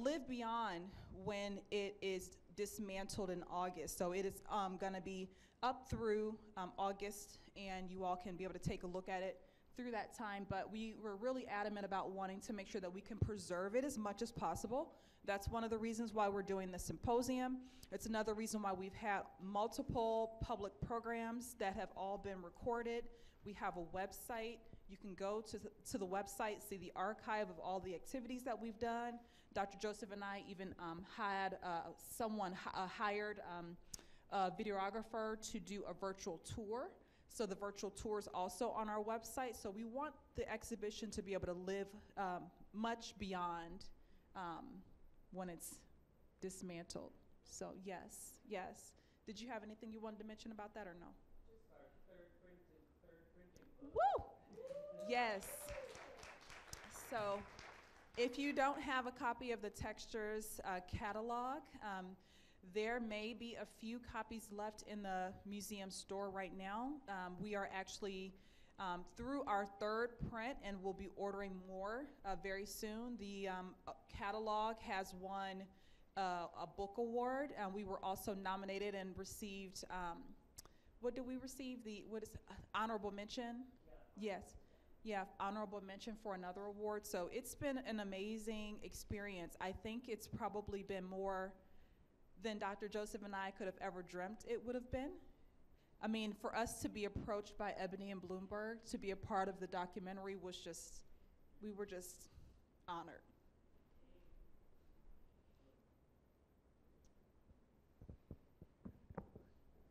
live beyond when it is dismantled in August. So it is going to be up through August, and you all can be able to take a look at it through that time. But we were really adamant about wanting to make sure that we can preserve it as much as possible. That's one of the reasons why we're doing the symposium. It's another reason why we've had multiple public programs that have all been recorded. We have a website. You can go to the website, see the archive of all the activities that we've done. Dr. Joseph and I even had someone hired a videographer to do a virtual tour. So the virtual tour is also on our website. So we want the exhibition to be able to live much beyond when it's dismantled. So yes, yes. Did you have anything you wanted to mention about that or no? Just our third printing. Woo! Yes. So If you don't have a copy of the Textures catalog, there may be a few copies left in the museum store right now. We are actually through our third print and we'll be ordering more very soon. The catalog has won a book award. We were also nominated and received, what did we receive? Honorable mention? Yeah. Yes. Yeah, honorable mention for another award. So it's been an amazing experience. I think it's probably been more than Dr. Joseph and I could have ever dreamt it would have been. I mean, for us to be approached by Ebony and Bloomberg to be a part of the documentary was just, we were just honored.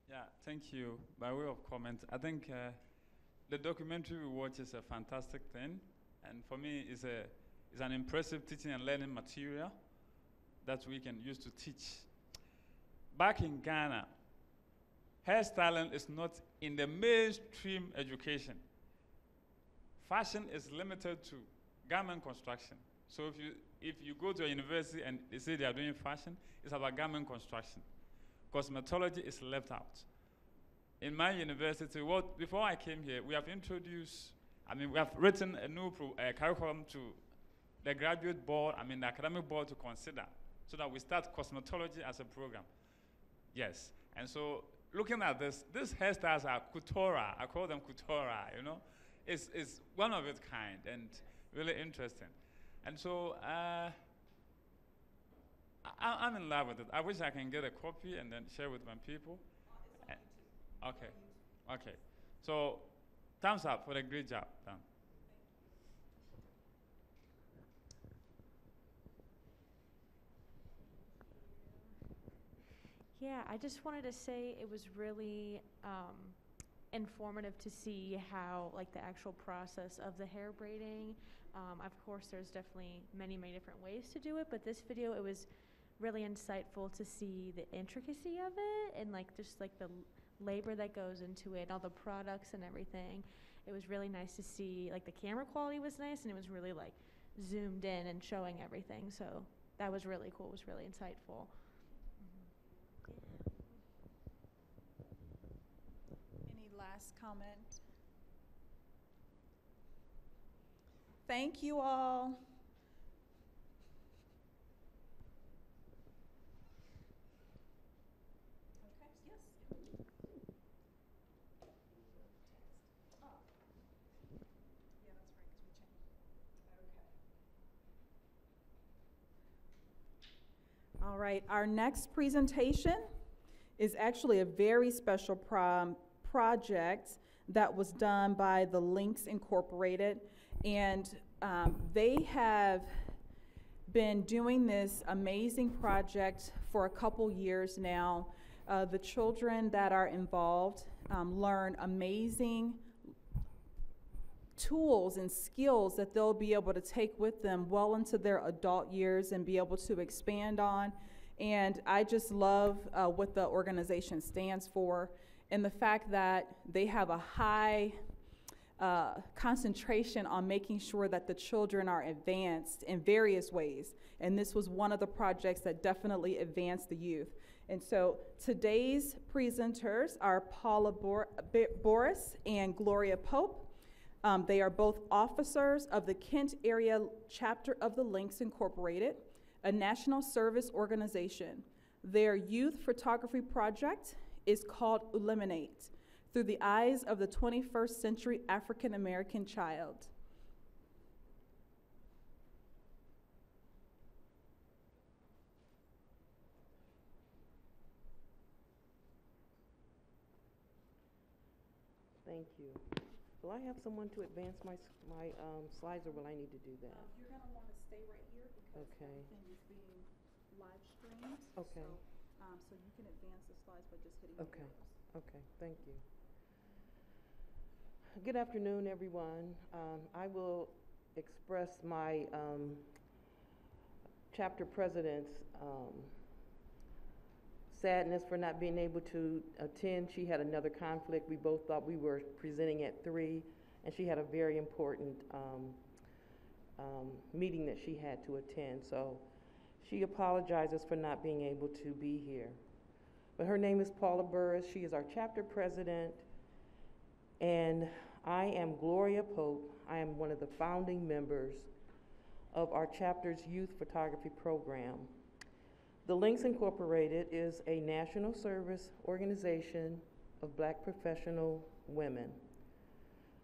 Yeah, thank you. By way of comment, I think the documentary we watch is a fantastic thing, and for me, it's an impressive teaching and learning material that we can use to teach. Back in Ghana, hairstyling is not in the mainstream education. Fashion is limited to garment construction. So if you go to a university and they say they are doing fashion, it's about garment construction. Cosmetology is left out. In my university, before I came here, we have introduced, we have written a new curriculum to the graduate board, the academic board to consider, so that we start cosmetology as a program. Yes, and so looking at this, these hairstyles are couture. I call them couture, you know. It's one of its kind and really interesting. And so I'm in love with it. I wish I can get a copy and then share with my people. Okay, okay. So thumbs up for a great job done. Yeah, I just wanted to say it was really informative to see how, like, the actual process of the hair braiding. Of course, there's definitely many, many different ways to do it, but this video, it was really insightful to see the intricacy of it and, like, just like the labor that goes into it, all the products and everything. It was really nice to see, like, the camera quality was nice, and it was really, like, zoomed in and showing everything. So that was really cool. It was really insightful. Any last comment? Thank you all. All right, our next presentation is actually a very special project that was done by the Links Incorporated, and they have been doing this amazing project for a couple years now. The children that are involved learn amazing tools and skills that they'll be able to take with them well into their adult years and be able to expand on. And I just love what the organization stands for and the fact that they have a high concentration on making sure that the children are advanced in various ways. And this was one of the projects that definitely advanced the youth. And so today's presenters are Paula Boris and Gloria Pope. They are both officers of the Kent area chapter of the Links Incorporated, a national service organization. Their youth photography project is called Illuminate, Through the Eyes of the 21st Century African American Child. Thank you. Will I have someone to advance my slides, or will I need to do that? You're going to want to stay right here because everything is being live streamed. Okay. So you can advance the slides by just hitting the arrows. Okay, thank you. Good afternoon, everyone. I will express my chapter president's sadness for not being able to attend. She had another conflict. We both thought we were presenting at 3, and she had a very important meeting that she had to attend. So she apologizes for not being able to be here. But her name is Paula Burris. She is our chapter president. And I am Gloria Pope. I am one of the founding members of our chapter's youth photography program. The Links Incorporated is a national service organization of Black professional women.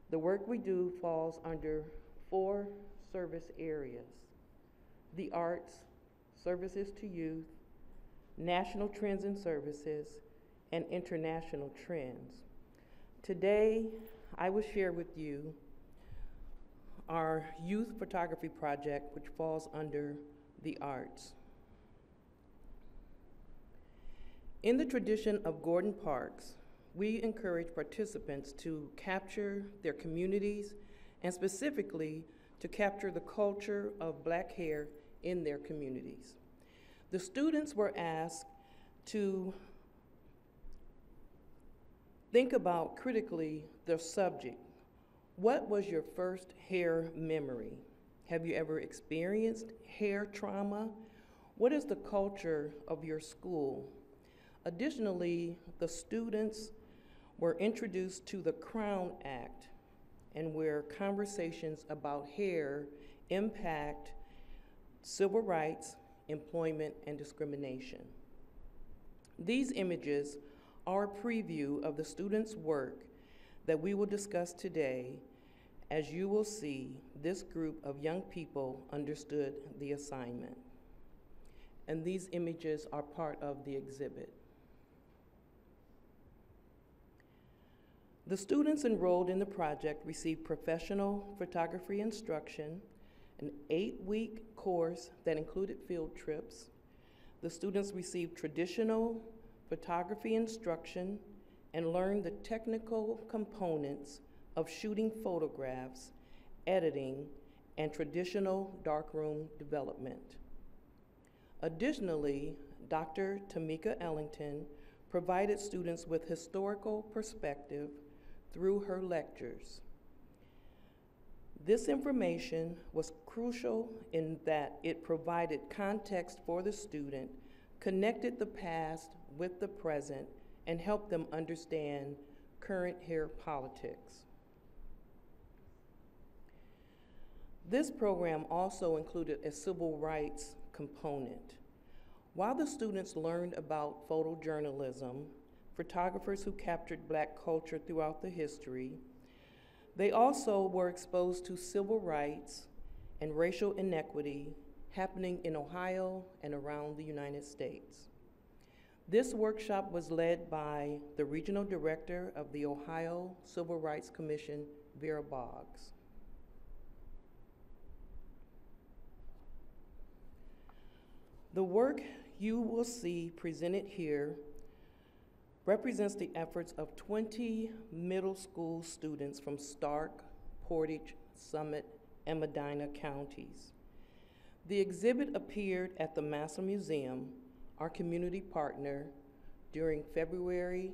The work we do falls under 4 service areas: the arts, services to youth, national trends and services, and international trends. Today, I will share with you our youth photography project, which falls under the arts. In the tradition of Gordon Parks, we encourage participants to capture their communities and specifically to capture the culture of Black hair in their communities. The students were asked to think about critically the subject. What was your first hair memory? Have you ever experienced hair trauma? What is the culture of your school? Additionally, the students were introduced to the Crown Act and where conversations about hair impact civil rights, employment, and discrimination. These images are a preview of the students' work that we will discuss today. As you will see, this group of young people understood the assignment. And these images are part of the exhibit. The students enrolled in the project received professional photography instruction, an 8-week course that included field trips. The students received traditional photography instruction and learned the technical components of shooting photographs, editing, and traditional darkroom development. Additionally, Dr. Tamika Ellington provided students with historical perspective through her lectures. This information was crucial in that it provided context for the student, connected the past with the present, and helped them understand current hair politics. This program also included a civil rights component. While the students learned about photojournalism, photographers who captured Black culture throughout the history, they also were exposed to civil rights and racial inequity happening in Ohio and around the United States. This workshop was led by the Regional Director of the Ohio Civil Rights Commission, Vera Boggs. The work you will see presented here represents the efforts of 20 middle school students from Stark, Portage, Summit, and Medina counties. The exhibit appeared at the Massa Museum, our community partner, during February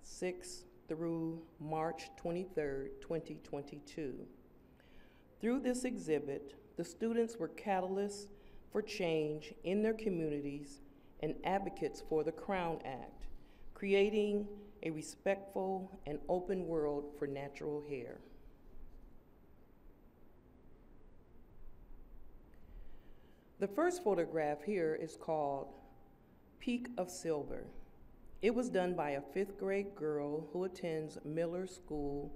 6th through March 23rd, 2022. Through this exhibit, the students were catalysts for change in their communities and advocates for the Crown Act, creating a respectful and open world for natural hair. The first photograph here is called Peak of Silver. It was done by a 5th grade girl who attends Miller School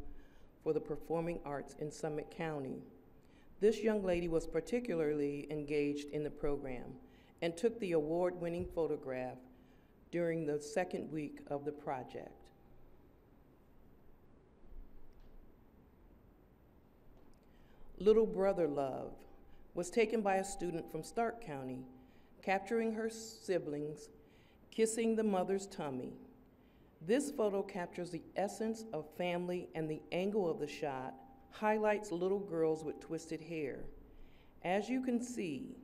for the Performing Arts in Summit County. This young lady was particularly engaged in the program and took the award-winning photograph during the 2nd week of the project. Little Brother Love was taken by a student from Stark County, capturing her siblings kissing the mother's tummy. This photo captures the essence of family, and the angle of the shot highlights little girls with twisted hair. As you can see,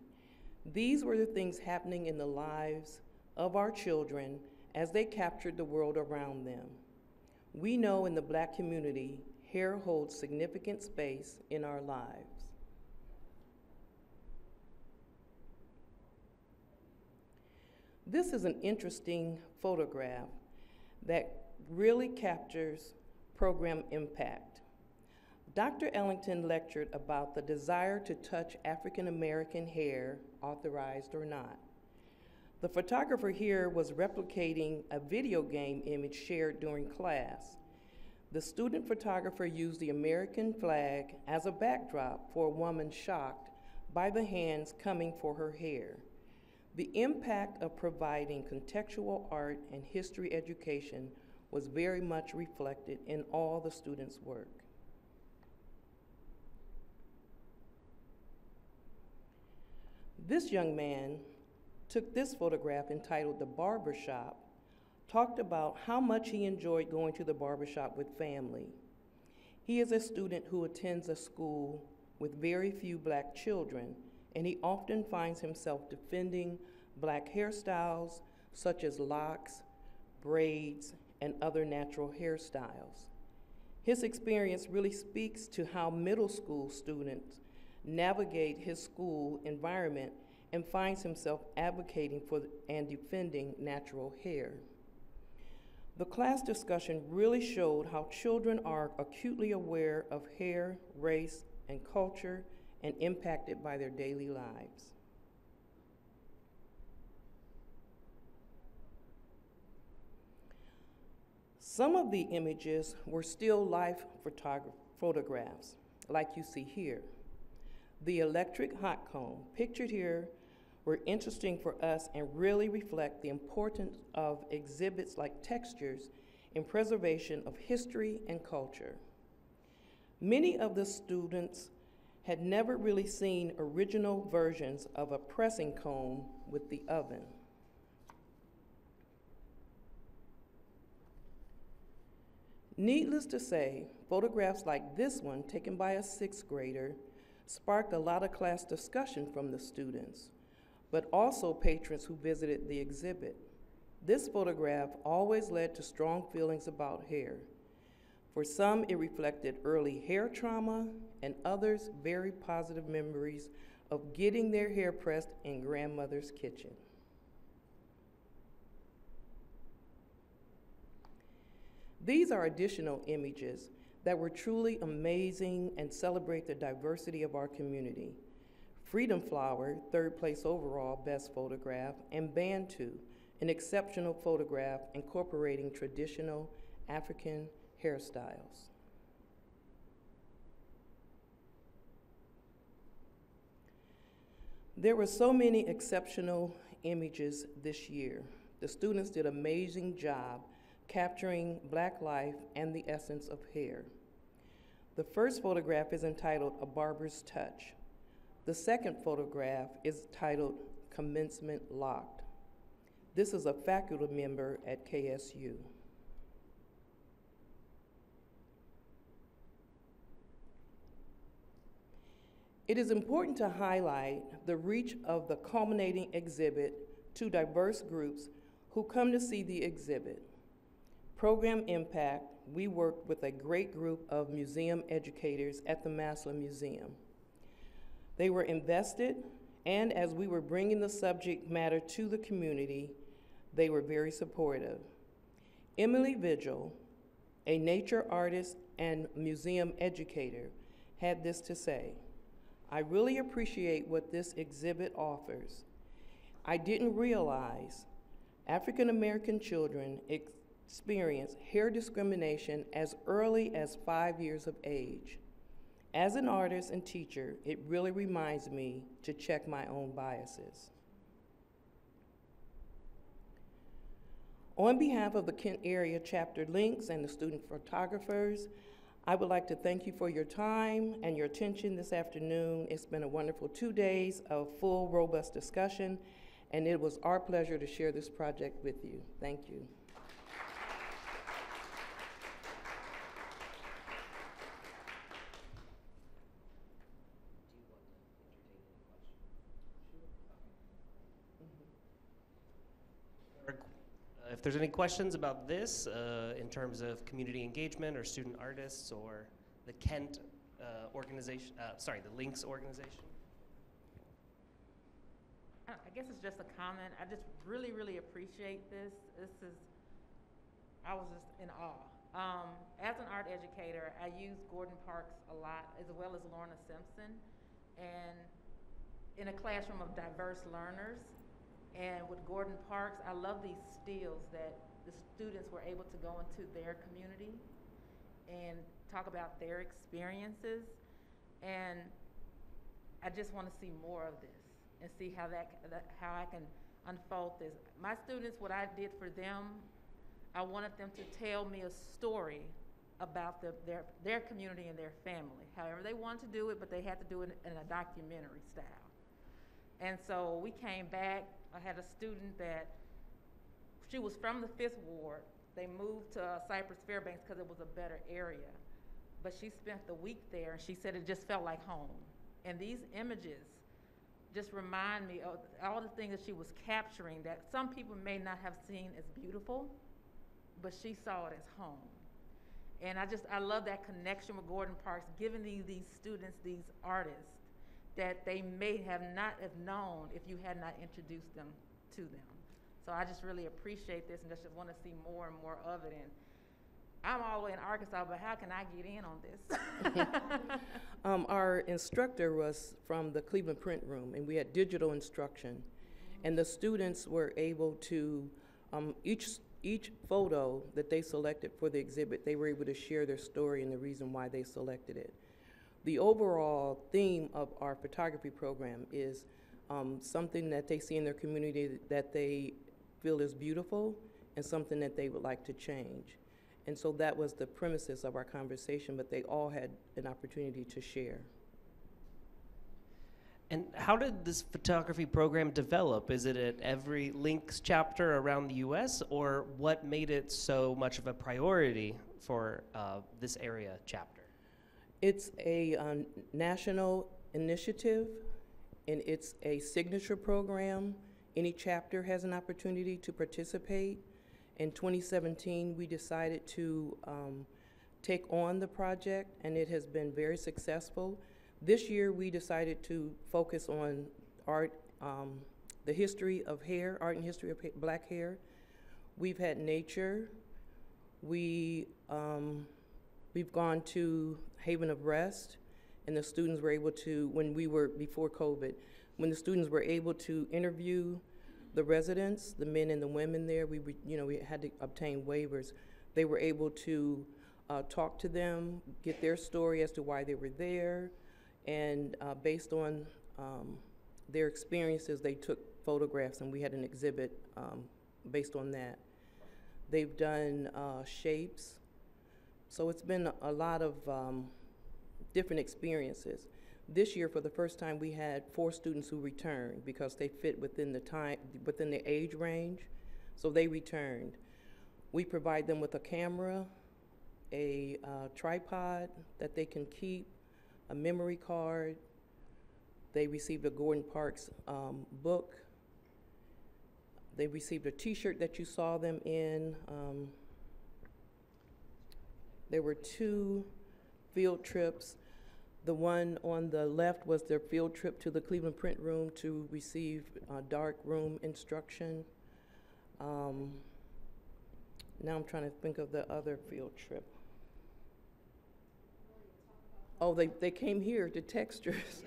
these were the things happening in the lives of our children as they captured the world around them. We know in the Black community, hair holds significant space in our lives. This is an interesting photograph that really captures program impact. Dr. Ellington lectured about the desire to touch African American hair, authorized or not. The photographer here was replicating a video game image shared during class. The student photographer used the American flag as a backdrop for a woman shocked by the hands coming for her hair. The impact of providing contextual art and history education was very much reflected in all the students' work. This young man took this photograph entitled "The Barbershop," talked about how much he enjoyed going to the barbershop with family. He is a student who attends a school with very few black children, and he often finds himself defending black hairstyles such as locks, braids, and other natural hairstyles. His experience really speaks to how middle school students navigate his school environment and finds himself advocating for and defending natural hair. The class discussion really showed how children are acutely aware of hair, race, and culture and impacted by their daily lives. Some of the images were still life photographs, like you see here. The electric hot comb pictured here were interesting for us and really reflect the importance of exhibits like textures in preservation of history and culture. Many of the students had never really seen original versions of a pressing comb with the oven. Needless to say, photographs like this one, taken by a sixth grader, sparked a lot of class discussion from the students, but also patrons who visited the exhibit. This photograph always led to strong feelings about hair. For some, it reflected early hair trauma, and others, very positive memories of getting their hair pressed in grandmother's kitchen. These are additional images that were truly amazing and celebrate the diversity of our community. Freedom Flower, third place overall, best photograph, and Bantu, an exceptional photograph incorporating traditional African hairstyles. There were so many exceptional images this year. The students did an amazing job capturing Black life and the essence of hair. The first photograph is entitled "A Barber's Touch." The second photograph is titled "Commencement Locked." This is a faculty member at KSU. It is important to highlight the reach of the culminating exhibit to diverse groups who come to see the exhibit. Program impact, we worked with a great group of museum educators at the Massillon Museum. They were invested, and as we were bringing the subject matter to the community, they were very supportive. Emily Vigil, a nature artist and museum educator, had this to say: "I really appreciate what this exhibit offers. I didn't realize African American children experience hair discrimination as early as 5 years of age. As an artist and teacher, it really reminds me to check my own biases." On behalf of the Kent Area Chapter Links and the student photographers, I would like to thank you for your time and your attention this afternoon. It's been a wonderful 2 days of full, robust discussion, and it was our pleasure to share this project with you. Thank you. If there's any questions about this in terms of community engagement or student artists or the Kent organization, the Links organization. I guess it's just a comment. I just really, really appreciate this. I was just in awe. As an art educator, I use Gordon Parks a lot, as well as Lorna Simpson, and in a classroom of diverse learners. And with Gordon Parks, I love these stills that the students were able to go into their community and talk about their experiences. And I just want to see more of this and see how how I can unfold this. My students, what I did for them, I wanted them to tell me a story about their community and their family, however they wanted to do it, but they had to do it in a documentary style. And so we came back. I had a student that, she was from the 5th Ward. They moved to Cypress Fairbanks because it was a better area. But she spent the week there, and she said it just felt like home. And these images just remind me of all the things that she was capturing that some people may not have seen as beautiful, but she saw it as home. And I love that connection with Gordon Parks, giving these students, these artists, that they may have not have known if you had not introduced them to them. So I just really appreciate this and just want to see more and more of it. And I'm all the way in Arkansas, but how can I get in on this? Our instructor was from the Cleveland Print Room, and we had digital instruction. And the students were able to, each photo that they selected for the exhibit, they were able to share their story and the reason why they selected it. The overall theme of our photography program is something that they see in their community that they feel is beautiful and something that they would like to change. And so that was the premises of our conversation, but they all had an opportunity to share. And how did this photography program develop? Is it at every Links chapter around the US, or what made it so much of a priority for this area chapter? It's a national initiative, and it's a signature program. Any chapter has an opportunity to participate. In 2017, we decided to take on the project, and it has been very successful. This year, we decided to focus on art, the history of hair, art and history of black hair. We've had nature. We've gone to Haven of Rest, and the students were able to, before COVID, when the students were able to interview the residents, the men and the women there, we had to obtain waivers. They were able to talk to them, get their story as to why they were there, and based on their experiences, they took photographs, and we had an exhibit based on that. They've done shapes. So it's been a lot of different experiences. This year, for the first time, we had 4 students who returned because they fit within the age range, so they returned. We provide them with a camera, a tripod that they can keep, a memory card. They received a Gordon Parks book. They received a t-shirt that you saw them in. There were 2 field trips. The one on the left was their field trip to the Cleveland Print Room to receive dark room instruction. Now I'm trying to think of the other field trip. Oh, they came here to Textures.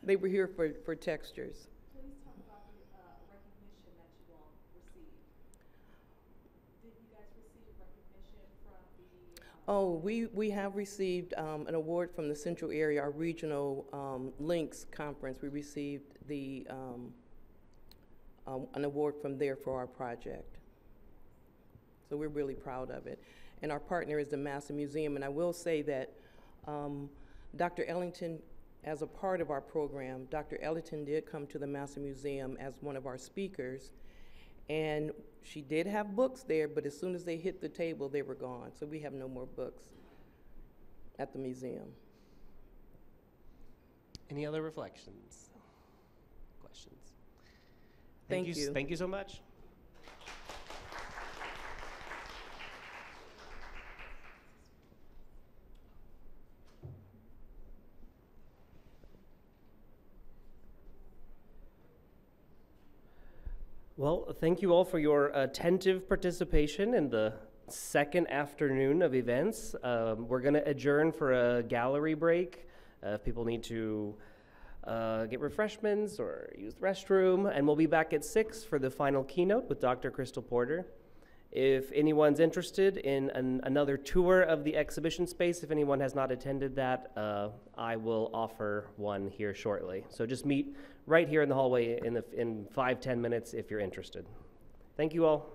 They were here for Textures. Please talk about the recognition that you all received. Did you guys receive recognition from the... Oh, we have received an award from the Central Area, our regional Links conference. We received an award from there for our project. So we're really proud of it. And our partner is the Massey Museum. And I will say that Dr. Ellington, as a part of our program, Dr. Ellington did come to the Massey Museum as one of our speakers. And she did have books there, but as soon as they hit the table, they were gone. So we have no more books at the museum. Any other reflections? Questions? Thank you. Thank you so much. Well, thank you all for your attentive participation in the second afternoon of events. We're going to adjourn for a gallery break. If people need to get refreshments or use the restroom, and we'll be back at 6 for the final keynote with Dr. Crystal Porter. If anyone's interested in another tour of the exhibition space, if anyone has not attended that, I will offer one here shortly. So just meet right here in the hallway in 5-10 minutes if you're interested. Thank you all.